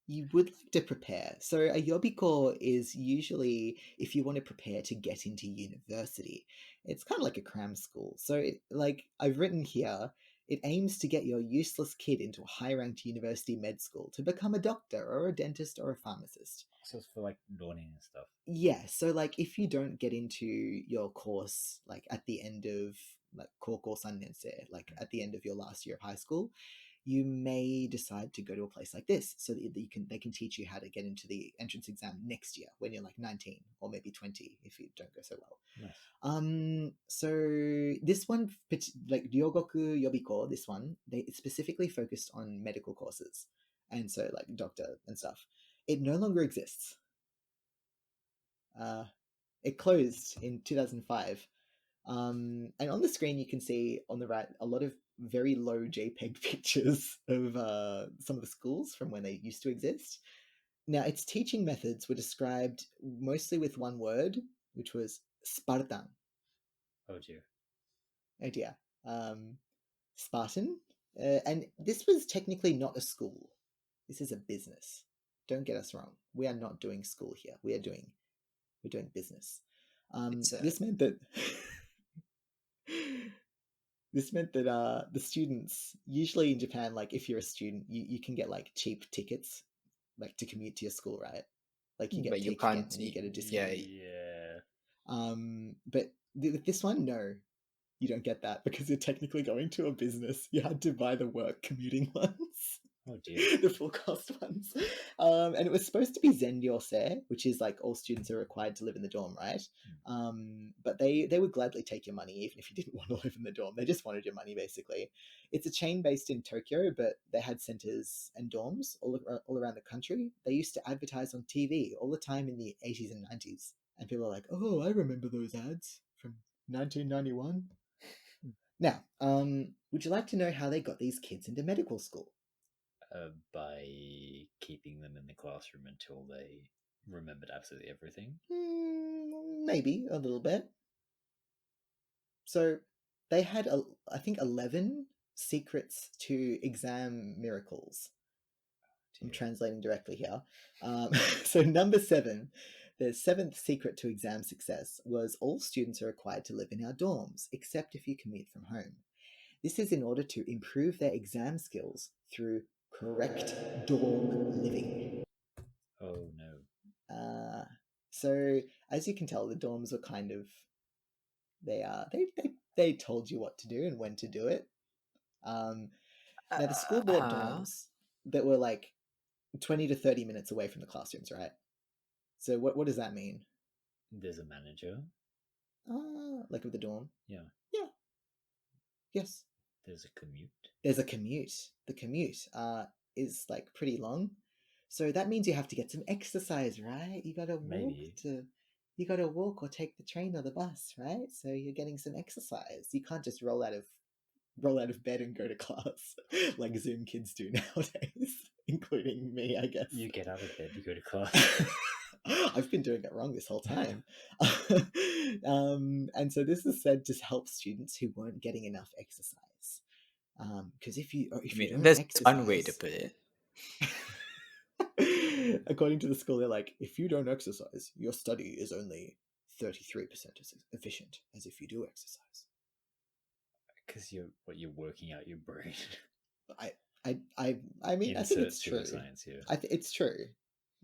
You would like to prepare. So a yobiko is usually if you want to prepare to get into university. It's kind of like a cram school. So like I've written here, it aims to get your useless kid into a high-ranked university med school to become a doctor or a dentist or a pharmacist. So it's for like learning and stuff. Yeah, so like if you don't get into your course like at the end of like Koko Sannensei, like at the end of your last year of high school, you may decide to go to a place like this so that they can teach you how to get into the entrance exam next year when you're like 19 or maybe 20 if you don't go so well. Nice. So this one, like Ryogoku Yobiko, this one, they specifically focused on medical courses, and so like doctor and stuff. It no longer exists. It closed in 2005. And on the screen you can see on the right a lot of very low JPEG pictures of some of the schools from when they used to exist. Now, its teaching methods were described mostly with one word, which was Spartan. Oh dear. Oh dear. Spartan. And this was technically not a school. This is a business. Don't get us wrong. We are not doing school here. We're doing business. This meant that the students, usually in Japan, like if you're a student, you can get like cheap tickets, like to commute to your school, right? Like you get But you tickets can't- and you get a discount. Yeah. But this one, no, you don't get that because you're technically going to a business. You had to buy the work commuting ones. Oh dear. The full cost ones. And it was supposed to be Zenryose, which is like all students are required to live in the dorm, right? But they would gladly take your money even if you didn't want to live in the dorm. They just wanted your money, basically. It's a chain based in Tokyo, but they had centers and dorms all around the country. They used to advertise on TV all the time in the 80s and 90s. And people are like, oh, I remember those ads from 1991. Now, would you like to know how they got these kids into medical school? By keeping them in the classroom until they remembered absolutely everything. Maybe a little bit. So they had, I think, 11 secrets to exam miracles. I'm translating directly here. So number 7, the 7th secret to exam success was all students are required to live in our dorms, except if you commute from home. This is in order to improve their exam skills through correct dorm living. Oh no. So as you can tell, the dorms were kind of they told you what to do and when to do it. Now the school board dorms that were like 20 to 30 minutes away from the classrooms, right? So what does that mean? There's a manager. Like of the dorm? Yeah. Yeah. Yes. There's a commute. There's a commute. The commute is like pretty long. So that means you have to get some exercise, right? You gotta walk or take the train or the bus, right? So you're getting some exercise. You can't just roll out of bed and go to class like Zoom kids do nowadays, including me, I guess. You get out of bed, you go to class. I've been doing it wrong this whole time. And so this is said to help students who weren't getting enough exercise. Because if you don't that's exercise, one way to put it. According to the school, they're like, if you don't exercise, your study is only 33% as efficient as if you do exercise. Because you're working out your brain. I mean, I think it's true. Science here. It's true.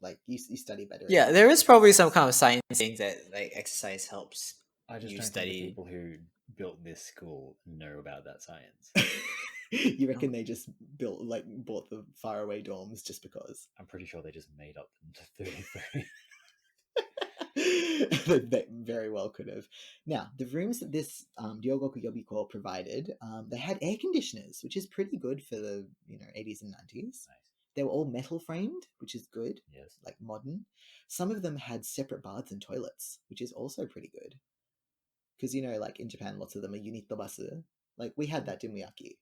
Like you study better. Yeah, there is probably some kind of science saying that like exercise helps. I just don't think the people who built this school know about that science. You reckon they just bought the faraway dorms just because? I'm pretty sure they just made up the 33. They very well could have. Now, the rooms that this Ryogoku Yobiko provided, they had air conditioners, which is pretty good for the 80s and 90s. Nice. They were all metal framed, which is good. Yes. Like modern. Some of them had separate baths and toilets, which is also pretty good. Because, like in Japan, lots of them are unitobasu. Like, we had that, didn't we, Aki?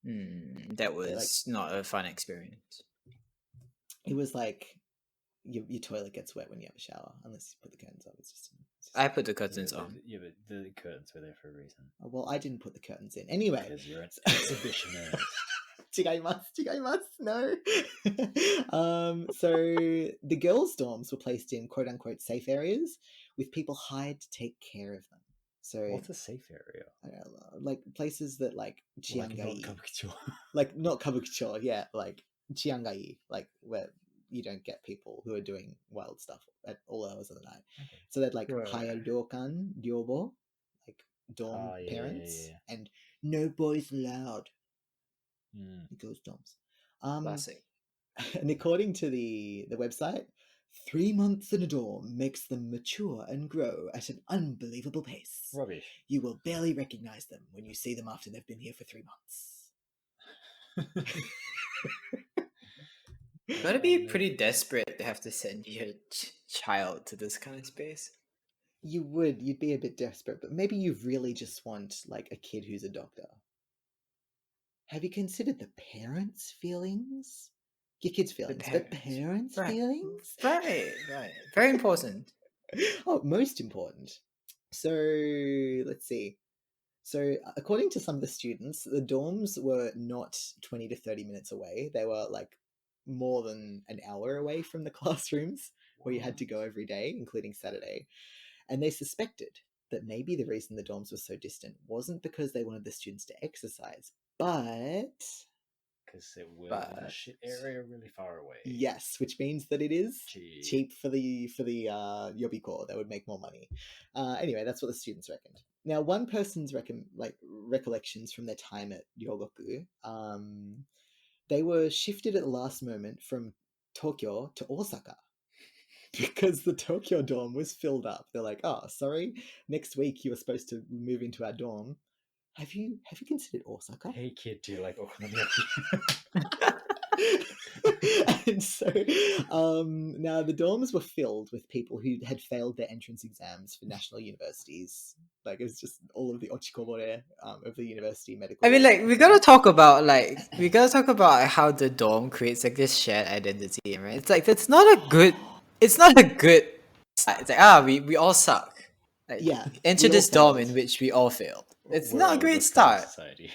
That was not a fun experience. It was like your toilet gets wet when you have a shower, unless you put the curtains up. It's just I put the curtains on. Yeah, but the curtains were there for a reason. Well, I didn't put the curtains in. Anyway. Because you're an exhibitionist. Chigaimasu, no. So the girls' dorms were placed in quote-unquote safe areas with people hired to take care of them. So what's a safe area? I don't know, like places that like chiangai, like not kabukicho, yeah, like chiangai, like where you don't get people who are doing wild stuff at all hours of the night. Okay. So they'd like hire ryokan, ryobo, like dorm parents, and no boys allowed. The girls' dorms. Classic. And according to the website, 3 months in a dorm makes them mature and grow at an unbelievable pace. Rubbish. You will barely recognize them when you see them after they've been here for 3 months. Gotta be pretty desperate to have to send your child to this kind of space. You'd be a bit desperate, but maybe you really just want like a kid who's a doctor. Have you considered the parents' feelings? Your kids' feelings. The parents' feelings? Right. Very important. Oh, most important. So, let's see. So, according to some of the students, the dorms were not 20 to 30 minutes away. They were like more than an hour away from the classrooms where you had to go every day, including Saturday. And they suspected that maybe the reason the dorms were so distant wasn't because they wanted the students to exercise, but because it was in a shit area really far away. Yes, which means that it is cheap for the Yobiko. They would make more money. Anyway, that's what the students reckoned. Now, one person's recollections from their time at Ryogoku, they were shifted at the last moment from Tokyo to Osaka because the Tokyo dorm was filled up. They're like, "Oh, sorry, next week you were supposed to move into our dorm. Have you considered Osaka?" Hey kid, do you like okonomiyaki? And so now the dorms were filled with people who had failed their entrance exams for national universities. Like, it was just all of the ochikobore of the university medical. I mean, like, we gotta talk about how the dorm creates like this shared identity, right? It's like it's not a good start. It's like, we all suck. Like, Yeah, enter we all this dorm failed. in which we all failed. It's We're not a all great this kind of start. society.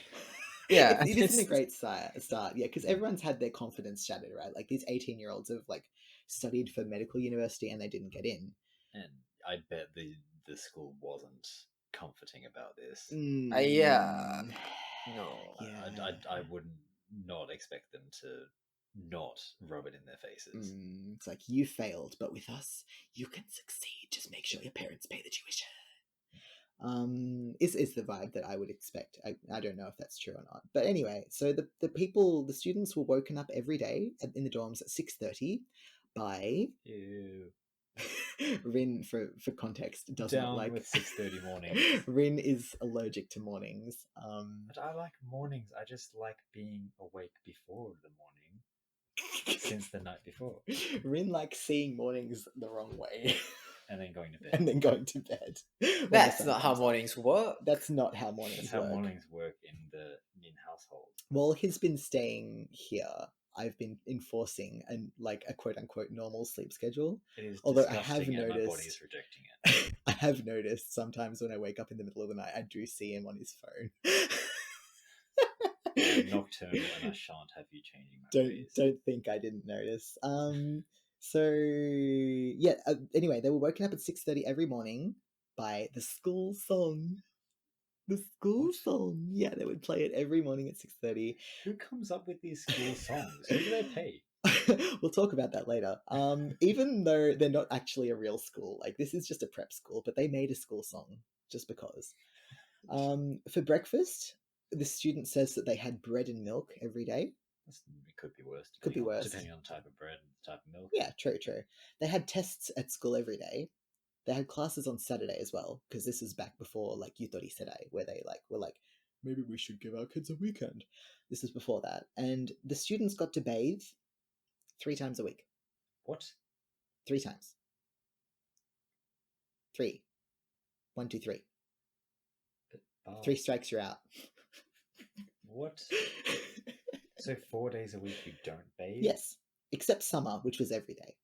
Yeah, it isn't a great start. Yeah, because everyone's had their confidence shattered, right? Like, these 18-year-olds have like studied for medical university and they didn't get in. And I bet the school wasn't comforting about this. yeah. No. Yeah. I would not expect them to not rub it in their faces. It's like, you failed, but with us, you can succeed. Just make sure your parents pay the tuition. Is the vibe that I would expect. I don't know if that's true or not. But anyway, so the students were woken up every day in the dorms at 6:30 by Ew. Rin, for context, does not Down like with 6:30 mornings. Rin is allergic to mornings. But I like mornings. I just like being awake before the morning, since the night before, Rin likes seeing mornings the wrong way. and then going to bed. And then going to bed. when the That's sun not how comes up. mornings work. That's not how mornings That's how work. mornings work in the Nin household. While he's been staying here, I've been enforcing a quote unquote normal sleep schedule. It is Although I disgusting, have and my noticed- body is rejecting it. I have noticed sometimes when I wake up in the middle of the night, I do see him on his phone. I'm nocturnal, and I shan't have you changing my ways. Don't think I didn't notice. So yeah. Anyway, they were woken up at 6:30 every morning by the school song. The school What? song. Yeah, they would play it every morning at 6:30. Who comes up with these school songs? Who do they pay? We'll talk about that later. Even though they're not actually a real school, like, this is just a prep school, but they made a school song just because. For breakfast, the student says that they had bread and milk every day. It could be worse. Could be worse. Depending on the type of bread and the type of milk. Yeah, true. They had tests at school every day. They had classes on Saturday as well, because this is back before like Yutori Sedai, where they were like, maybe we should give our kids a weekend. This was before that, and the students got to bathe 3 times a week. What? 3 times. 3. 1, 2, 3. Oh, 3 strikes, you're out. What? So 4 days a week you don't bathe? Yes, except summer, which was every day.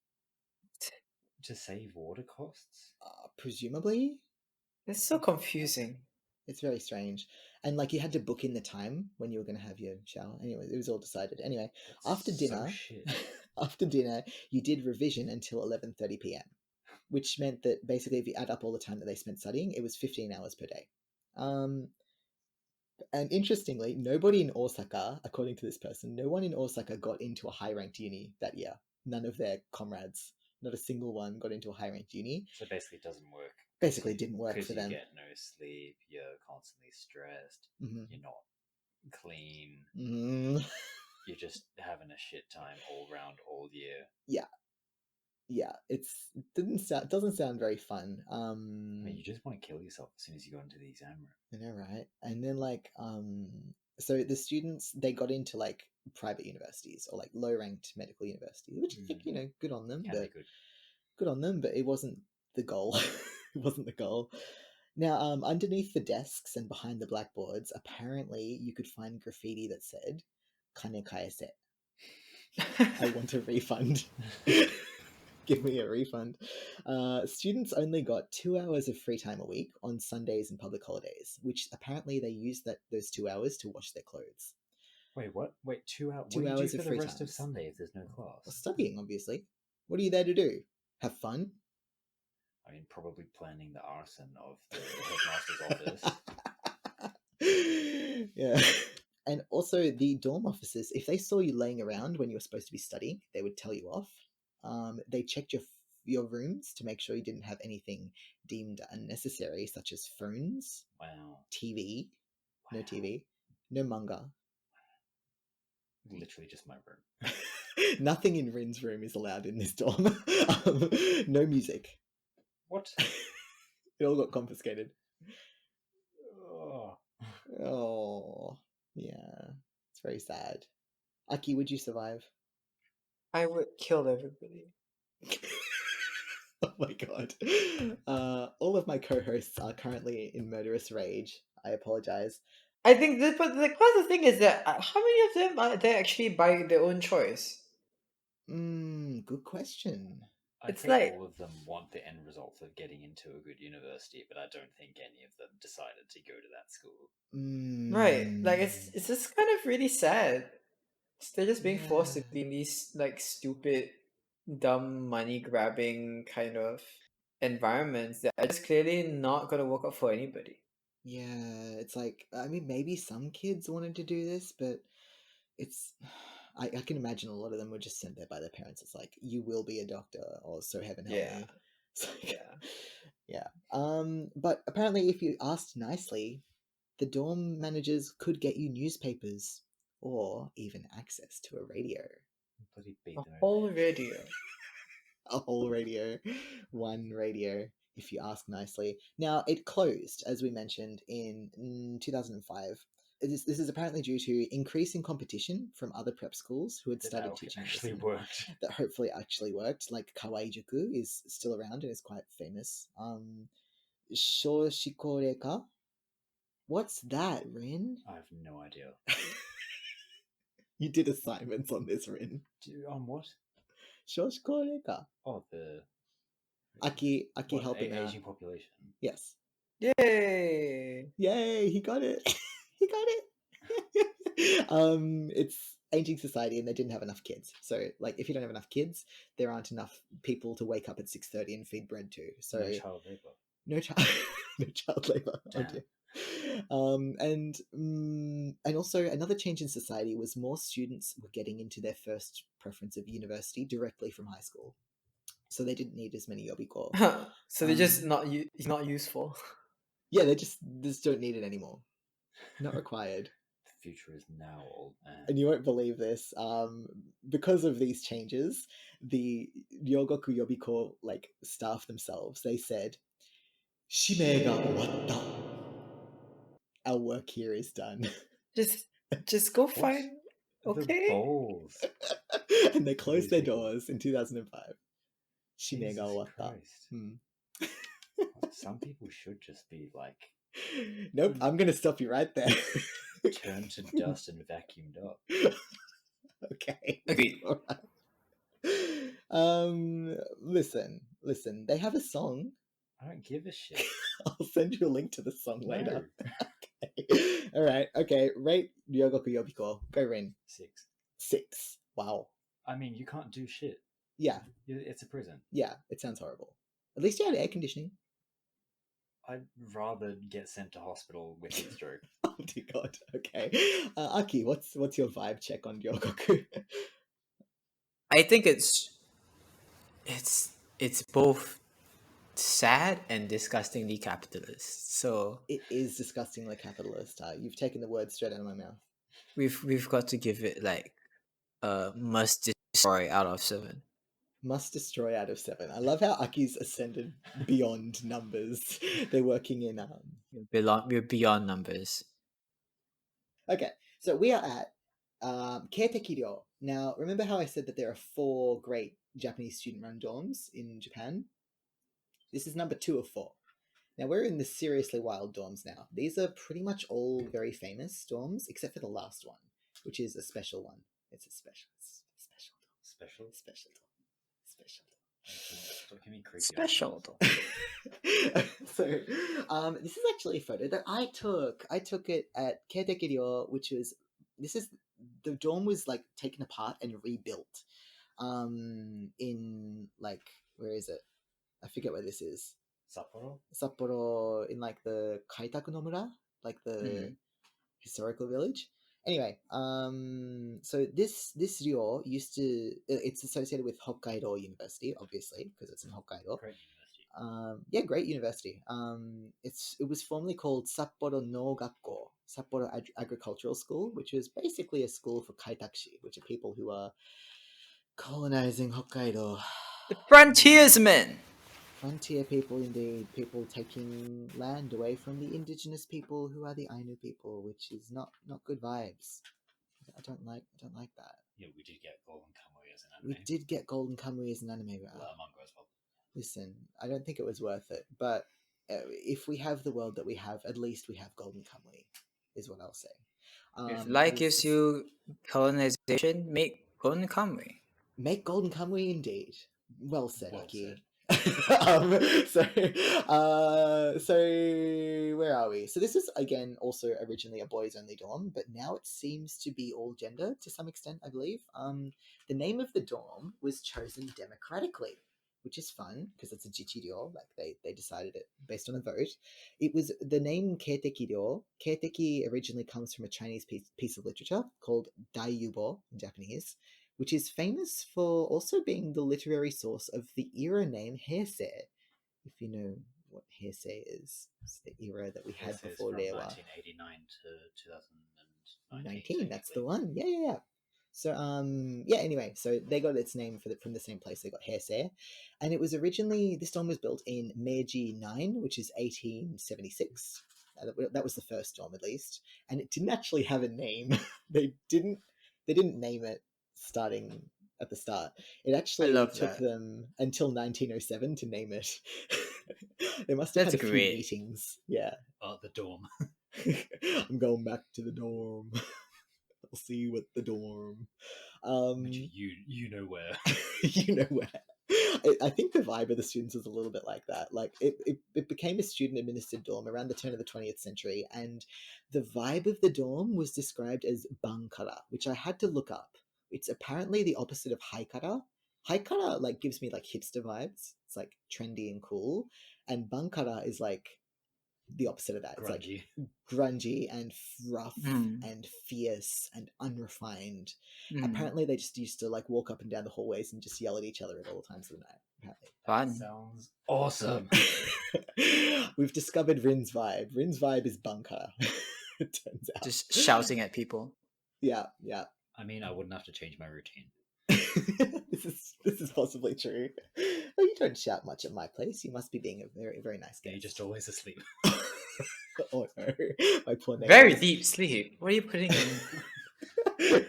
To save water costs? Presumably. It's so confusing. It's very strange. And like, you had to book in the time when you were going to have your shower. Anyway, it was all decided. Anyway, That's after so dinner, shit. after dinner, you did revision until 11:30 p.m., which meant that basically if you add up all the time that they spent studying, it was 15 hours per day. And interestingly, nobody in Osaka, according to this person, no one in Osaka got into a high-ranked uni that year. None of their comrades, not a single one, got into a high-ranked uni. So basically it doesn't work. Basically, it didn't work for Because them. you get no sleep, you're constantly stressed, you're not clean, you're just having a shit time all round all year. Yeah, it doesn't sound very fun. I mean, you just want to kill yourself as soon as you go into the exam room. I know, right? And then so the students, they got into like private universities or like low-ranked medical universities, which is like, good on them. Can But be good. good on them, but it wasn't the goal. It wasn't the goal. Now, underneath the desks and behind the blackboards, apparently you could find graffiti that said "Kane kaese." I want a refund. Give me a refund. Students only got 2 hours of free time a week on Sundays and public holidays, which apparently they used those 2 hours to wash their clothes. Wait, what? Wait, 2 hours? 2 What do you hours do of for free the rest time. of Sunday if there's no class? Well, studying, obviously. What are you there to do? Have fun? I mean, probably planning the arson of the headmaster's office. Yeah. And also the dorm officers, if they saw you laying around when you were supposed to be studying, they would tell you off. They checked your rooms to make sure you didn't have anything deemed unnecessary, such as phones, Wow. TV, no Wow. TV, no manga, Literally just my room. Nothing in Rin's room is allowed in this dorm. No music. What? It all got confiscated. Oh. Oh, yeah. It's very sad. Aki, would you survive? I would kill everybody. Oh my god. All of my co-hosts are currently in murderous rage. I apologize. I think but the thing is that how many of them are they actually by their own choice? Good question. I It's think like- all of them want the end result of getting into a good university, but I don't think any of them decided to go to that school. Right. Like it's just kind of really sad. They're just being forced to Yeah. be in these like stupid, dumb, money grabbing kind of environments that are just clearly not gonna work out for anybody. Yeah, it's like, I mean, maybe some kids wanted to do this, but it's, I can imagine a lot of them were just sent there by their parents. It's like, you will be a doctor, or so heaven help Yeah. me. It's like, Yeah. yeah. But apparently, if you asked nicely, the dorm managers could get you newspapers or even access to a radio. Bloody beat A them whole over. radio. A whole radio, one radio, if you ask nicely. Now, it closed, as we mentioned, in 2005. This is apparently due to increasing competition from other prep schools who had started teaching this actually and worked. that hopefully actually worked. Like Kawaijuku is still around and is quite famous. Shoshikoreka? What's that, Rin? I have no idea. You did assignments on this, Rin. On what? Shoshikoreka. Oh, the Aki helping out. aging population. Yes. Yay! Yay, he got it. He got it. It's aging society and they didn't have enough kids. So like if you don't have enough kids, there aren't enough people to wake up at 6:30 and feed bread to. So No child labor. no child no child labor. Oh Damn. dear. And also another change in society was more students were getting into their first preference of university directly from high school. So they didn't need as many yobiko. So they're just not useful. Yeah, they just don't need it anymore. Not required. The future is now, old man. And you won't believe this. Because of these changes, the Ryogoku Yobiko staff themselves, they said, "Shimei ga owatta." Our work here is done. Just go find. Okay. The balls. And they closed their These people. doors in 2005. Shimei ga Jesus owatta. Christ. Some people should just be like Nope, I'm going to stop you right there. turned to dust and vacuumed up. Okay. Agreed. Listen. They have a song. I don't give a shit. I'll send you a link to the song No. later. Okay. All right. Okay. Rate Ryogoku Yobiko. Go Rin. 6. 6. Wow. I mean, you can't do shit. Yeah. It's a prison. Yeah. It sounds horrible. At least you had air conditioning. I'd rather get sent to hospital with heat stroke. Oh dear God. Okay. Aki, what's your vibe check on Ryogoku? I think it's both sad and disgustingly capitalist. So It is disgustingly capitalist. You've taken the words straight out of my mouth. we've got to give it must destroy out of 7. Must destroy out of 7. I love how Aki's ascended beyond numbers. They're working in We're beyond numbers. Okay, so we are at Keitekiryo. Now, remember how I said that there are 4 great Japanese student-run dorms in Japan? This is number 2 of 4. Now, we're in the seriously wild dorms now. These are pretty much all very famous dorms, except for the last one, which is a special one. It's a special Special? dorm. Special dorm. Don't give me creepy. Special. So, this is actually a photo that I took. I took it at Keitekiryo, which was the dorm was taken apart and rebuilt. In where is it? I forget where this is. Sapporo, in the Kaitaku no Mura, the historical village. Anyway, so this ryo used to it's associated with Hokkaido University, obviously, because it's in Hokkaido. Great university. Yeah, great university. It was formerly called Sapporo no Gakko, Sapporo Agricultural School, which was basically a school for kaitakushi, which are people who are colonizing Hokkaido. The frontiersmen. Frontier people, indeed. People taking land away from the indigenous people, who are the Ainu people, which is not good vibes. I don't like that. Yeah, we did get Golden Kamui as an We anime. did get Golden Kamui as an anime. Well, manga as well. Listen, I don't think it was worth it, but if we have the world that we have, at least we have Golden Kamui, is what I'll say. If life gives you colonization, make Golden Kamui. Make Golden Kamui, indeed. Well said, Well Aki. said. So where are we? So this is again also originally a boys only dorm, but now it seems to be all gender to some extent, I believe. The name of the dorm was chosen democratically, which is fun because it's a jichiryo, like they decided it based on a vote. It was the name Keiteki-ryo. Keiteki originally comes from a Chinese piece of literature called Daiyubo in Japanese, which is famous for also being the literary source of the era name Heisei. If you know what Heisei is, it's the era that we had This is before from Reiwa. 1989 to 2019. 19, that's the one. Yeah. So anyway, so they got its name from the same place. They got Heisei, and it was originally, this dorm was built in Meiji 9, which is 1876. That was the first dorm, at least, and it didn't actually have a name. They didn't name it starting at the start. It actually took them until 1907 to name it. They must have had a few meetings. Yeah. The dorm. I'm going back to the dorm. I'll see you at the dorm. You know where. You know where. I think the vibe of the students was a little bit like that. Like it became a student-administered dorm around the turn of the 20th century, and the vibe of the dorm was described as bankara, which I had to look up. It's apparently the opposite of haikara. Haikara like gives me like hipster vibes. It's like trendy and cool, and bankara is like the opposite of that. It's like grungy and rough and fierce and unrefined. Apparently they just used to like walk up and down the hallways and just yell at each other at all times of the night. Apparently. Fun. Sounds awesome. We've discovered Rin's vibe. Rin's vibe is bunker. It turns out. Just shouting at people. Yeah. I mean, I wouldn't have to change my routine. This is possibly true. Oh, you don't shout much at my place. You must be being a very, very nice guy. You're just always asleep. Oh no, my poor neighbor. Very deep sleep. What are you putting in?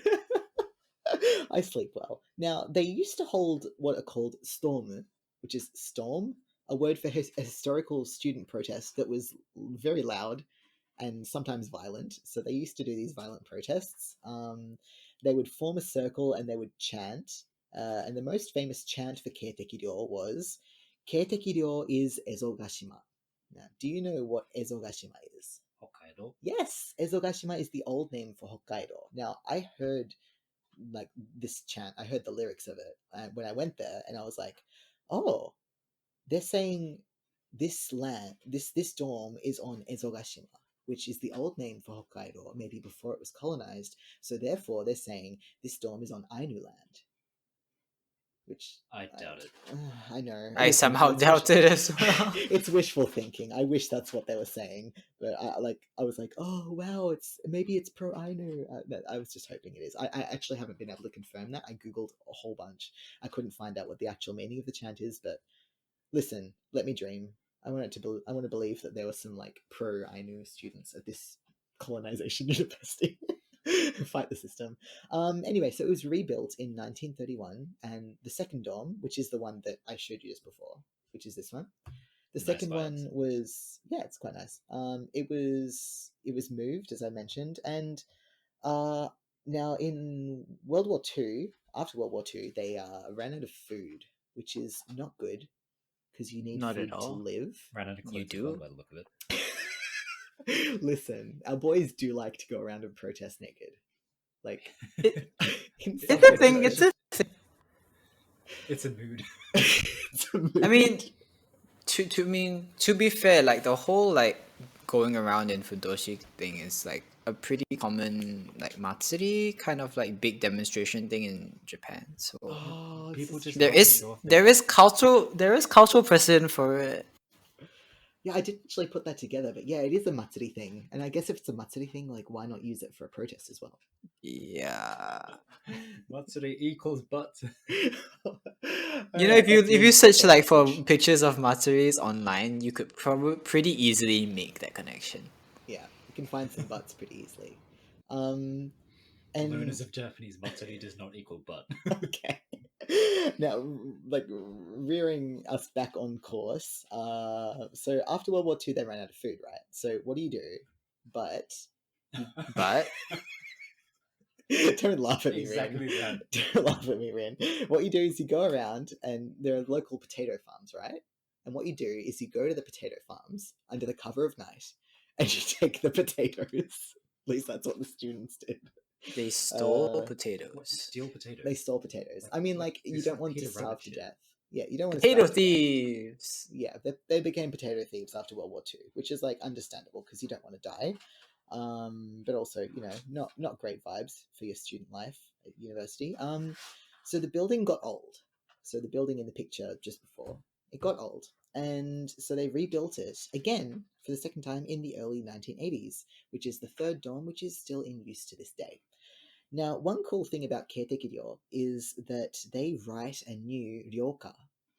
I sleep well. Now, they used to hold what are called storm, which is storm, a word for a historical student protest that was very loud and sometimes violent. So they used to do these violent protests. They would form a circle and they would chant. And the most famous chant for Keiteki-ryo was, Keiteki-ryo is Ezogashima. Now, do you know what Ezogashima is? Hokkaido? Yes, Ezogashima is the old name for Hokkaido. Now, I heard like this chant, I heard the lyrics of it when I went there, and I was like, oh, they're saying this land, this dorm is on Ezogashima, which is the old name for Hokkaido, maybe before it was colonized. So therefore, they're saying this dorm is on Ainu land. Which I doubt it. I know. I somehow doubt it as well. It's wishful thinking. I wish that's what they were saying, but I was like, oh wow, maybe it's pro Ainu. I was just hoping it is. I actually haven't been able to confirm that. I googled a whole bunch. I couldn't find out what the actual meaning of the chant is, but listen, let me dream. I want to believe that there were some like pro Ainu students at this colonization university. Fight the system. Anyway, so it was rebuilt in 1931, and the second dorm, which is the one that I showed you just before, which is this one. The Nice second vibes. one was, yeah, it's quite nice. It was moved, as I mentioned, and now in World War II, after World War II, they ran out of food, which is not good because you need Not food at all. to live. Ran out of clothes You as well do? by the look of it. Listen, our boys do like to go around and protest naked. Like, It's a thing. It's a thing. It's a mood. I mean, to be fair, like the whole like going around in fudoshi thing is like a pretty common like matsuri kind of like big demonstration thing in Japan. So Oh, People this is just true. there is cultural precedent for it. Yeah, I didn't actually put that together, but yeah, it is a Matsuri thing. And I guess if it's a Matsuri thing, like, why not use it for a protest as well? Yeah. Matsuri equals butt. You know, if you search like for pictures of matsuris online, you could probably pretty easily make that connection. Yeah, you can find some butts pretty easily. And Lunas of Japanese Matsuri does not equal butt. okay. Now, like rearing us back on course. So after World War II, they ran out of food, right? So what do? But don't laugh at me, Exactly Rin. that. Don't laugh at me, Rin. What you do is you go around, and there are local potato farms, right? And what you do is you go to the potato farms under the cover of night, and you take the potatoes. At least that's what the students did. They stole Uh, potatoes. Steal potatoes. They stole potatoes. I mean, like you it's don't like want to Peter starve Rabbit to shit. death. Yeah, you don't want to Potato starve to death. thieves. Yeah, they became potato thieves after World War II, which is like understandable because you don't want to die. But also, you know, not great vibes for your student life at university. So the building got old. So the building in the picture just before, it got old. And so they rebuilt it again for the second time in the early 1980s, which is the third dorm, which is still in use to this day. Now, one cool thing about Keitekiryo is that they write a new ryoka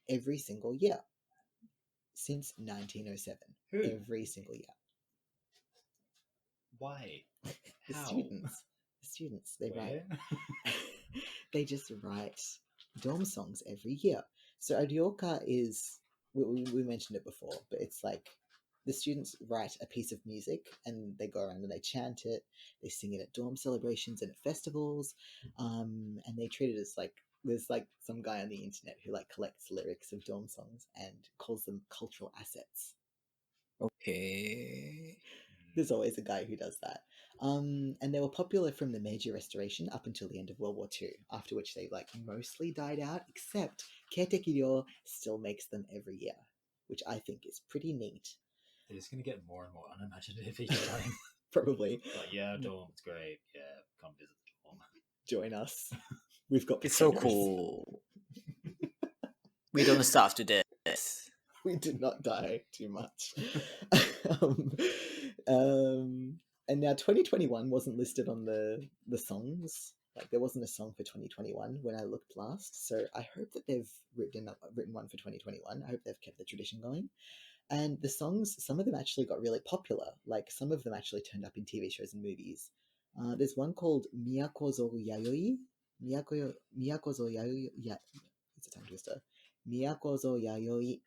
every single year since 1907. Who? Every single year. Why? The How? students, they Where? write. They just write dorm songs every year. So a ryoka is, we mentioned it before, but it's like the students write a piece of music and they go around and they chant it, they sing it at dorm celebrations and at festivals, and they treat it as like, there's like some guy on the internet who like collects lyrics of dorm songs and calls them cultural assets. Okay. There's always a guy who does that. And they were popular from the Meiji Restoration up until the end of World War II, after which they like mostly died out, except Keitekiryo still makes them every year, which I think is pretty neat. They're just going to get more and more unimaginative each time. Probably. Like, yeah, dorm's great. Yeah, come visit the dorm. Join us. We've got It's so potatoes. cool. We don't starve to death. We did not die too much. And now 2021 wasn't listed on the songs. Like there wasn't a song for 2021 when I looked last. So I hope that they've written one for 2021. I hope they've kept the tradition going. And the songs, some of them actually got really popular. Like some of them actually turned up in TV shows and movies. There's one called Miyakozo Yayoi. Miyakozo Yayoi. Yeah, it's a tongue twister. Miyakozo Yayoi.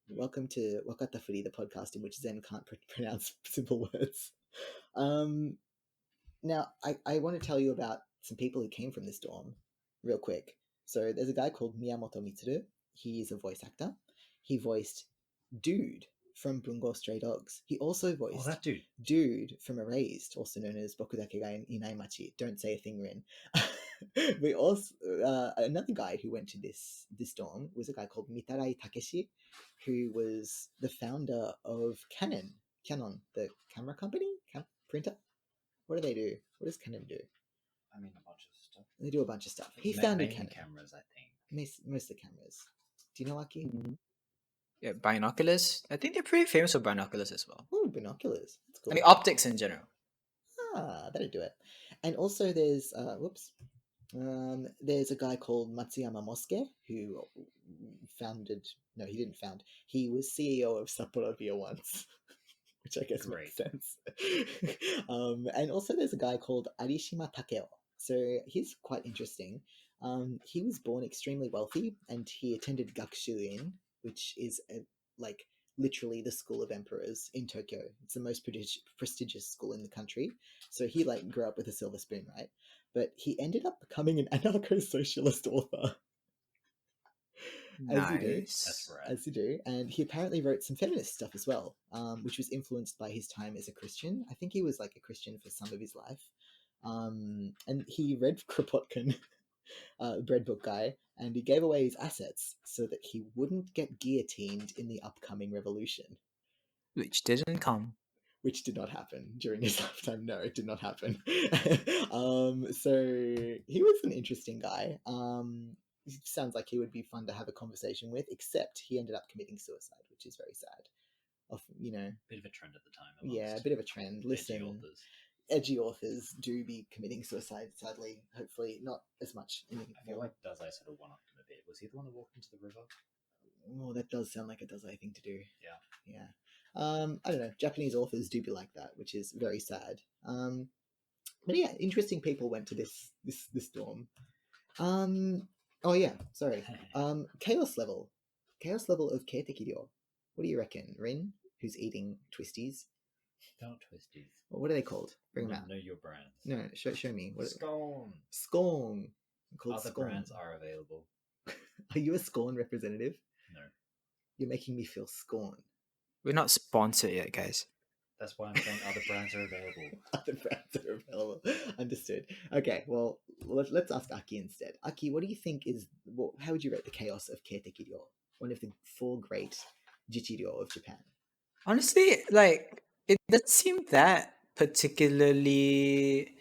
Welcome to Wakatta Furi, the podcast in which Zen can't pronounce simple words. Now, I want to tell you about some people who came from this dorm real quick. So there's a guy called Miyamoto Mitsuru. He is a voice actor. He voiced Dude from Bungo Stray Dogs. He also voiced that dude. Dude from Erased, also known as Boku Dake ga Inai Machi. Don't say a thing, Rin. We also another guy who went to this dorm was a guy called Mitarai Takeshi, who was the founder of Canon, the camera company, printer. What do they do? What does Canon do? I mean, a bunch of stuff. They do a bunch of stuff. He founded Canon. Cameras, I think. Most of the cameras. Do you know Aki? Yeah, binoculars. I think they're pretty famous for binoculars as well. Oh, binoculars. That's cool. I mean, optics in general. That'll do it. And also there's there's a guy called Matsuyama Mosuke who he didn't found. He was CEO of Sapporo Beer once, which I guess makes sense. And also there's a guy called Arishima Takeo. So he's quite interesting. He was born extremely wealthy and he attended Gakushuin, which is like literally the school of emperors in Tokyo. It's the most prestigious school in the country. So he like grew up with a silver spoon, right? But he ended up becoming an anarcho-socialist author. As you do. Nice. That's right. As you do. And he apparently wrote some feminist stuff as well, which was influenced by his time as a Christian. I think he was like a Christian for some of his life. And he read Kropotkin, bread book guy, and he gave away his assets so that he wouldn't get guillotined in the upcoming revolution. Which didn't come. which did not happen during his lifetime. No, it did not happen. So he was an interesting guy. Sounds like he would be fun to have a conversation with, except he ended up committing suicide, which is very sad. Bit of a trend at the time. Yeah, a bit of a trend. Listen, edgy authors do be committing suicide, sadly. Hopefully not as much anymore. I feel like Dazai sort of one-upped him a bit. Was he the one that walked into the river? Oh, that does sound like a Dazai thing to do. Yeah. I don't know. Japanese authors do be like that, which is very sad. But yeah, interesting people went to this dorm. Oh yeah, sorry. Chaos level of Keiteki Ryo. What do you reckon, Rin? Who's eating twisties? They're not twisties. Well, what are they called? Bring them out. Know your brands. No, show me. What Scone. Scone. I'm called Other Scone. brands are available. Are you a Scone representative? No. You're making me feel scorn. We're not sponsored yet, guys. That's why I'm saying other brands are available. Other brands are available. Understood. Okay, well, let's ask Aki instead. Aki, what do you think is... how would you rate the chaos of Keiteki Ryo? One of the 4 great Jichiryo of Japan. Honestly, like, it doesn't seem that particularly...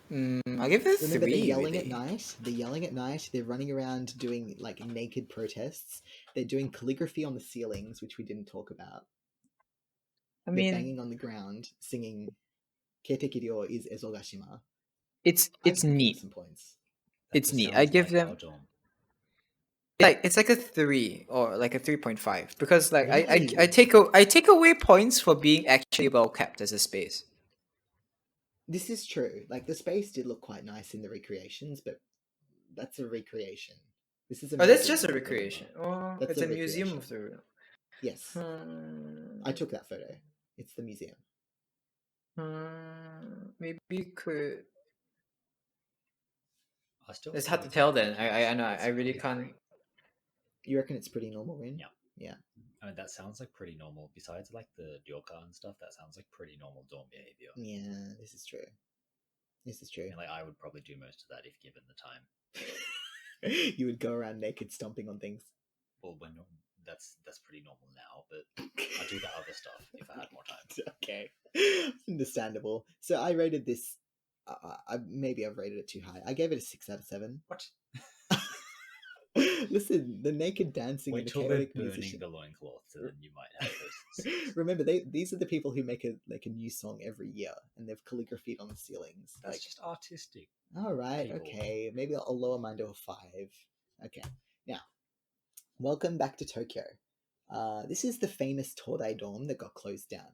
I'll give it a 3. Remember, they're yelling really. at night. They're running around doing, like, naked protests. They're doing calligraphy on the ceilings, which we didn't talk about. I They're mean, banging on the ground, singing Keiteki Ryo is Ezogashima. it's I'd give them neat. some points. It's just neat. sounds I give like them... our dorm. it's like a 3 or like a 3.5 because like Really? I take away points for being actually well kept as a space. This is true. Like, the space did look quite nice in the recreations, but that's a recreation. This is a Oh, that's museum, just a remember. recreation. Oh, That's it's a a museum recreation. of the real. Yes. I took that photo. It's the museum. Maybe you could... I still It's think hard to it's tell okay. then. I know. It's I really pretty can't... great. You reckon it's pretty normal, Rin? Yeah. I mean, that sounds like pretty normal. Besides, like, the ryoka and stuff, that sounds like pretty normal dorm behavior. Yeah, this is true. And, like, I would probably do most of that if given the time. You would go around naked stomping on things. Well, that's pretty normal now, but I'd do that other stuff if I had more time. Okay. Understandable. So I rated this... maybe I've rated it too high. I gave it a 6 out of 7. What? Listen, the naked dancing Wait and the till they're chaotic burning musician. the loincloths, and then you might have those. Remember, these are the people who make a new song every year, and they've calligraphied on the ceilings. That's just artistic. All right, people. okay. Maybe I'll lower mine to a 5. Okay. Now, welcome back to Tokyo. This is the famous Todai Dome that got closed down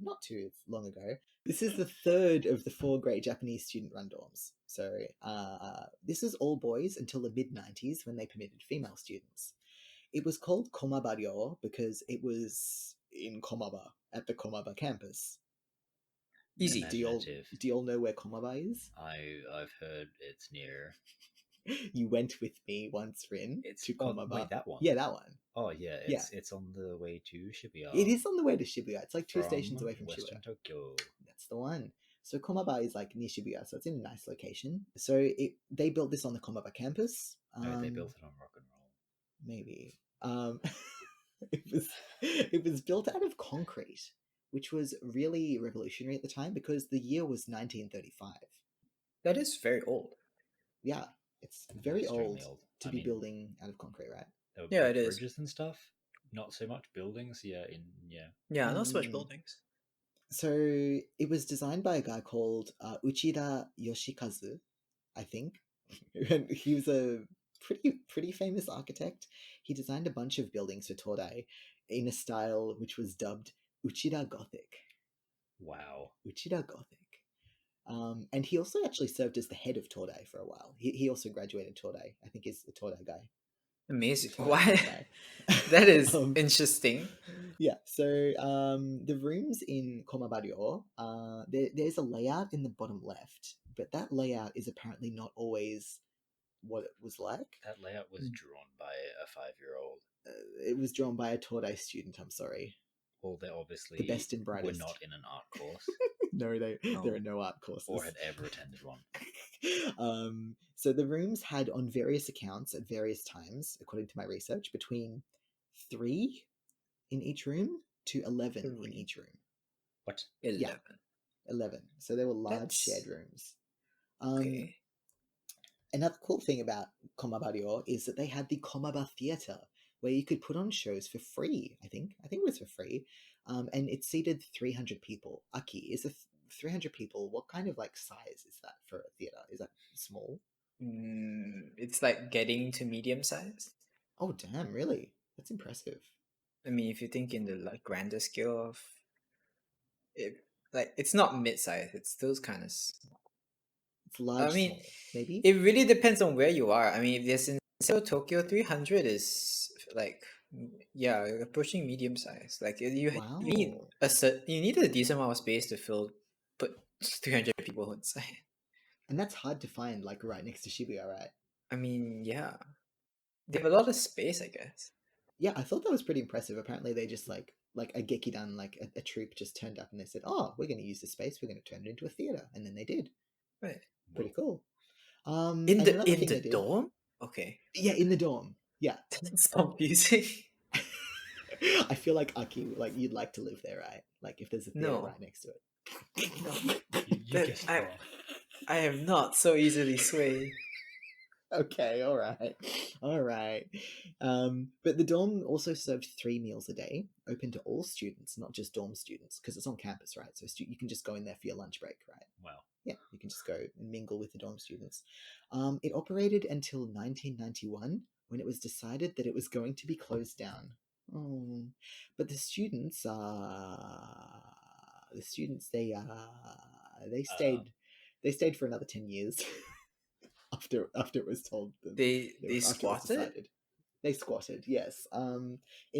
not too long ago. This is the 3rd of the 4 great Japanese student-run dorms. So this is all boys until the mid-90s when they permitted female students. It was called Komaba Ryo because it was in Komaba, at the Komaba campus. Easy. Do you all know where Komaba is? I've heard it's near. You went with me once, Rin, to Komaba. Wait, that one? Yeah, that one. Oh, yeah. It's on the way to Shibuya. It is on the way to Shibuya. It's like 2 from stations away from Western Shibuya. Tokyo. That's the one. So Komaba is like near Shibuya, so it's in a nice location. So they built this on the Komaba campus. No, they built it on rock and roll. Maybe. It was built out of concrete, which was really revolutionary at the time because the year was 1935. That is very old. Yeah, it's very old Extremely old. to be building out of concrete, right? There were Yeah, big it is. bridges and stuff. Not so much buildings. Yeah. Yeah, not so much buildings. So it was designed by a guy called Uchida Yoshikazu, I think. And he was a pretty famous architect. He designed a bunch of buildings for Todai in a style which was dubbed Uchida Gothic. Wow. Uchida Gothic. And he also actually served as the head of Todai for a while. He also graduated Todai. I think he's the Todai guy. Amazing. Todai Why? guy. That is interesting. Yeah, so the rooms in Komabaryo, there's a layout in the bottom left, but that layout is apparently not always what it was like. That layout was drawn by a 5-year-old. It was drawn by a Todai student, I'm sorry. Well, they obviously The best and brightest. were not in an art course No, there are no art courses. or had ever attended one. So the rooms had, on various accounts at various times, according to my research, between 3 in each room to 11 in Three. each room. What? 11. 11. So they were large That's- shared rooms. Okay. Another cool thing about Komabaryo is that they had the Komaba Theatre, where you could put on shows for free. I think it was for free, and it seated 300 people. Aki, is 300 people? What kind of like size is that for a theater? Is that small? It's like getting to medium size. Oh damn! Really? That's impressive. I mean, if you think in the like grander scale of it, like it's not mid-size. It's those kind of small. It's large, I mean, small, maybe. it really depends on where you are. I mean, if there's in Tokyo, 300 is like approaching medium size. Like you need Wow. you need a decent amount of space to put 300 people inside. And that's hard to find, like right next to Shibuya, right? I mean, yeah, they have a lot of space, I guess. Yeah, I thought that was pretty impressive. Apparently, they just like a gekidan, like a troupe, just turned up and they said, "Oh, we're going to use the space. We're going to turn it into a theater," and then they did. Right. Pretty cool. In and the another thing they did, dome? Okay. yeah, in the dorm. Yeah, It's confusing. I feel like Aki, like you'd like to live there, right? Like if there's a theater No. right next to it. No, You That- guessed I- wrong. I am not so easily swayed. Okay, all right. But the dorm also served 3 meals a day, open to all students, not just dorm students, because it's on campus, right? So you can just go in there for your lunch break, right? Wow. Yeah, you can just go and mingle with the dorm students. It operated until 1991, when it was decided that it was going to be closed down. Oh, but the students, they stayed for another 10 years. After it was told them, They after it was squatted? decided. They squatted, yes. In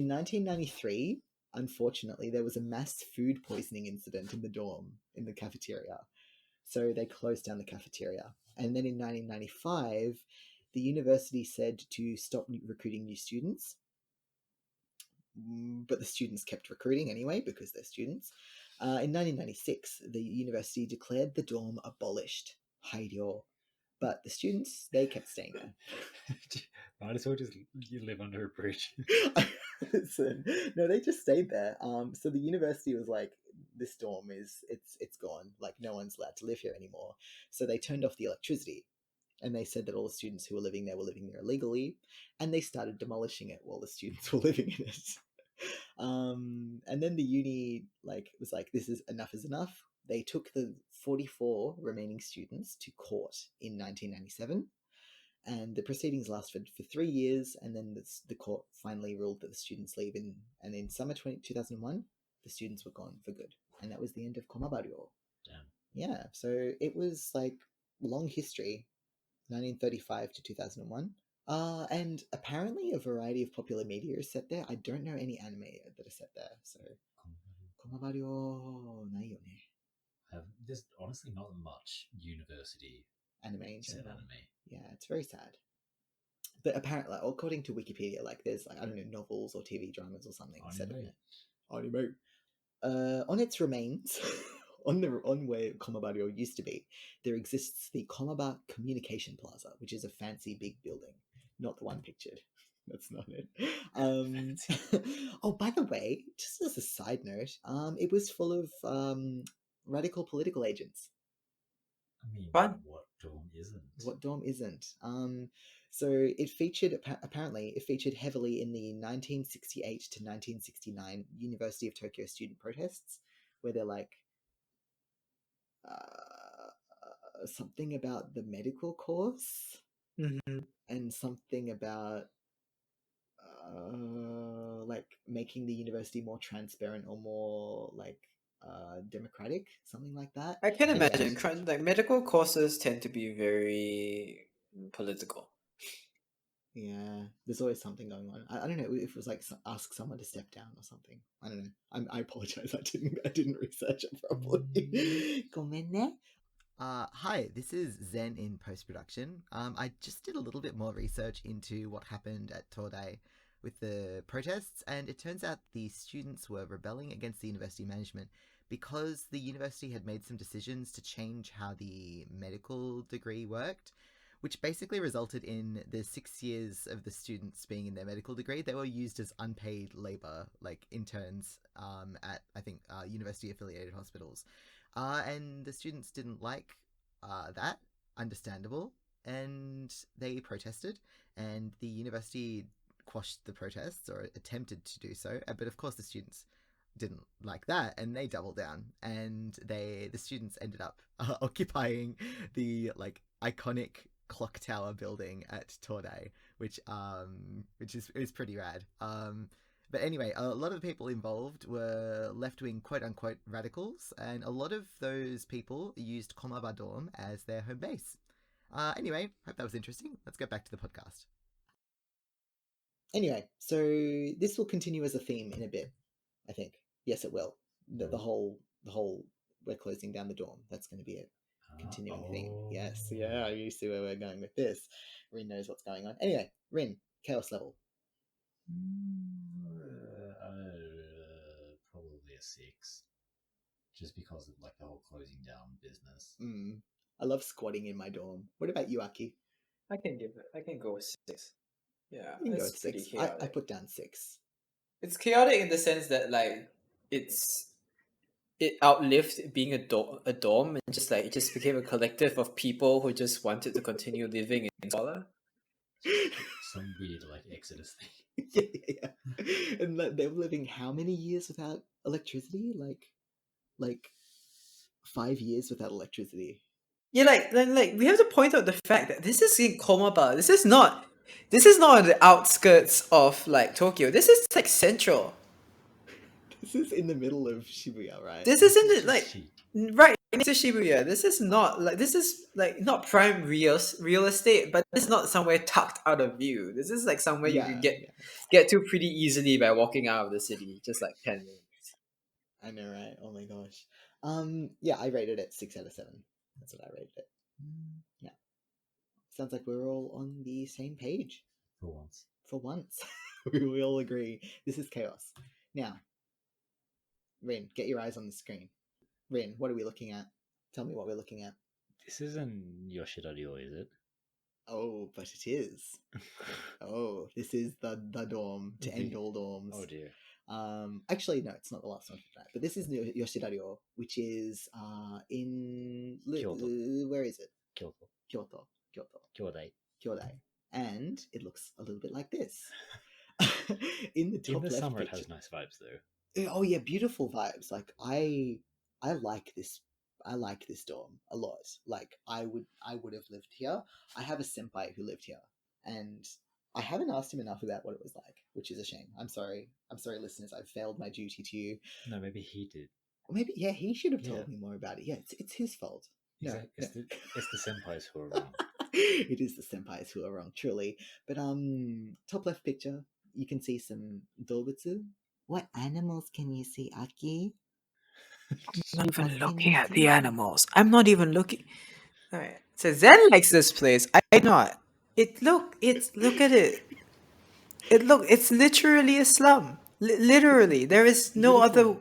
1993, unfortunately, there was a mass food poisoning incident in the dorm, in the cafeteria. So they closed down the cafeteria. And then in 1995, the university said to stop recruiting new students. But the students kept recruiting anyway because they're students. In 1996, the university declared the dorm abolished. Hairyo. But the students, they kept staying there. Might as well just you live under a bridge. Listen, no, they just stayed there. So the university was like, this dorm it's gone. Like no one's allowed to live here anymore. So they turned off the electricity, and they said that all the students who were living there illegally, and they started demolishing it while the students were living in it. And then the uni was like, this is enough is enough. They took the 44 remaining students to court in 1997, and the proceedings lasted for 3 years, and then the court finally ruled that the students leave and in summer 2001, the students were gone for good. And that was the end of Komabaryo. Damn. Yeah, so it was like long history, 1935 to 2001. And apparently a variety of popular media is set there. I don't know any anime that are set there, so Komabaryo nai yo ne. There's honestly not much university Anime in set general. anime. Yeah, it's very sad. But apparently, according to Wikipedia, like there's like I don't know novels or TV dramas or something set in it. Anime. On its remains, on where Komabaryo used to be, there exists the Komaba Communication Plaza, which is a fancy big building, not the one pictured. That's not it. Oh, by the way, just as a side note, it was full of radical political agents. I mean, Fun. what dorm isn't? What dorm isn't? So it featured apparently it featured heavily in the 1968 to 1969 University of Tokyo student protests, where they're like something about the medical course and something about like making the university more transparent or more like democratic, something like that. I can Yeah. imagine. Like medical courses tend to be very political. Yeah, there's always something going on. I don't know if it was like ask someone to step down or something. I don't know. I apologize. I didn't research it properly. Gomenne. Hi, this is Zen in post production. I just did a little bit more research into what happened at Todai with the protests, and it turns out the students were rebelling against the university management because the university had made some decisions to change how the medical degree worked, which basically resulted in the 6 years of the students being in their medical degree. They were used as unpaid labor, like interns at, I think, university-affiliated hospitals. And the students didn't like that, understandable, and they protested, and the university quashed the protests, or attempted to do so, but of course the students didn't like that, and they doubled down, and the students ended up occupying the like iconic clock tower building at Tordai, which is pretty rad. But anyway, a lot of the people involved were left-wing quote-unquote radicals, and a lot of those people used Komaba Dorm as their home base. Anyway, hope that was interesting. Let's get back to the podcast. Anyway, so this will continue as a theme in a bit, I think. Yes, it will. The whole we're closing down the dorm. That's going to be a continuing theme. Yes, yeah, you see where we're going with this. Rin knows what's going on. Anyway, Rin, chaos level. Probably a 6, just because of like the whole closing down business. I love squatting in my dorm. What about you, Aki? I can go with 6. Yeah, You can go it's with pretty 6. chaotic. I put down 6. It's chaotic in the sense that like it outlived being a dorm, and it just became a collective of people who just wanted to continue living in Sala. Some weird like Exodus thing. Yeah. And they were living how many years without electricity? Like 5 years without electricity. Yeah, like we have to point out the fact that this is in Komaba. This is not on the outskirts of like Tokyo. This is like central. This is in the middle of Shibuya, right? This isn't like right next to Shibuya. This is not prime real estate, but this is not somewhere tucked out of view. This is like somewhere you can get to pretty easily by walking out of the city, just like 10 minutes. I know, right? Oh my gosh. Yeah, I rated it 6 out of 7. That's what I rated it. Yeah. Sounds like we're all on the same page. For once. We all agree. This is chaos. Now, Rin, get your eyes on the screen. Rin, what are we looking at? Tell me what we're looking at. This isn't Yoshida-ryo, is it? Oh, but it is. Oh, this is the dorm to end all dorms. Oh dear. Actually, no, it's not the last one for that. But this is Yoshida-ryo, which is in Kyoto. Where is it? Kyoto. Kyodai. And it looks a little bit like this. In the top In the left summer, picture, it has nice vibes though. oh yeah, beautiful vibes. Like I like this. I like this dorm a lot. Like I would have lived here. I have a senpai who lived here, and I haven't asked him enough about what it was like, which is a shame. I'm sorry, listeners. I've failed my duty to you. No, maybe he did. Or maybe he should have told me more about it. Yeah, it's his fault. Exactly. No. It's the senpais who are wrong. It is the senpais who are wrong, truly. But top left picture, you can see some dobutsu. What animals can you see, Aki? I'm not even looking at the animals. I'm not even looking. All right. So Zen likes this place. I'm not. Look at it. It's literally a slum. Literally, there is no other.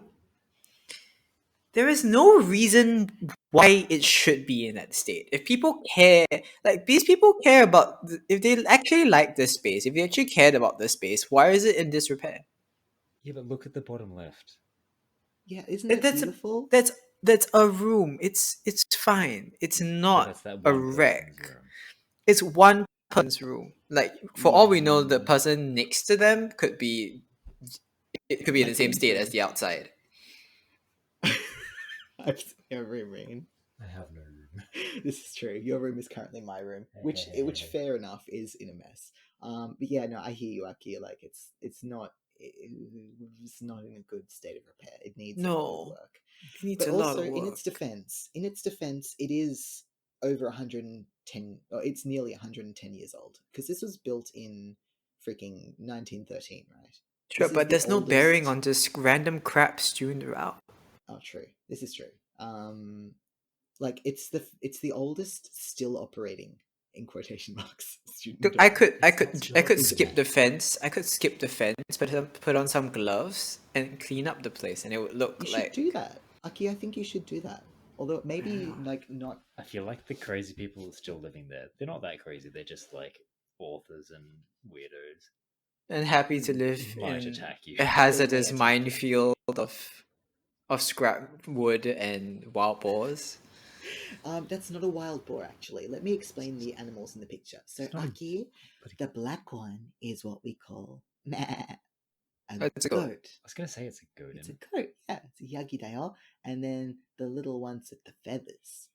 There is no reason why it should be in that state. If people care, like these people care about, if they actually like this space, if they actually cared about this space, why is it in disrepair? Yeah, but look at the bottom left. Yeah, isn't it beautiful? That's a room. It's fine. It's not a wreck. It's one person's room. Like for all we know, the person next to them could be in the same state as the outside. I've seen your room, Rain. I have no room. This is true. Your room is currently my room, which fair enough is in a mess. But yeah, no, I hear you, Aki. Like it's not in a good state of repair. It needs a lot of work. It needs a lot of work. In its defense, it is over 110. Or it's nearly 110 years old because this was built in freaking 1913, right? Sure, but there's no bearing on just random crap strewn around. Oh, true. This is true. Like it's the oldest still operating in quotation marks. Look, I could skip the fence. I could skip the fence, but put on some gloves and clean up the place, and it would look you like. You should do that, Aki. I think you should do that. Although maybe like not. I feel like the crazy people are still living there. They're not that crazy. They're just like authors and weirdos. And happy to live Might in attack you. a hazardous attack you. minefield of scrap wood and wild boars. That's not a wild boar, actually. Let me explain the animals in the picture. So, It's not a- Aki, but the black one is what we call a It's a goat. goat. I was gonna say it's a goat. It's a goat, yeah. It's a yagidayo. And then the little ones with the feathers.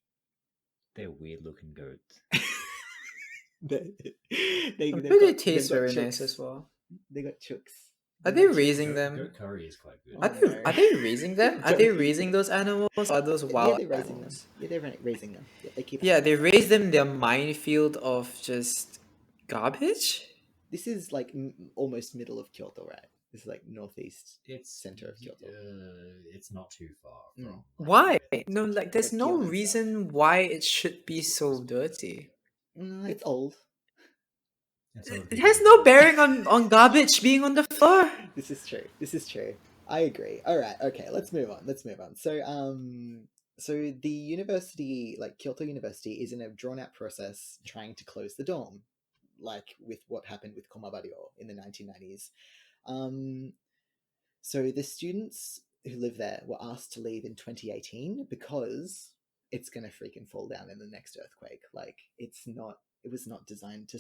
They're weird looking goats. they, I'm they've sure they got- taste they've got very chooks. nice as well. They got chooks. Are They they got raising Goat, them? goat curry is quite good. Are Oh, they, no. are they raising them? Are they raising those animals? Or are those Yeah, wild they're raising animals? them. Yeah, they're raising them. Yeah, they keep. Yeah, they raise them in their minefield of just garbage. This is like almost middle of Kyoto, right? This is like northeast. It's Center of Kyoto. It's not too far from. like, Why? where No, it's like there's The no Kyoto stuff. reason why it should be so dirty. It's old. It's all It has no bearing on garbage being on the floor. This is true. This is true. I agree. All right. Okay. Let's move on. So, so the university, like Kyoto University, is in a drawn-out process trying to close the dorm, like with what happened with Komabario in the 1990s. So the students who live there were asked to leave in 2018 because it's gonna freaking fall down in the next earthquake. Like it was not designed to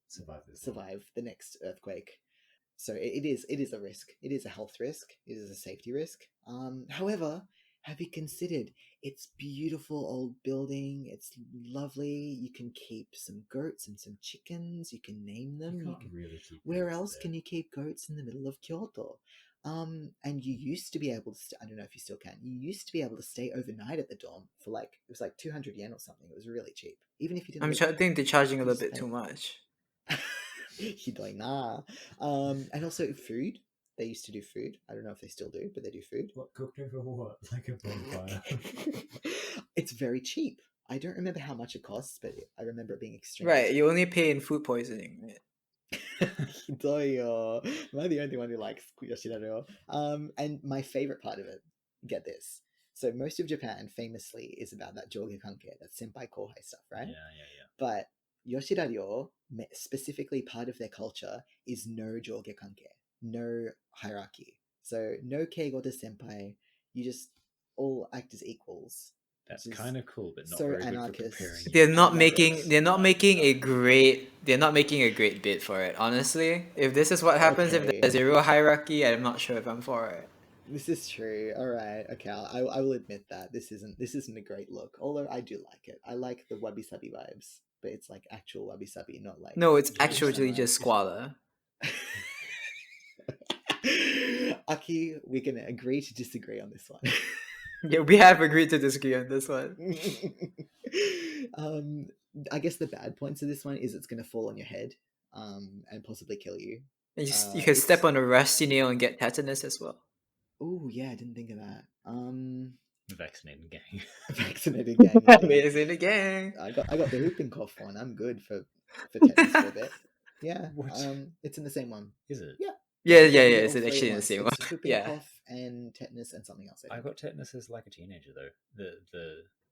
survive the next earthquake. So it is a risk. It is a health risk. It is a safety risk. However, have you considered it's beautiful old building? It's lovely. You can keep some goats and some chickens. You can name them. You You can't can, really keep. where goats else there. can you keep goats in the middle of Kyoto? And you used to be able to. I don't know if you still can. You used to be able to stay overnight at the dorm for like it was like 200 yen or something. It was really cheap, even if you didn't. I think they're charging a You little just bit too much. Hidoi na. And also food. They used to do food. I don't know if they still do, but they do food. What cooked over what? Like a bonfire. It's very cheap. I don't remember how much it costs, but I remember it being extremely Right, cheap. you only pay in food poisoning. Right? Hidoi. Am I the only one who likes Yoshidaro? And my favorite part of it, get this. So most of Japan famously is about that joge kanke, that senpai kohai stuff, right? Yeah. But Yoshida-ryo, specifically part of their culture, is no joge kanke, no hierarchy. So no keigo to senpai, you just all act as equals. That's Which is kind of cool, but not so very anarchist. good for preparing. They're your not food. making they're not Like making a stuff. great bid for it, honestly. If this is what happens if Okay. there's zero hierarchy, I'm not sure if I'm for it. This is true. All right. Okay. I will admit that this isn't a great look. Although I do like it. I like the wabi sabi vibes, but it's like actual wabi sabi, not like No, it's Yeah, actually samurai. just squalor. Aki, we can agree to disagree on this one. Yeah, we have agreed to disagree on this one. I guess the bad points of this one is it's gonna fall on your head, and possibly kill you. And you can step it's- on a rusty nail and get tetanus as well. Oh yeah, I didn't think of that. The vaccinated gang. Vaccinated gang. It's in the gang. I got the whooping cough one. I'm good for tetanus for a bit. Yeah. What? It's in the same one. Is it? Yeah, You it's get all three actually at in the once. same one. It's whooping Yeah. cough and tetanus and something else. I I think. got tetanus as like a teenager though.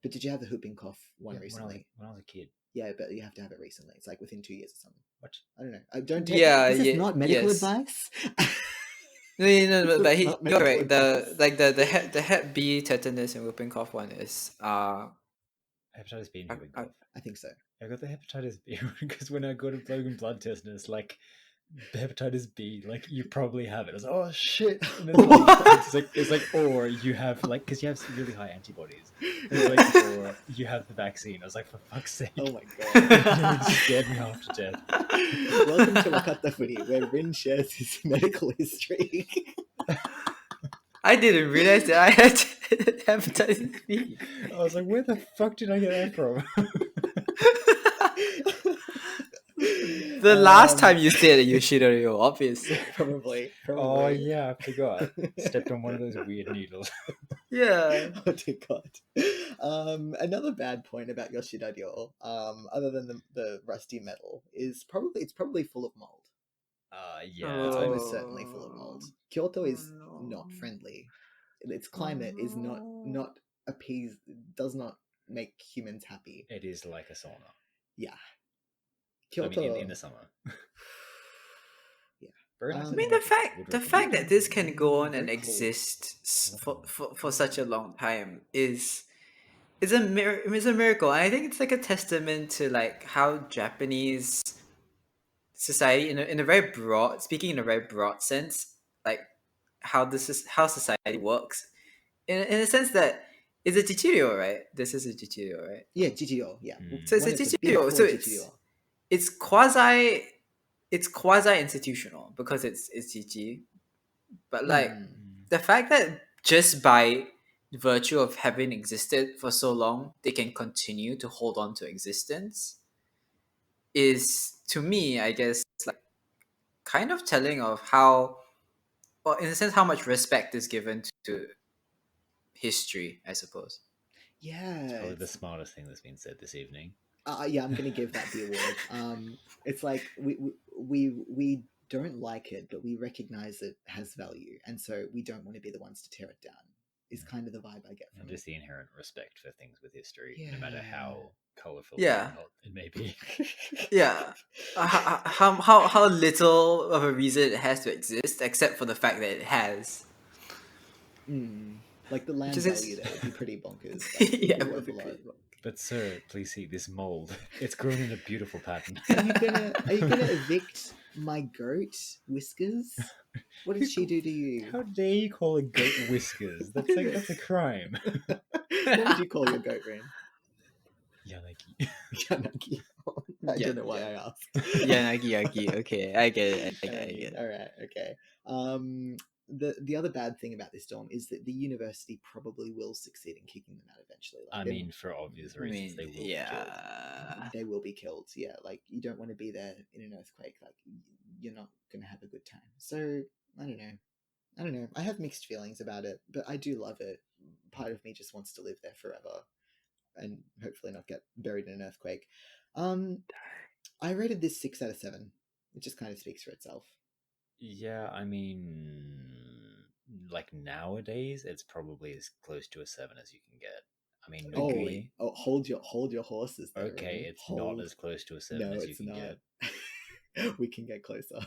But did you have the whooping cough one Yeah, recently? when I was a kid. Yeah, but you have to have it recently. It's like within 2 years or something. What? I don't know. I don't take Yeah, this is yeah, not medical yes. advice. No, This but is not you're medical right. advice. The Hep B, tetanus, and whooping cough one is Hepatitis B and I- whooping I- cough. I think so. I got the hepatitis B because when I got a blood test and it's like hepatitis B, like you probably have it. I was like, oh shit! And it's like, or you have like because you have some really high antibodies. And it's like, or you have the vaccine. I was like, for fuck's sake! Oh my You god. scared me half to death. Welcome to Wakatta Furi, where Rin shares his medical history. I didn't realize that I had hepatitis B. I was like, where the fuck did I get that from? The last time you said it, you shit on you, obviously. Probably. Oh yeah, I forgot. Stepped on one of those weird needles. Yeah. Oh dear God. Another bad point about Yoshida-ryo, other than the rusty metal, is it's probably full of mold. Yeah. It's Oh. almost certainly full of mold. Kyoto is Oh, not no. friendly. its climate is not appease, does not make humans happy. It is like a sauna. Yeah. I Kyoto. mean, in the summer. Yeah. Very nice I I and mean, hot. Would the recommend. fact that this can go on and Very cold. exist for such a long time is a miracle. And I think it's like a testament to like how Japanese society, in a very broad, speaking in a very broad sense, like how how society works. In a sense that it's a chichiryo, right? This is a chichiryo, right? Yeah, GTO. Yeah. So it's One a of the big chichiryo. four So GTO. it's quasi institutional because it's chichi. But like the fact that just by virtue of having existed for so long, they can continue to hold on to existence is, to me, I guess, like kind of telling of how, or in a sense, how much respect is given to history, I suppose. Yeah. It's probably the smartest thing that's been said this evening. Yeah, I'm gonna give that the award. It's like we don't like it, but we recognize it has value, and so we don't want to be the ones to tear it down. Is kind of the vibe I get And from just it. the inherent respect for things with history, no matter Yeah. how colourful Yeah. or not it may be. Yeah. How little of a reason it has to exist, except for the fact that it has. Like the land Which is- value there would be pretty bonkers. Like, it'd Yeah, be it would worth be a lot. pretty But sir, please see this mold. It's grown in a beautiful pattern. Are you gonna evict my goat Whiskers? What did she do to you? How dare you call a goat whiskers? That's a crime. What would you call your goat, Ren? Yanagi. Yanagi. I Yeah, don't know why yeah. I asked. Yeah, Nagi. Okay, I get it. I Yanagi. get it. All right. Okay. The other bad thing about this dorm is that the university probably will succeed in kicking them out eventually. Like, I they- mean, for obvious I reasons, mean, they will be killed. yeah. they will be killed. Yeah, like you don't want to be there in an earthquake. Like you're not gonna have a good time. So I don't know. I have mixed feelings about it, but I do love it. Part of me just wants to live there forever, and hopefully not get buried in an earthquake. I rated this 6 out of 7. It just kind of speaks for itself. Yeah, I mean, like nowadays, it's probably as close to a 7 as you can get. I mean, normally, hold your horses. There, okay, Ren. it's not as close to a 7 No, as you it's can not. get. We can get closer.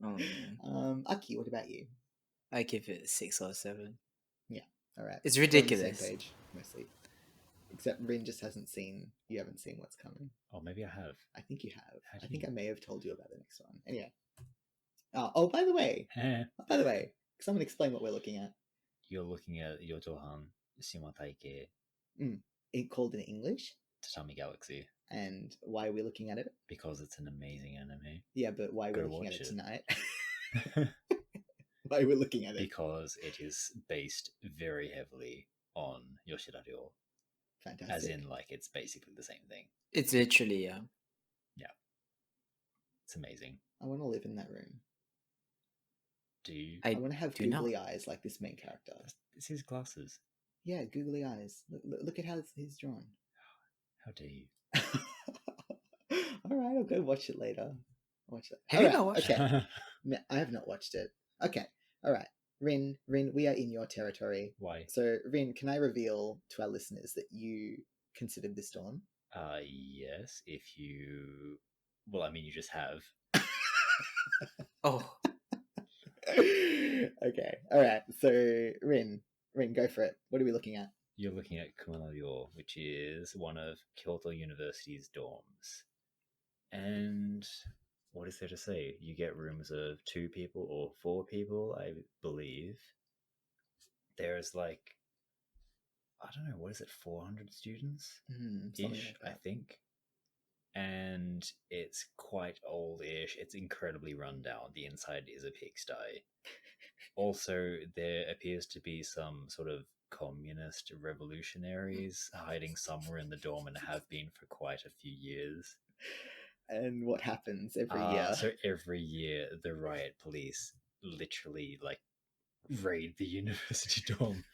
Oh, man. Aki, what about you? I give it 6 or 7. All right, It's we're on the same ridiculous. page, mostly. Except Rin just hasn't seen. You haven't seen what's coming. Oh, maybe I have. I think you have. How do I think you- I may have told you about the next one. Anyway. Oh, by the way, someone explain what we're looking at. You're looking at Yotohan Shimataike It called in English, Tatami Galaxy and why are we looking at it? because it's an amazing anime. Yeah, but why Go we're looking at watch it it. tonight? Why we're looking at it? Because it is based very heavily on Yoshida Ryo, Fantastic. as in like it's basically the same thing. It's literally, yeah. It's amazing. I want to live in that room. Do you? I want to have do not. googly eyes like this main character. It's his glasses. Yeah, googly eyes. Look at how he's drawn. How dare you? All right, I'll go watch it later. Watch it. Have you Alright, not watched Okay, No, I have not watched it. Okay, all right. Rin, we are in your territory. Why? So, Rin, can I reveal to our listeners that you considered this dawn? Yes, if you. Well, I mean, you just have. Oh, Okay, all right. So, Rin, go for it. What are we looking at? You're looking at Kumano-ryo, which is one of Kyoto University's dorms. And what is there to say? You get rooms of 2 people or 4 people, I believe. There's like, I don't know, what is it, 400 students? Something Ish, like I that. think. And it's quite old-ish. It's incredibly run down. The inside is a pigsty. Also, there appears to be some sort of communist revolutionaries hiding somewhere in the dorm and have been for quite a few years. And what happens every year? So every year, the riot police literally like raid the university dorm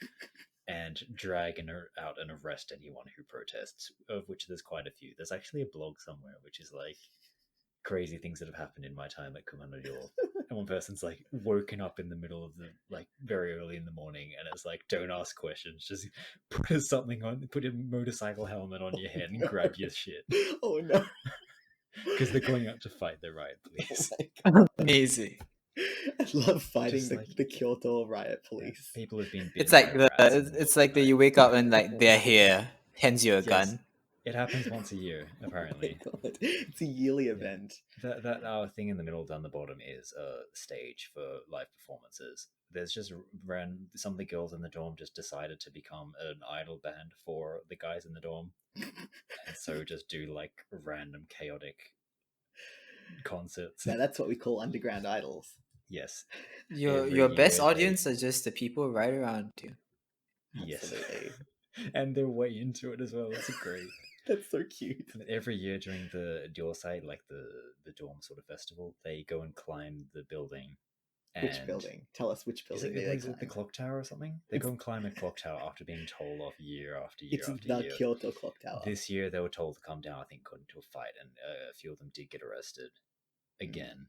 and drag out and arrest anyone who protests, of which there's quite a few. There's actually a blog somewhere which is like crazy things that have happened in my time at Kumano-ryo, and one person's like woken up in the middle of the like very early in the morning, and it's like, don't ask questions, just put something on, put a motorcycle helmet on your head and grab your shit, Oh no. because they're going out to fight the riot Oh police. my God. Amazing. I love fighting Just like- the Kyoto riot police. People have been. It's bitten like by the rats in it's middle like of that the you night. wake up and like they're here, hands you a Yes. gun. It happens once a year, Oh my apparently. God. It's a yearly event. That our thing in the middle down the bottom is a stage for live performances. There's just some of the girls in the dorm just decided to become an idol band for the guys in the dorm, and so just do like random chaotic concerts. Now that's what we call underground idols. Yes, Your Every your best year they- audience are just the people right around you. yes, Absolutely. and they're way into it as well. It's great. That's so cute. And every year during the Diorside, like the dorm sort of festival, they go and climb the building. Which and- building? Tell us which Is building it, they is it the climb. clock tower or something? They go and climb a clock tower after being told off year after year It's after the year. Kyoto clock tower. This year they were told to come down, I think, got into a fight, and a few of them did get arrested again.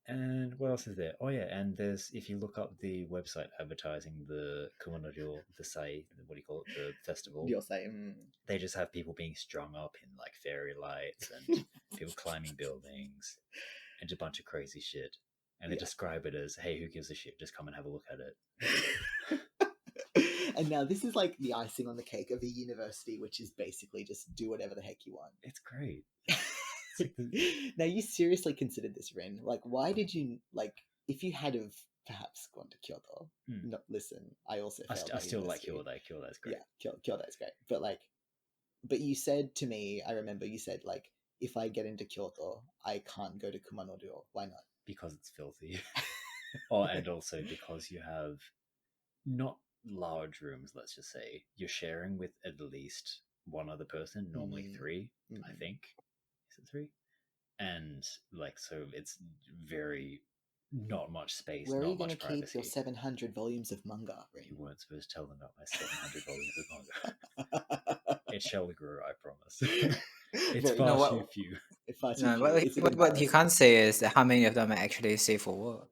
And what else is there? Oh yeah, and there's, if you look up the website advertising the Kumonori, the Sai, what do you call it, the festival, You're saying they just have people being strung up in like fairy lights and people climbing buildings and a bunch of crazy shit. And they Yeah. describe it as, hey, who gives a shit? Just come and have a look at it. And now this is like the icing on the cake of a university, which is basically just do whatever the heck you want. It's great. It's like the- Now you seriously considered this, Rin? Like, why did you like? If you had have perhaps gone to Kyoto, no, listen, I also I, failed I my still like university. Kyoto. Kyoto's great. Yeah, Kyoto is great, but like, but you said to me, I remember you said like, if I get into Kyoto, I can't go to Kumanori. Why not? Because it's filthy. Oh, and also because you have not large rooms, let's just say. You're sharing with at least one other person, normally three, I Mhm. think. Is it three? And like, so it's very not much space, Where are not you going to much keep privacy. your 700 volumes of manga, You Rin? weren't supposed to tell them about my 700 volumes of manga. It shall grow, I promise. It's Very- far No, what- too few. far too No, few. what, It's an what you embarrassment. can't say is that how many of them are actually safe for work.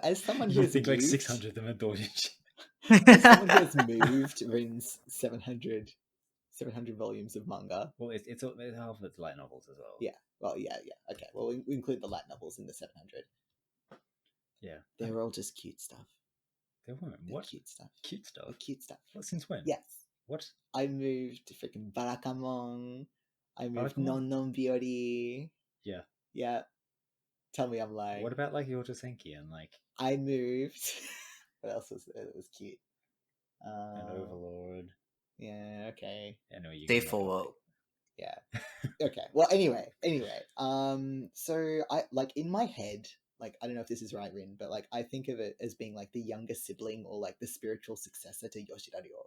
As someone who You has think like moved, 600 of them are doujinshi. as someone who has moved Rin's 700 volumes of manga. Well, it's half of it's light novels as well. Yeah. Well, yeah. Okay. Well, we include the light novels in the 700. Yeah. They were all just cute stuff. They weren't. They're What? cute stuff. Cute stuff? They're cute stuff. What, since when? Yes. What? I moved to freaking Barakamon. I moved Barakamon? Non Non Biori. Yeah. Yeah. Tell me I'm lying. What about like Yotosenki and like I moved. What else was there that was cute? an Overlord? Yeah. Okay. I know you. Safe can for look work. Yeah. Okay. Well, anyway. So I like in my head, like I don't know if this is right, Rin, but like I think of it as being like the younger sibling or like the spiritual successor to Yoshida Ryo.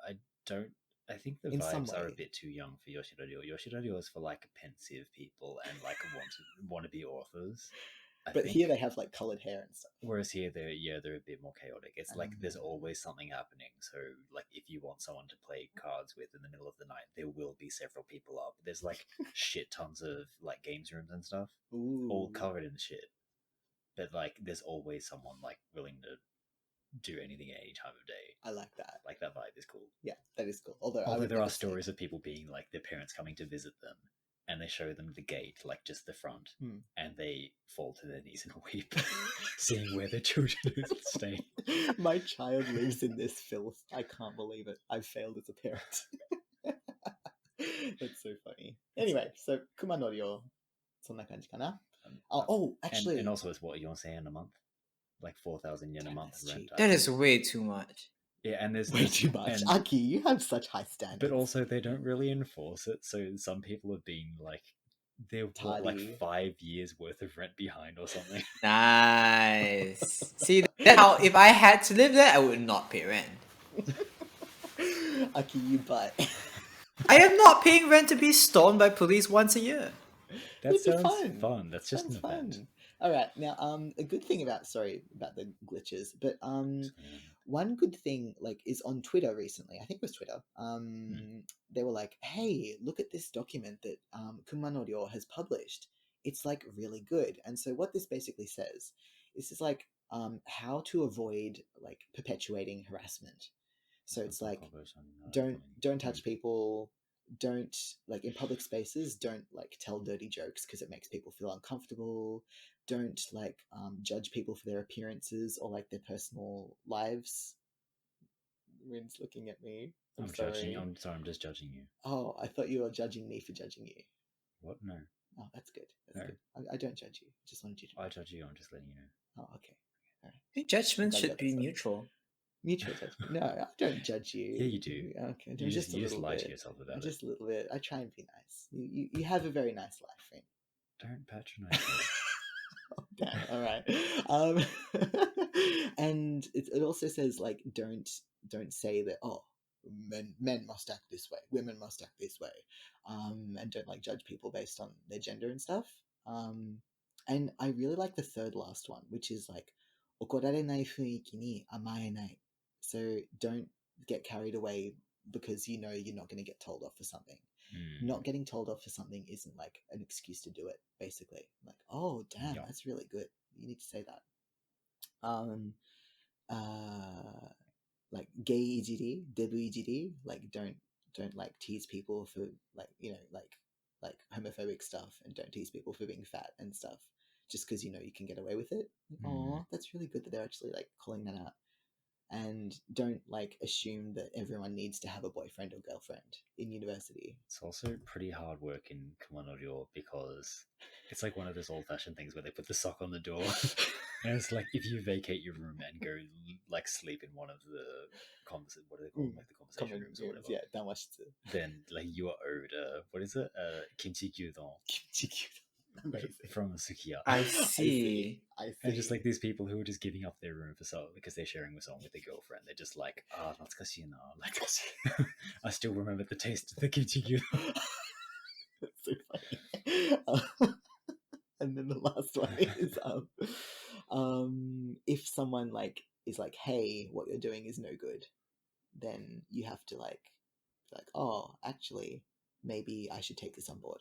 I don't. I think the In some vibes are a way. bit too young for Yoshida Ryo. Yoshida Ryo is for like pensive people and like want to be authors. I But think. here they have like colored hair and stuff. Whereas here they're a bit more chaotic. It's like there's always something happening. So like if you want someone to play cards with in the middle of the night, there will be several people up. There's like shit tons of like games rooms and stuff, all Ooh. covered in shit. But like there's always someone like willing to do anything at any time of day. I like that. Like that vibe is cool. Yeah, that is cool. Although Although would there are never say stories that. of people being like their parents coming to visit them and they show them the gate, like just the front, and they fall to their knees and weep, seeing where their children is staying. My child lives in this filth. I can't believe it. I've failed as a parent. That's so funny. Anyway, so Kumanori o そんな感じかな? Actually, and also it's what you want to say in a month, like 4,000 yen a Damn, month that's rent. cheap. I That think. is way too much. Yeah, and there's way too much. and- Aki, you have such high standards. but also they don't really enforce it. So some people have been like, they're what, like Tardy. 5 years worth of rent behind or something. Nice. See, that's how if I had to live there, I would not pay rent. Aki, you butt. I am not paying rent to be stoned by police once a year. That It'd be sounds fun. That's just Sounds an event. fun. All right, now a good thing about the glitches, but one good thing like is on Twitter recently. I think it was Twitter. They were like, "Hey, look at this document that Kumanoryo has published. It's like really good." And so what this basically says is like how to avoid like perpetuating harassment. So it's like don't touch people, don't like in public spaces, don't like tell dirty jokes because it makes people feel uncomfortable. Don't like judge people for their appearances or like their personal lives. Rin's looking at me. I'm sorry. judging. I'm sorry. I'm just judging you. Oh, I thought you were judging me for judging you. What? No. Oh, that's good. That's No. good. I don't judge you. Just wanted you to know. I judge you. I'm just letting you know. Oh, okay. All right. I think judgment Glad you should got be that. neutral. Mutual judgment. No, I don't judge you. Yeah, you do. Okay, You just a just little lie bit. to yourself about it. Just a little bit. I try and be nice. You have a very nice life, Rin. Don't patronize me. Oh, damn. All right. And it also says like don't say that men must act this way, women must act this way, and don't like judge people based on their gender and stuff. And I really like the third last one, which is like 怒られない雰囲気に甘えない. So don't get carried away because you know you're not going to get told off for something. Not getting told off for something isn't like an excuse to do it, basically. Like, oh damn, Yeah. that's really good. You need to say that. Like gay ijiri, debu ijiri, like don't like tease people for like, you know, like homophobic stuff, and don't tease people for being fat and stuff just because you know you can get away with it. Oh, that's really good that they're actually like calling that out. And don't like assume that everyone needs to have a boyfriend or girlfriend in university. It's also pretty hard work in Kumanoryo because it's like one of those old-fashioned things where they put the sock on the door, and it's like if you vacate your room and go like sleep in one of the what do they call them? Like the conversation rooms or whatever. Yeah, damashitsu. Then like you are owed what is it? Kimchi gyudon Amazing. from Sukiya. I see. I see. And just like these people who are just giving up their room for someone because they're sharing a song with their girlfriend. They're just like, natsukashi na. Like, I still remember the taste of the kimchi gyudon. That's so funny. And then the last one is if someone like is like, hey, what you're doing is no good, then you have to like oh, actually, maybe I should take this on board.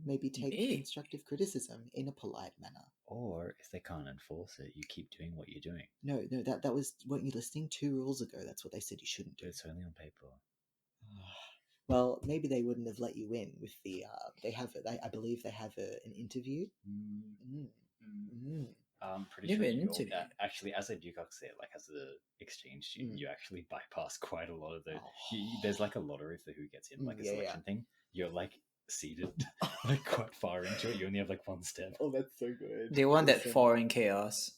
Maybe take constructive criticism in a polite manner. Or if they can't enforce it, you keep doing what you're doing. No, that was, weren't you listening 2 rules ago? That's what they said you shouldn't do. But it's only on paper. Well, maybe they wouldn't have let you in with the. They have it. I believe they have an interview. I'm pretty You sure have an you interview. actually, as a Yukakse, like as an exchange student, you actually bypass quite a lot of the. Oh. There's like a lottery for who gets in, like a Yeah, selection thing. You're like seated like quite far into it. You only have like one step. Oh, that's so good. They want that Listen. foreign chaos.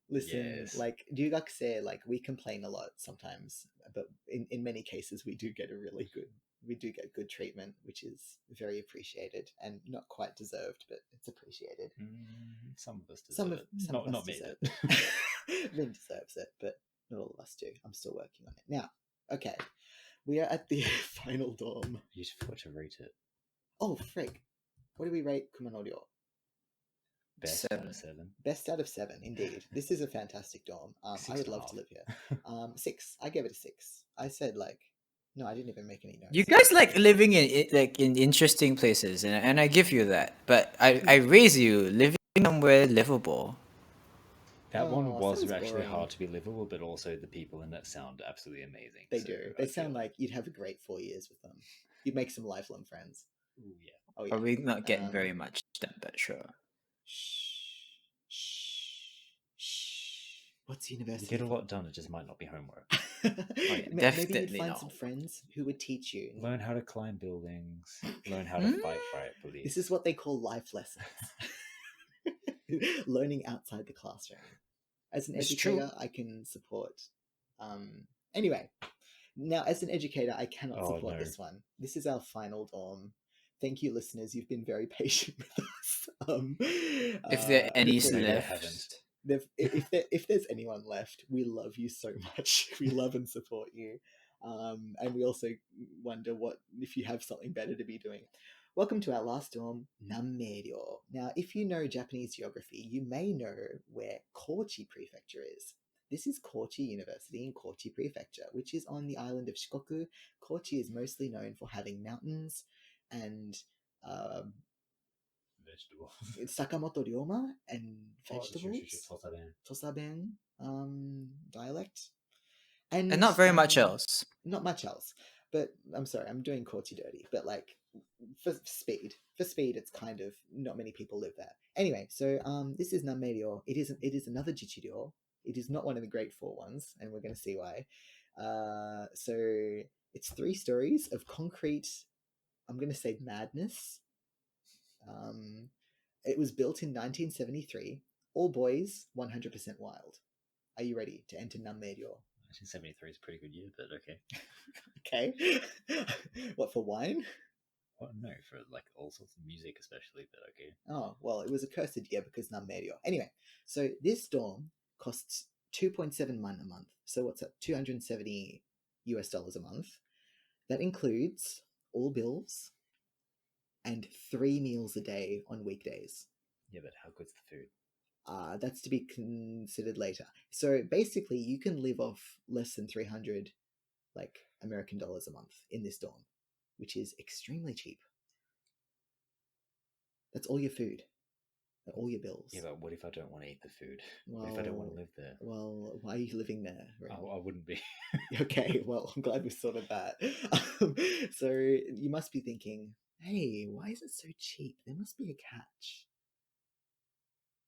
Listen, Yes. like Ryugakse, like we complain a lot sometimes, but in many cases we do get good treatment, which is very appreciated and not quite deserved, but it's appreciated. Some of us deserve Some of it. us Not me. deserve it. Lynn deserves it, but not all of us do. I'm still working on it. Now, okay, we are at the final dorm. You just forgot to rate it. Oh, frig. What do we rate Kumanoryo? Best out 7. of 7. Best out of 7, indeed. This is a fantastic dorm. I would love to live here. 6. I gave it a 6. I said no, I didn't even make any notes. You guys like living in interesting places, and I give you that. But I raise you living somewhere livable. That one Oh, was sounds actually boring. hard to be livable, but also the people in that sound absolutely amazing. They So do. I They sound feel- like you'd have a great 4 years with them. You'd make some lifelong friends. Ooh, yeah. Oh yeah. Probably not getting Um, very much done, but sure. Shh. What's You university? get a for? lot done, it just might not be homework. Maybe you'd definitely find not. some friends who would teach you. Learn how to climb buildings, learn how to fight riot police. This is what they call life lessons. Learning outside the classroom. As an It's educator, I can support. Anyway, now as an educator, I cannot Oh, support no. this one. This is our final dorm. Thank you, listeners. You've been very patient with us. If there are any Maybe I left, haven't. If there's anyone left, we love you so much. We love and support you, and we also wonder what if you have something better to be doing. Welcome to our last dorm, Nammeiryo. Now, if you know Japanese geography, you may know where Kochi Prefecture is. This is Kochi University in Kochi Prefecture, which is on the island of Shikoku. Kochi is mostly known for having mountains and Vegetable. Sakamoto Ryoma and Oh, vegetables. Tosaben. Tosaben dialect. And not very much um, else. Not much else. But I'm sorry, I'm doing Kochi dirty. But like for speed, it's kind of not many people live there. Anyway, so this is Nanmei-ryo. It is another Jichiryo. It is not one of the great four ones, and we're going to see why. So it's 3 stories of concrete. I'm going to say madness. It was built in 1973. All boys, 100% wild. Are you ready to enter Nanmei-ryo? 1973 is a pretty good year, but okay. Okay. What, for wine? Well, no, for like all sorts of music, especially, but okay. Oh, well, it was a cursed year because Nanmei-ryo. Anyway, so this dorm costs 2.7 man a month. So what's that? $270 a month. That includes all bills and 3 meals a day on weekdays. Yeah, but how good's the food? That's to be considered later. So basically, you can live off less than 300 like American dollars a month in this dorm, which is extremely cheap. That's all your food, all your bills. Yeah, but what if I don't want to eat the food? What if I don't want to live there? Well, why are you living there? I wouldn't be. Okay, well, I'm glad we sorted that. So you must be thinking, hey, why is it so cheap? There must be a catch.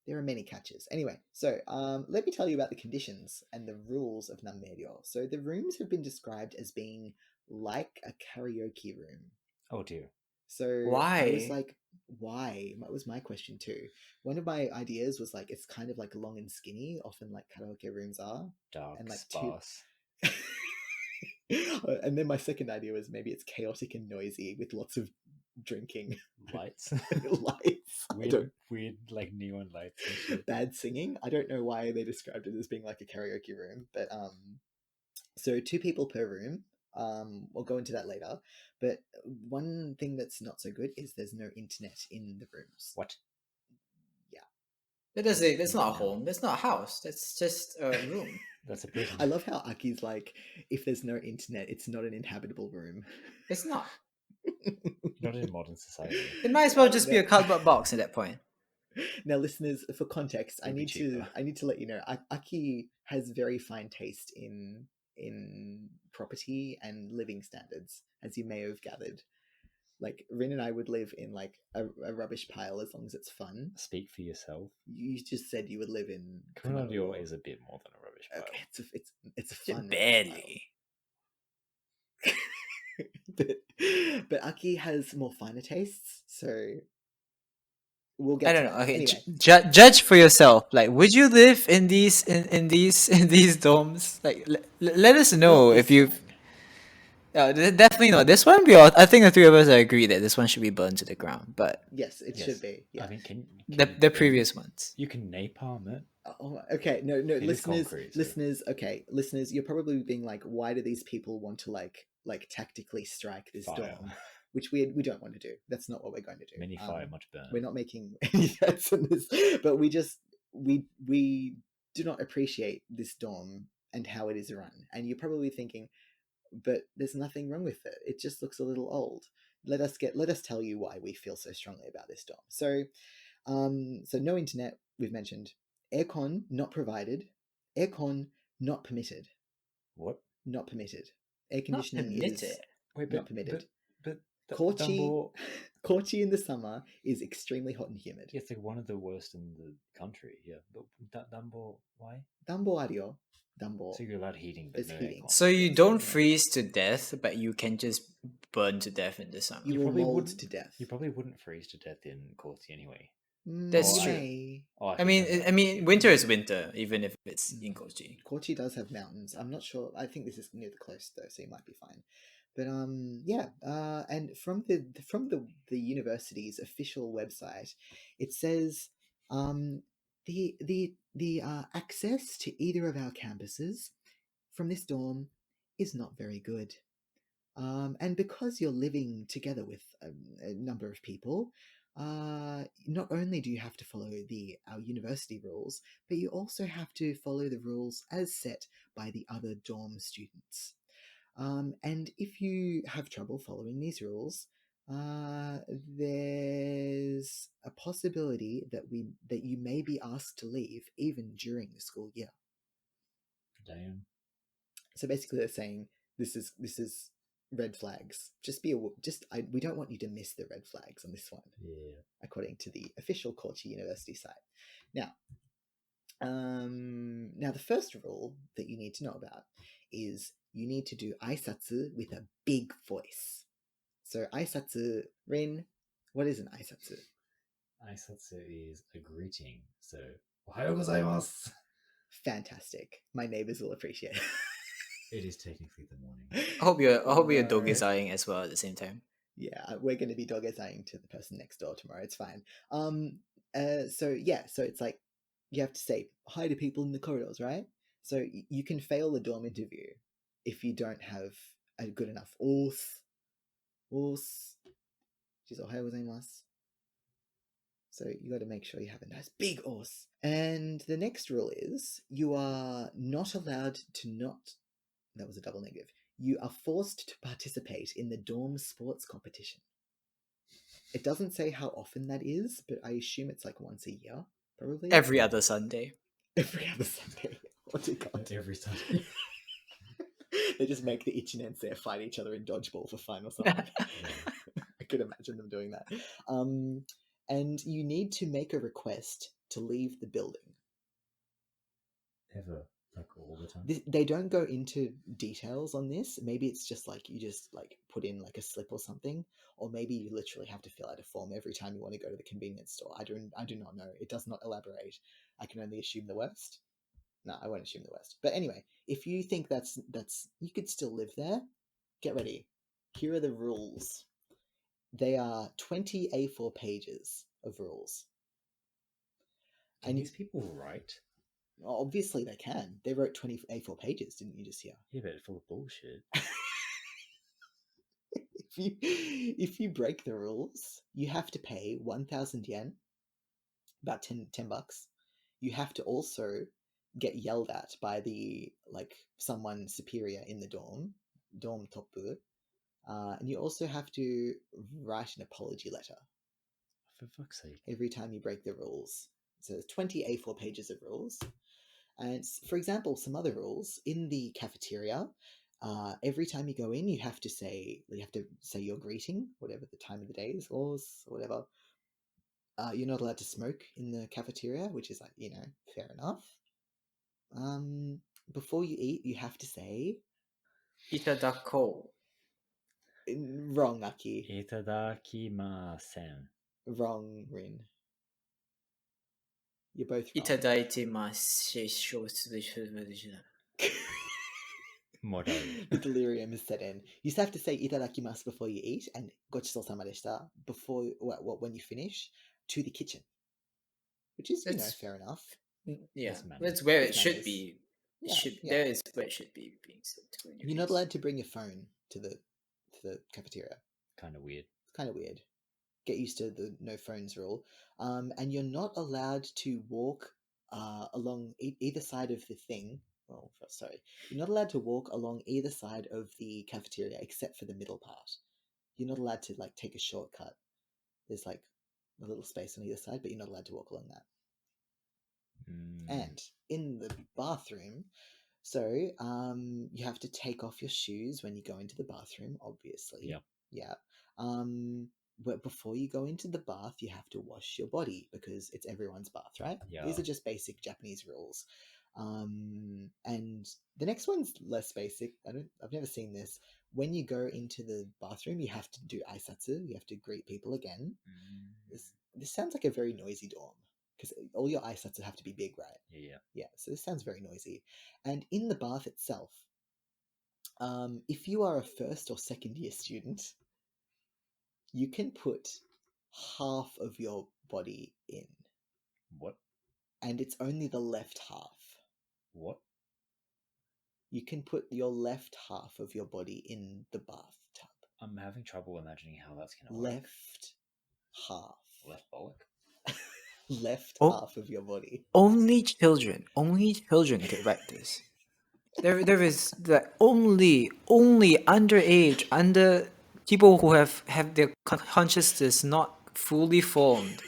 There are many catches. Anyway, so let me tell you about the conditions and the rules of Nanmei-ryo. So the rooms have been described as being like a karaoke room. Oh dear. So Why? I was like, why? That was my question too. One of my ideas was like, it's kind of like long and skinny, often like karaoke rooms are. Dark, And like sparse. And then my second idea was maybe it's chaotic and noisy with lots of drinking. Lights. Lights. Weird like neon lights and shit. Bad singing. I don't know why they described it as being like a karaoke room, but so 2 people per room. We'll go into that later. But one thing that's not so good is there's no internet in the rooms. What? Yeah. That's not a home. That's not a house. That's just a room. That's a prison. I love how Aki's like, if there's no internet, it's not an inhabitable room. It's not. Not in modern society. It might as well just be a cardboard box at that point. Now, listeners, for context, I It'd be need to let you know, Aki has very fine taste in property and living standards, as you may have gathered. Like Rin and I would live in like a rubbish pile as long as it's fun. Speak for yourself. You just said you would live in. Konodio is a bit more than a rubbish pile. Okay, it's a fun Barely. but Aki has more finer tastes, so we'll get. I to don't know. that. Okay, Anyway. judge for yourself. Like, would you live in these dorms? Like, let us know if you've. Definitely not. This one, I think the 3 of us agree that this one should be burned to the ground. But Yes, it should be. Yeah. I mean, the previous ones. You can napalm it. Oh, okay. No, It is listeners, concrete, so- listeners, you're probably being like, why do these people want to like tactically strike this Fire. dorm? Which we don't want to do. That's not what we're going to do. Many fire, much burn. We're not making any threats in this, but we do not appreciate this dorm and how it is run. And you're probably thinking, but there's nothing wrong with it. It just looks a little old. Let us tell you why we feel so strongly about this dorm. So, so no internet, we've mentioned. Aircon not provided. Aircon not permitted. What? Not permitted. Air conditioning is permitted. not permitted. But Kochi in the summer is extremely hot and humid. Yeah, it's like one of the worst in the country. Yeah, but Dumbo, why? Dambo ario. Dambo. So you're allowed heating, but There's no heating. aircon. So you don't freeze to death, but you can just burn to death in the summer. You will probably mold wouldn't- to death. You probably wouldn't freeze to death in Kochi anyway. That's You true. may. Oh, I mean, winter is winter, even if it's in Kochi. Kochi does have mountains. I'm not sure. I think this is near the coast though, so you might be fine. But and from the university's official website, it says the access to either of our campuses from this dorm is not very good. And because you're living together with a number of people, not only do you have to follow our university rules, but you also have to follow the rules as set by the other dorm students. And if you have trouble following these rules, there's a possibility that you may be asked to leave even during the school year. Damn. So basically, they're saying this is red flags. We don't want you to miss the red flags on this one. Yeah. According to the official Kochi University site. Now, the first rule that you need to know about is you need to do aisatsu with a big voice. So aisatsu, Rin, what is an aisatsu? Aisatsu is a greeting. So, ohayou gozaimasu. Fantastic. My neighbors will appreciate it. It is technically the morning. I hope your dog is eyeing as well at the same time. Yeah, we're going to be dog-eyeing to the person next door tomorrow. It's fine. So it's like you have to say hi to people in the corridors, right? So you can fail the dorm interview if you don't have a good enough os. She's ohayou gozaimasu. So you got to make sure you have a nice big os. And the next rule is you are not allowed to not. That was a double negative. You are forced to participate in the dorm sports competition. It doesn't say how often that is, but I assume it's like once a year, probably. Every other Sunday. Every other Sunday. What do you call it? Every Sunday. They just make the Ichinens there fight each other in dodgeball for fun or something. I could imagine them doing that. And you need to make a request to leave the building. Ever. Like all the time? They don't go into details on this. Maybe it's just like you just like put in like a slip or something, or maybe you literally have to fill out a form every time you want to go to the convenience store. I do not know. It does not elaborate. I can only assume the worst. No, I won't assume the worst. But anyway, if you think that's you could still live there, get ready. Here are the rules. They are 20 A4 pages of rules. Can these people write? Obviously they can. They wrote 20 A4 pages, didn't you just hear? Yeah, but full of bullshit. If you break the rules, you have to pay 1,000 yen, about 10 bucks. You have to also get yelled at by someone superior in the dorm toppu, and you also have to write an apology letter. For fuck's sake. Every time you break the rules. So there's 20 A4 pages of rules. And for example, some other rules in the cafeteria, every time you go in, you have to say your greeting, whatever the time of the day is, or whatever. You're not allowed to smoke in the cafeteria, which is fair enough. Before you eat, you have to say Itadako. Wrong, Aki. Itadakimasen. Wrong, Rin. You're both wrong. The delirium is set in. You just have to say itadakimasu before you eat and gochisousama deshita before when you finish to the kitchen, which is fair enough. Yeah, That's that's where it It's should nice. be. Yeah. There is where it should be being said. You're not allowed to bring your phone to the cafeteria. Kind of weird. It's kind of weird. Get used to the no phones rule. And you're not allowed to walk along either side of the thing. Well, sorry. You're not allowed to walk along either side of the cafeteria except for the middle part. You're not allowed to take a shortcut. There's a little space on either side, but you're not allowed to walk along that. And in the bathroom, so you have to take off your shoes when you go into the bathroom, obviously. Yep. Yeah. But before you go into the bath, you have to wash your body because it's everyone's bath, right? Yeah. These are just basic Japanese rules. And the next one's less basic. I've never seen this. When you go into the bathroom, you have to do aisatsu. You have to greet people again. This sounds like a very noisy dorm because all your aisatsu have to be big, right? Yeah. So this sounds very noisy. And in the bath itself, if you are a first or second year student, you can put half of your body in. What? And it's only the left half. What? You can put your left half of your body in the bathtub. I'm having trouble imagining how that's going to work. Left half. Left bollock. Left Oh. half of your body. Only children could write this. There is the only underage, under people who have their consciousness not fully formed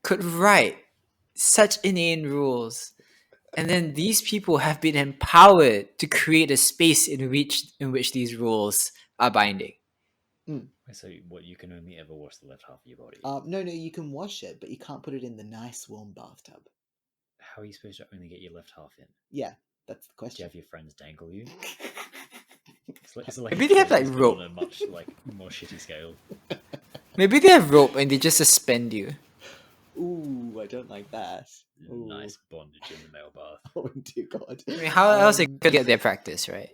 could write such inane rules. And then these people have been empowered to create a space in which these rules are binding. So what, you can only ever wash the left half of your body? No, you can wash it, but you can't put it in the nice warm bathtub. How are you supposed to only get your left half in? Yeah, that's the Do you question. have your friends dangle you? It's like Maybe they have, like, quiz, but rope. on a much more shitty scale. Maybe they have rope and they just suspend you. Ooh, I don't like that. Ooh. Nice bondage in the male bath. Oh dear God. I mean, how else they could get their practice, right?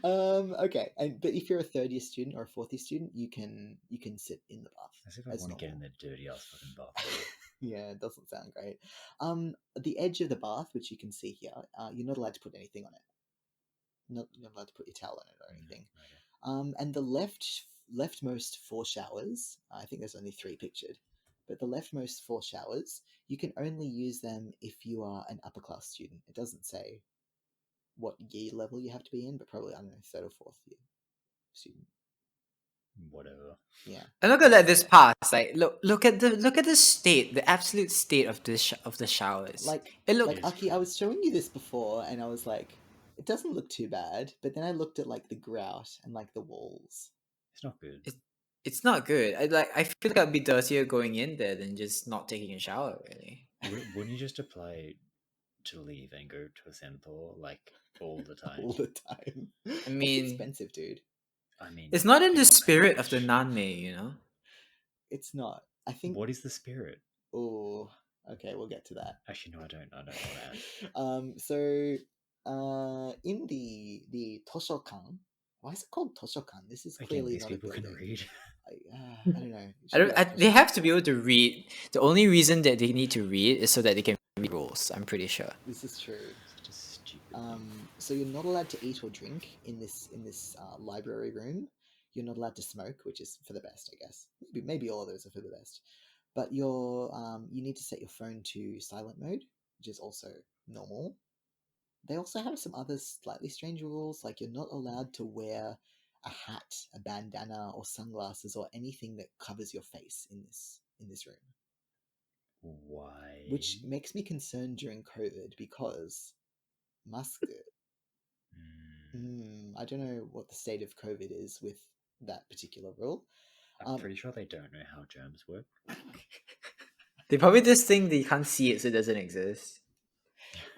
Okay, but if you're a third year student or a fourth year student, you can sit in the bath. As if I as want to get in normal. their dirty ass fucking bath. Yeah, it doesn't sound great. The edge of the bath, which you can see here, you're not allowed to put anything on it. You're not allowed to put your towel on it or anything. Okay. And the leftmost 4 showers, I think there's only 3 pictured, but the leftmost 4 showers, you can only use them if you are an upper class student. It doesn't say what year level you have to be in, but probably, I don't know, 3rd or 4th year student. Whatever. Yeah. I'm not gonna let this pass. Like, look at the state, the absolute state of the showers. It looked Like Aki, I was showing you this before, and I was like, it doesn't look too bad. But then I looked at like the grout and like the walls. It's not good. It's not good. I feel like I'd be dirtier going in there than just not taking a shower. Really. Wouldn't you just apply to leave and go to a centaur like all the time? All the time. I mean, it's expensive, dude. I mean, it's not in the you're spirit of rich. the nanmei, you know. It's not. I think. What is the spirit? Oh, okay, we'll get to that. Actually, no, I don't know that. So, in the Toshokan, why is it called Toshokan? This is Again, clearly these not people a can building. read. I don't know. It should be like They Toshokan. have to be able to read. The only reason that they need to read is so that they can read rules. I'm pretty sure. This is true. Such a stupid thing. So you're not allowed to eat or drink in this library room. You're not allowed to smoke, which is for the best, I guess. Maybe all of those are for the best. But you need to set your phone to silent mode, which is also normal. They also have some other slightly strange rules, like you're not allowed to wear a hat, a bandana, or sunglasses, or anything that covers your face in this room. Why? Which makes me concerned during COVID because mask. I don't know what the state of COVID is with that particular rule. I'm pretty sure they don't know how germs work. They probably just think they can't see it, so it doesn't exist.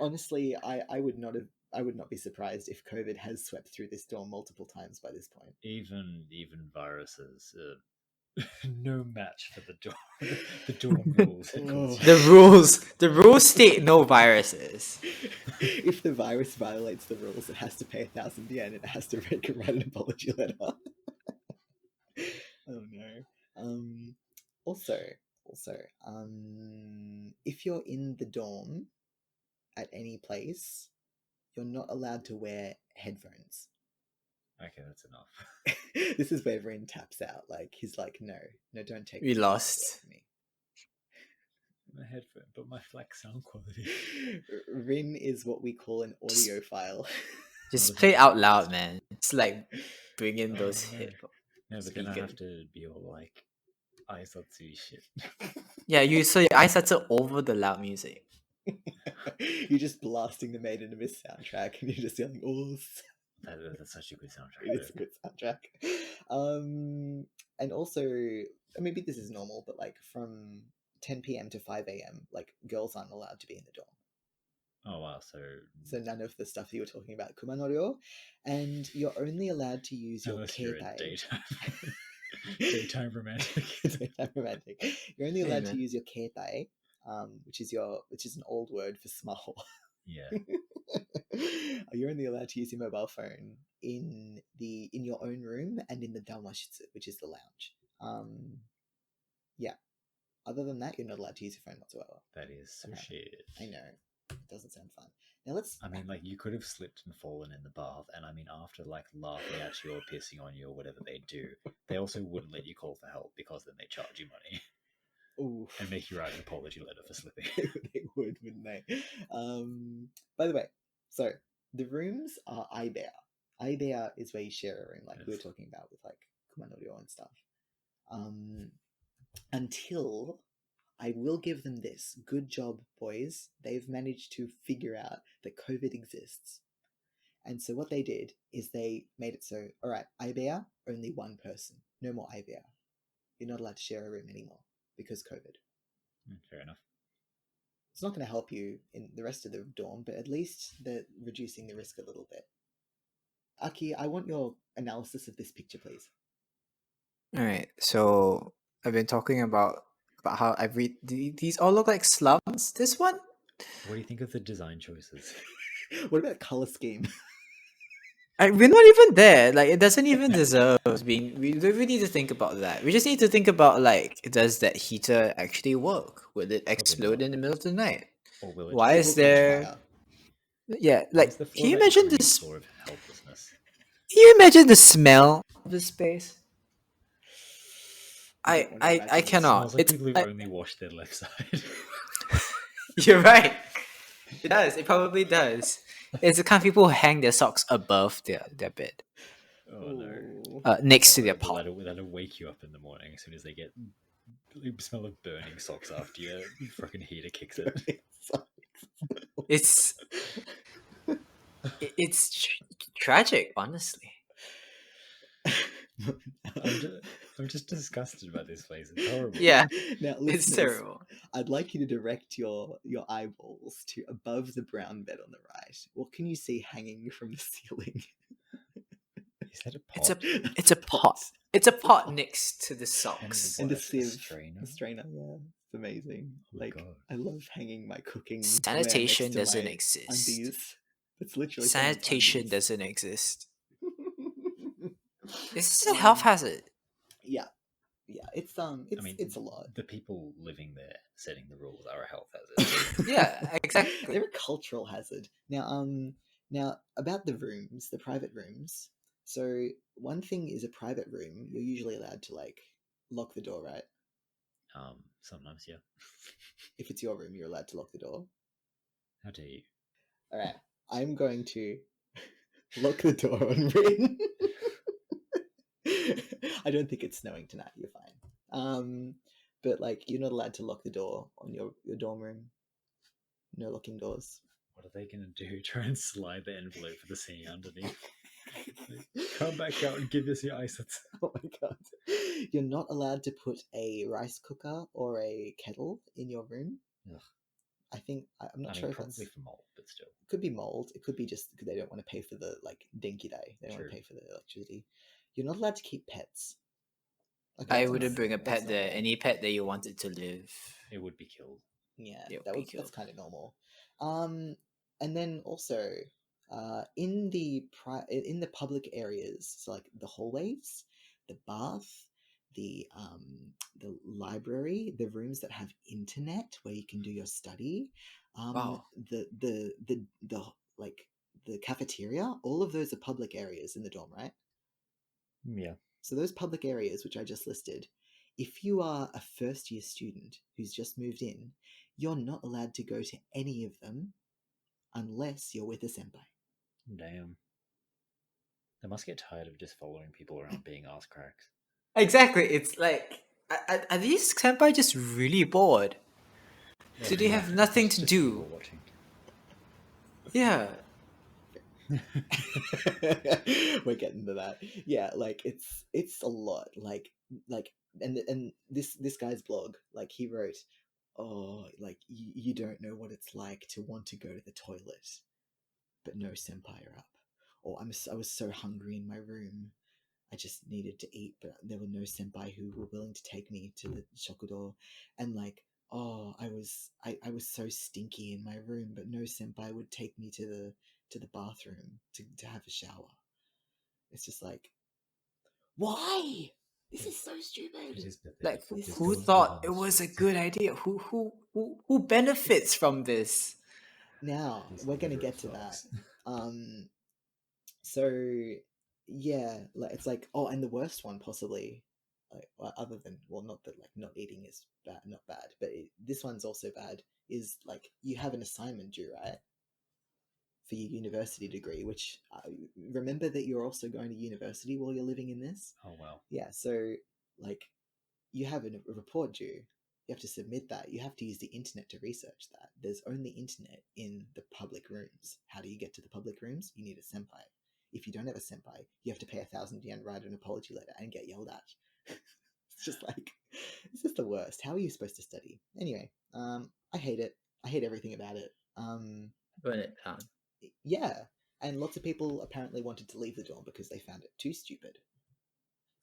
Honestly, I would not be surprised if COVID has swept through this dorm multiple times by this point. Even viruses, no match for the dorm. The dorm rules. The rules state no viruses. If the virus violates the rules, it has to pay 1,000 yen and it has to write an apology letter. Oh no. Also, if you're in the dorm at any place, you're not allowed to wear headphones. Okay, that's enough. This is where Rin taps out. Like, he's like, no, don't take We this lost. away from me. My headphone, but my flat sound quality. Rin is what we call an audiophile. Just play out loud, man. It's like bring in those headphones. No, but then I have to be all like Aisatsu shit. Yeah, so your eyes are over the loud music. You're just blasting the Made in Abyss soundtrack and you're just yelling, oh, That's such a good soundtrack. it's a good soundtrack. And also, maybe this is normal, but like from 10 p.m. to 5 a.m., like girls aren't allowed to be in the dorm. Oh wow, so none of the stuff that you were talking about, kumanoryo, and you're only allowed to use your unless you're a keitai. daytime romantic. Daytime romantic. You're only allowed man. to use your keitai, which is an old word for small. Yeah. You're only allowed to use your mobile phone in your own room and in the damashitsu, which is the lounge. Yeah. Other than that, you're not allowed to use your phone whatsoever. That is so shit. I know. It doesn't sound fun. Now let's. I mean, like, you could have slipped and fallen in the bath, and I mean, after like laughing at you or pissing on you or whatever they do, they also wouldn't let you call for help because then they charge you money. Ooh. and make you write an apology letter for slipping. They would, wouldn't they? By the way, so the rooms are Ibear. Ibear is where you share a room, like we were Yes. talking about with like Kumanorio and stuff. Until I will give them this. Good job, boys. They've managed to figure out that COVID exists. And so what they did is they made it so, all right, Ibear, only one person. No more Ibear. You're not allowed to share a room anymore because COVID. Fair enough. It's not going to help you in the rest of the dorm, but at least they're reducing the risk a little bit. Aki, I want your analysis of this picture, please. All right. So I've been talking about how I read these all look like slums. This one, What do you think of the design choices? What about color scheme? we're not even there. Like it doesn't even deserve being. We don't really need to think about that. We just need to think about like, does that heater actually work? Will it explode not. in the middle of the night? Or will it Why just is It will catch there? fire. Yeah, Why like is the can you floor that imagine green this? floor of helplessness? Can you imagine the smell of this space? I don't want to I imagine It cannot. smells like It's people who've I- only washed their left side. You're right. It does. It probably does. It's the kind of people who hang their socks above their bed, Oh no. Ooh. next to their Horrible. pot. That'll wake you up in the morning as soon as they get the smell of burning socks after your fucking heater kicks it. It's tragic, honestly. I'm just disgusted about this place. It's horrible. Yeah, Now, it's listeners, terrible. I'd like you to direct your eyeballs to above the brown bed on the right. What can you see hanging from the ceiling? Is that a pot? It's a pot. It's a pot next to the socks. And a What, sieve, strainer? a strainer. Yeah, it's amazing. Oh my Like, God. I love hanging my cooking wear Sanitation next to doesn't my exist. undies. It's literally someone's Sanitation undies. doesn't exist. This is a health hazard. Yeah, it's it's a lot. The people living there setting the rules are a health hazard. Yeah, exactly. They're a cultural hazard. Now about the rooms, the private rooms. So one thing is a private room. You're usually allowed to like lock the door, right? Sometimes, yeah. If it's your room, you're allowed to lock the door. How dare you? All right, I'm going to lock the door on Rin. I don't think it's snowing tonight. You're fine. But like, you're not allowed to lock the door on your dorm room. No locking doors. What are they gonna do? Try and slide the envelope for the singing underneath? Come back out and give us your ice. Oh my god. You're not allowed to put a rice cooker or a kettle in your room. Ugh. I'm not sure if probably that's... for mold, but still. It could be mold. It could be just because they don't want to pay for the like denki day. They don't want True. to pay for the electricity. You're not allowed to keep pets. Okay, I that's wouldn't not- bring a that's pet not there. bad. Any pet that you wanted to live. It would be killed. Yeah, It would that be was killed. that's kind of normal. And then also, in the public areas, so like the hallways, the bath, the library, the rooms that have internet where you can do your study, Wow. the like the cafeteria, all of those are public areas in the dorm, right? Yeah. So those public areas, which I just listed, if you are a first year student who's just moved in, you're not allowed to go to any of them unless you're with a senpai. Damn. They must get tired of just following people around being ass cracks. Exactly. It's like, are these senpai just really bored? Do they have nothing It's to just do? people watching. Yeah. We're getting to that. Yeah, like it's a lot. Like and this guy's blog, like he wrote, oh, like you don't know what it's like to want to go to the toilet, but no senpai are up. Or I was so hungry in my room, I just needed to eat, but there were no senpai who were willing to take me to the shokudo. And like, oh, I was so stinky in my room, but no senpai would take me to the bathroom to have a shower. It's just like, why? This is so stupid. It is pathetic. Like, This who is- thought it was a good idea? Who benefits from this? Now These we're gonna literal get to that. fucks. So yeah, like it's like, oh, and the worst one possibly like, well, other than, well, not that like not eating is bad, not bad, but this one's also bad. Is like you have an assignment due, right, for your university degree, which remember that you're also going to university while you're living in this. Oh well. Yeah, so like you have a report due. You have to submit that. You have to use the internet to research that. There's only internet in the public rooms. How do you get to the public rooms? You need a senpai. If you don't have a senpai, you have to pay 1,000 yen, write an apology letter, and get yelled at. It's just like, it's just the worst. How are you supposed to study? Anyway, I hate it. I hate everything about it. Burn it down. Yeah, and lots of people apparently wanted to leave the dorm because they found it too stupid.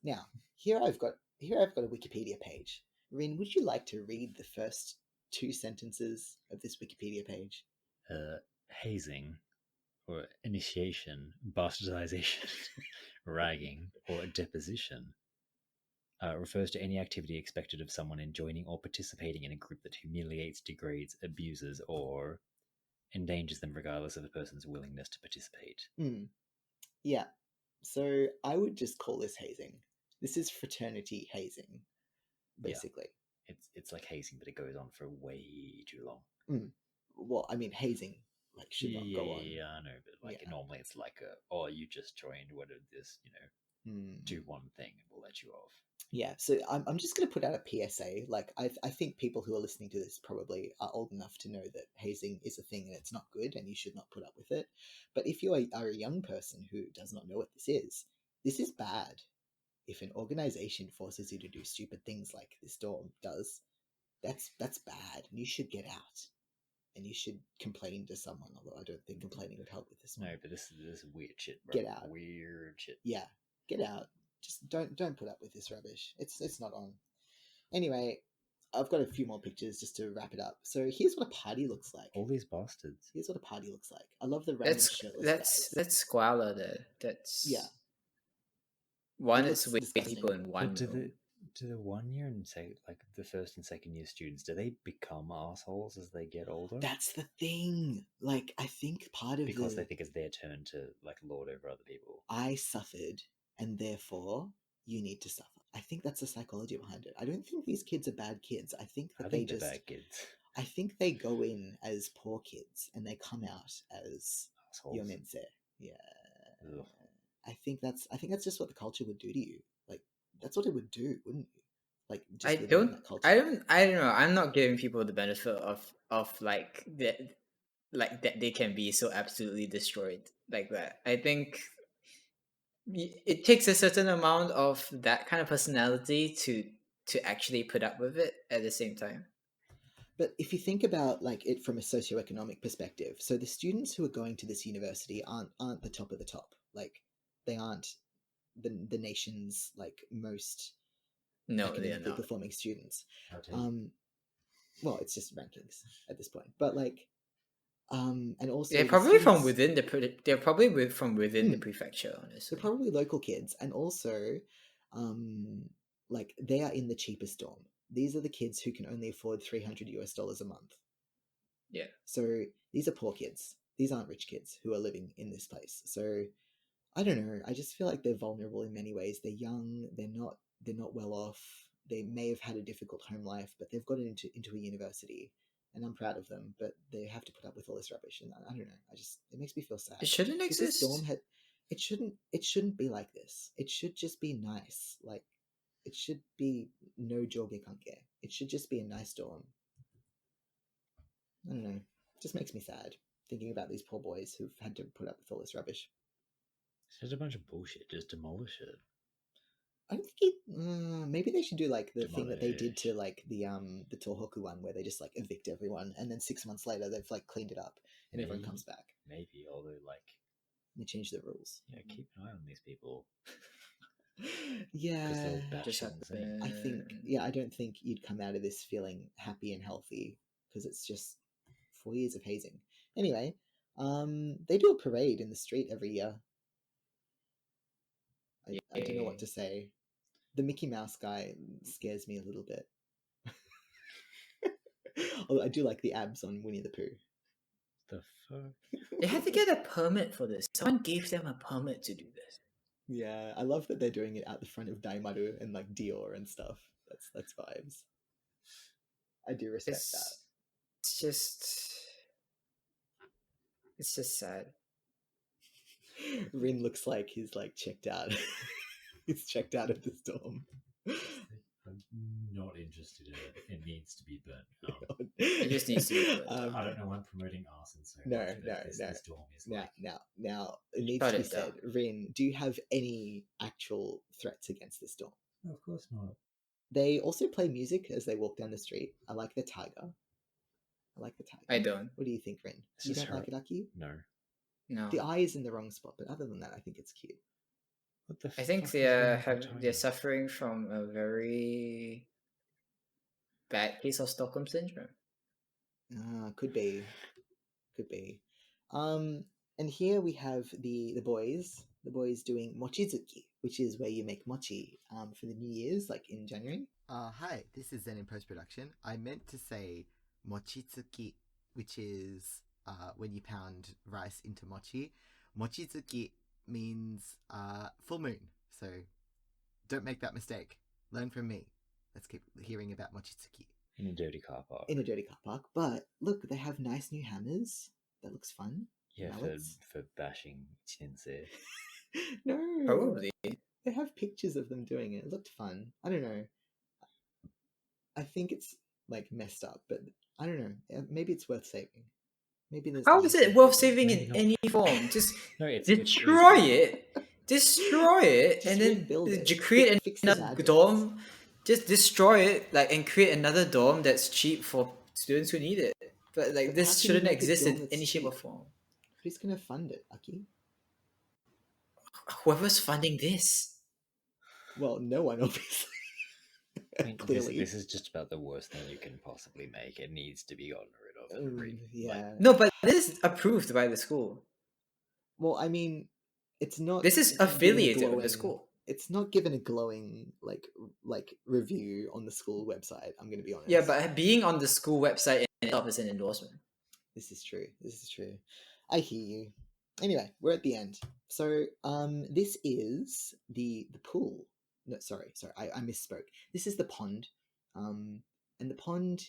Now, here I've got a Wikipedia page. Rin, would you like to read the first 2 sentences of this Wikipedia page? Hazing, or initiation, bastardization, ragging, or deposition refers to any activity expected of someone in joining or participating in a group that humiliates, degrades, abuses, or endangers them regardless of a person's willingness to participate. Yeah, so I would just call this hazing. This is fraternity hazing, basically. Yeah. It's like hazing, but it goes on for way too long. Well, I mean, hazing like should not go on. Yeah, I know, but like normally it's like you just joined, what is this, do one thing and we'll let you off. Yeah, so I'm just going to put out a PSA. Like, I think people who are listening to this probably are old enough to know that hazing is a thing and it's not good and you should not put up with it. But if you are a young person who does not know what this is bad. If an organization forces you to do stupid things like this dorm does, that's bad. And you should get out. And you should complain to someone, although I don't think complaining would help with this one. No, but this is weird shit, bro. Get out. Weird shit. Yeah, get out. Just don't put up with this rubbish. It's not on. Anyway, I've got a few more pictures just to wrap it up. So here's what a party looks like. All these bastards. Here's what a party looks like. I love the random shirtless guys. That's squalor there. That's it's with people in one room. Do the 1 year and like the first and second year students, do they become assholes as they get older? That's the thing. Like, I think part of because they think it's their turn to like lord over other people. I suffered, and therefore you need to suffer. I think that's the psychology behind it. I don't think these kids are bad kids. I think that they're bad kids. I think they go in as poor kids and they come out as yomense. Yeah. Ugh. I think that's just what the culture would do to you. Like, that's what it would do, wouldn't you? Like, just I don't know. I'm not giving people the benefit of like that they can be so absolutely destroyed like that. I think it takes a certain amount of that kind of personality to actually put up with it at the same time. But if you think about like it from a socioeconomic perspective, so the students who are going to this university aren't the top of the top. Like, they aren't the nation's like most academically performing students. Well, it's just rankings at this point. But like, and also they're probably from within the prefecture. Honestly, they're probably local kids, and also, like they are in the cheapest dorm. These are the kids who can only afford $300 a month. Yeah. So these are poor kids. These aren't rich kids who are living in this place. So I don't know. I just feel like they're vulnerable in many ways. They're young. They're not well off. They may have had a difficult home life, but they've got into a university, and I'm proud of them. But they have to put up with all this rubbish, and I don't know. it makes me feel sad. It shouldn't exist. It shouldn't be like this. It should just be nice. Like, it should be no joge kanke. It should just be a nice dorm. I don't know. It just makes me sad thinking about these poor boys who've had to put up with all this rubbish. It's just a bunch of bullshit. Just demolish it. I don't think maybe they should do like the thing that they did to like the Tohoku one, where they just like evict everyone, and then 6 months later they've like cleaned it up and everyone comes back. Maybe, although like they change the rules. Yeah, keep an eye on these people. Yeah, I think. Yeah, I don't think you'd come out of this feeling happy and healthy, because it's just 4 years of hazing. Anyway, they do a parade in the street every year. I don't know what to say. The Mickey Mouse guy scares me a little bit. Although I do like the abs on Winnie the Pooh. The fuck? They had to get a permit for this. Someone gave them a permit to do this. Yeah, I love that they're doing it at the front of Daimaru and like Dior and stuff. That's vibes. I do respect that. It's just it's just sad. Rin looks like he's like checked out. He's checked out of this dorm. I'm not interested in it. It needs to be burnt out. It just needs to be burnt I don't know why I'm promoting arson so No, much, but no, this, no. this dorm is Now, like... now, it needs Shut to be it down. said. Rin, do you have any actual threats against this dorm? No, of course not. They also play music as they walk down the street. I like the tiger. I don't. What do you think, Rin? This You is don't like it, Aki? No. No. The eye is in the wrong spot, but other than that, I think it's cute. What the I think fuck they is wrong are with that they're tiger? suffering from a very bad case of Stockholm syndrome. Could be. And here we have the boys doing mochizuki, which is where you make mochi for the New Year's, like in January. Hi, this is Zen in post-production. I meant to say mochitsuki, which is when you pound rice into mochi. Mochizuki means full moon, so don't make that mistake. Learn from me. Let's keep hearing about mochitsuki. In a dirty car park. In a dirty car park, but look, they have nice new hammers. That looks fun. Yeah, Mallets. for bashing Tinsei. No, Probably. they have pictures of them doing it. It looked fun. I don't know. I think it's like messed up, but I don't know. Maybe it's worth saving. Maybe there's. How is it worth saving? saving Maybe in not. any form? Just No, it's destroy it, Just and then rebuild it. create Fix the another gadgets. dorm. Just destroy it, like, and create another dorm that's cheap for students who need it. But like, But this how can you shouldn't make a exist dorm in that's any shape or cheap? form. Who's gonna fund it, Aki? Whoever's funding this. Well, no one, obviously. I mean, Clearly. this is just about the worst thing you can possibly make. It needs to be gotten rid of. Yeah. No, but this is approved by the school. Well, I mean, it's not. This is given a affiliated with the glowing- school. It's not given a glowing like review on the school website. I'm gonna be honest. Yeah, but being on the school website in itself is an endorsement. This is true. I hear you. Anyway, we're at the end. So, this is the pool. No, sorry, I misspoke. This is the pond. And the pond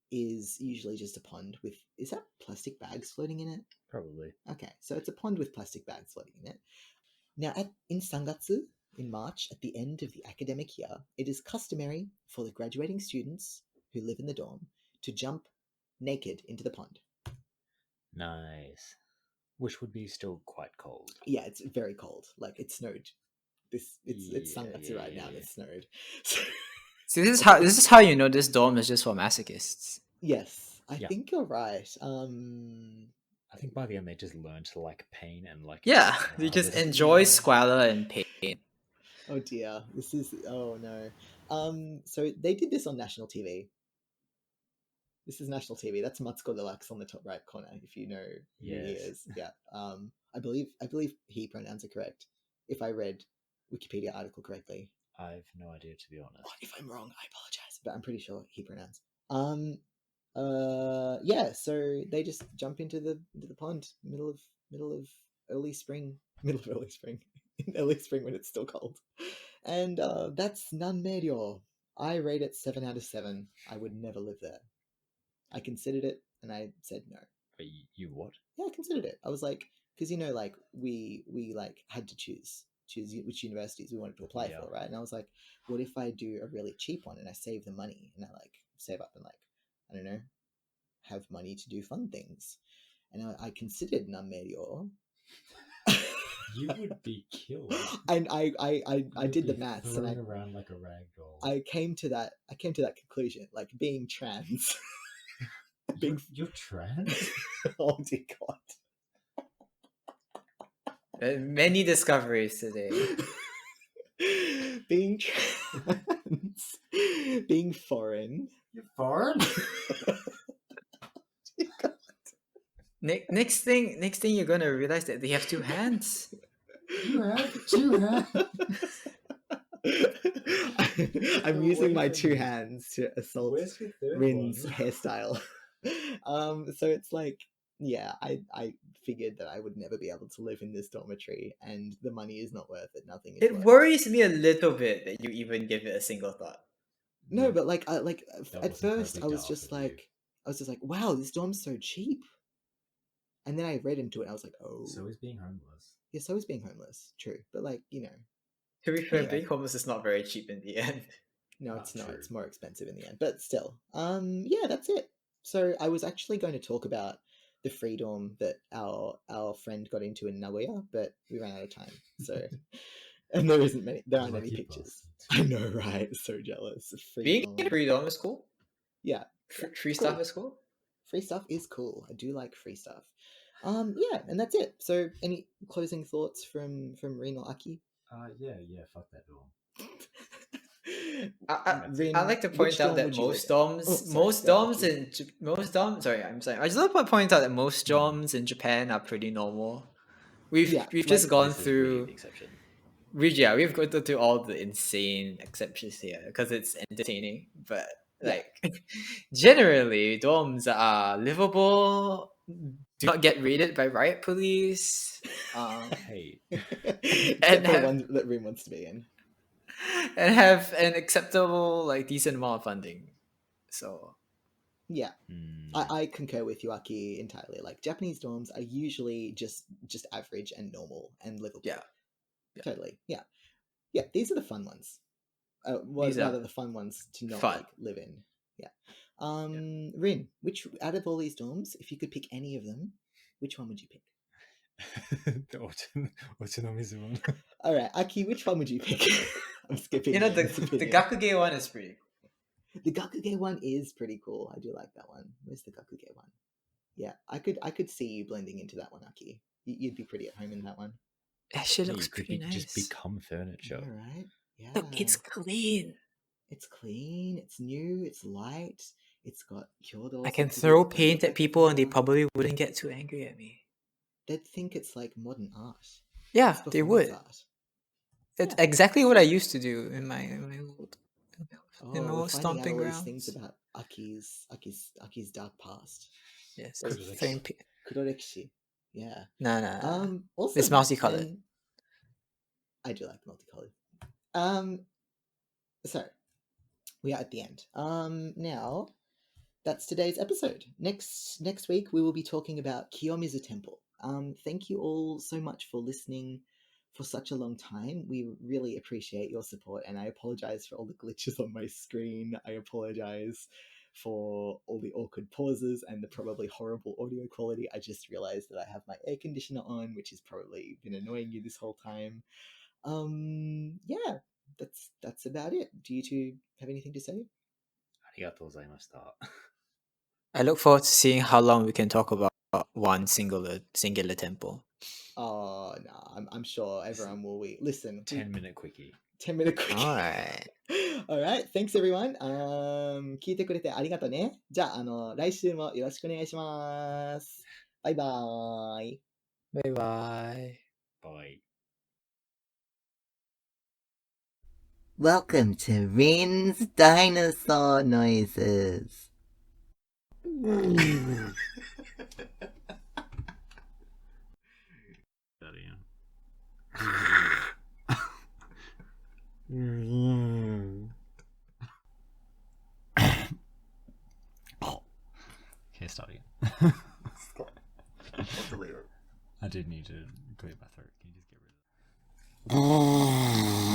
is usually just a pond with, is that plastic bags floating in it? Probably. Okay, so it's a pond with plastic bags floating in it. Now, in Sangatsu, in March, at the end of the academic year, it is customary for the graduating students who live in the dorm to jump naked into the pond. Nice. Which would be still quite cold. Yeah, it's very cold. Like, it snowed. It's Sangatsu right now. Yeah. It snowed. See, this is how you know this dorm is just for masochists. Yes, I Yeah. think you're right. I think by the end they just learn to like pain and like... Yeah, you just enjoy squalor and pain. Oh dear, oh no. So they did this on national TV. This is national TV. That's Matsuko Deluxe on the top right corner, if you know who he Yes. is. Yeah. I believe he pronouns are correct. If I read Wikipedia article correctly. I have no idea, to be honest. If I'm wrong, I apologize. But I'm pretty sure he pronouns. Yeah, so they just jump into the pond, middle of early spring. In early spring when it's still cold. And that's Nanmeryo. I rate it 7 out of 7. I would never live there. I considered it and I said no. But you what? Yeah, I considered it. I was like, because like we like had to choose which universities we wanted to apply Yeah. for, right? And I was like, what if I do a really cheap one and I save the money and I like save up and like, I don't know, have money to do fun things. And I considered Nanmeryo. You would be killed. And I You'd did the be maths and thrown around like a rag doll. I came to that conclusion, like being trans. You're trans? Oh dear God. Many discoveries today. Being trans, being foreign. You're foreign? Next thing you're gonna realize that they have 2 hands. You have 2 hands. I'm using my 2 hands to assault Where's your third Rin's one? hairstyle. So it's like yeah, I figured that I would never be able to live in this dormitory, and the money is not worth it. Nothing is It worth worries me a little bit that you even give it a single thought. No, but like, That at was first incredibly I was daft just of you. like, wow, this dorm's so cheap. And then I read into it, and I was like, oh, So is being homeless. yeah, so is being homeless. True, but like, you know, To be fair, Anyway. being homeless is not very cheap in the end. no, Ah, it's not. true. It's more expensive in the end, but still, yeah, that's it. So I was actually going to talk about the free dorm that our friend got into in Nagoya, but we ran out of time. So, and there aren't any Lucky pictures. bastard. I know, right? So jealous. Free Being dorm. in free dorm is cool. Yeah, Free it's stuff cool. is cool. Free stuff is cool. I do like free stuff. Yeah, and that's it. So, any closing thoughts from Rin or Aki? Yeah, fuck that dorm. I'd like to point out that most dorms I just want to point out that most dorms in Japan are pretty normal. We've just gone This is really through the exception. we've gone through all the insane exceptions here because it's entertaining. But like generally, dorms are livable. Do not get raided by riot police. Hey, Except for the one that Rin wants to be in. And have an acceptable, like, decent amount of funding. So Yeah, I concur with you, Aki, entirely. Like, Japanese dorms are usually just average and normal and livable. Yeah. Totally. Yeah. These are the fun ones. These are rather the fun ones to not fun. like live in. Yeah. Rin, which out of all these dorms, if you could pick any of them, which one would you pick? the autonomy one. All right, Aki, which one would you pick? I'm skipping. The Rin's opinion. Gakuge one is pretty cool. The Gakuge one is pretty cool. I do like that one. Where's the Gakuge one? Yeah, I could see you blending into that one, Aki. You'd be pretty at home in that one. Actually, Yeah, looks you could pretty nice. just become furniture. Yeah, right? Yeah. Look, it's clean. It's clean, it's new, it's light, it's got kyodo. I can throw paint at people and they probably wouldn't get too angry at me. They'd think it's like modern art. Yeah, It's they performance would. art. That's exactly what I used to do in my old We're finding stomping out all grounds. these things about Aki's dark past. Yes, Kurorekshi. Kurorekshi. Yeah. Nah. Also, It's multicolored. I do like multicolored. So we are at the end. Now that's today's episode. Next week we will be talking about Kiyomizu Temple. Thank you all so much for listening for such a long time. We really appreciate your support, and I apologize for all the glitches on my screen. I apologize for all the awkward pauses and the probably horrible audio quality. I just realized that I have my air conditioner on, which has probably been annoying you this whole time. Yeah, that's about it. Do you two have anything to say? Arigatou gozaimashita. I look forward to seeing how long we can talk about one singular temple. Oh no, I'm sure everyone will. Listen, 10-minute quickie. 10-minute quickie. Alright. Alright, thanks everyone. 聞いてくれてありがとうね。じゃあ、来週もよろしくお願いします。バイバーイ。 Bye bye. Bye. Welcome to Rin's Dinosaur Noises. Okay, start again. I did need to clear my throat. Can you just get rid of it?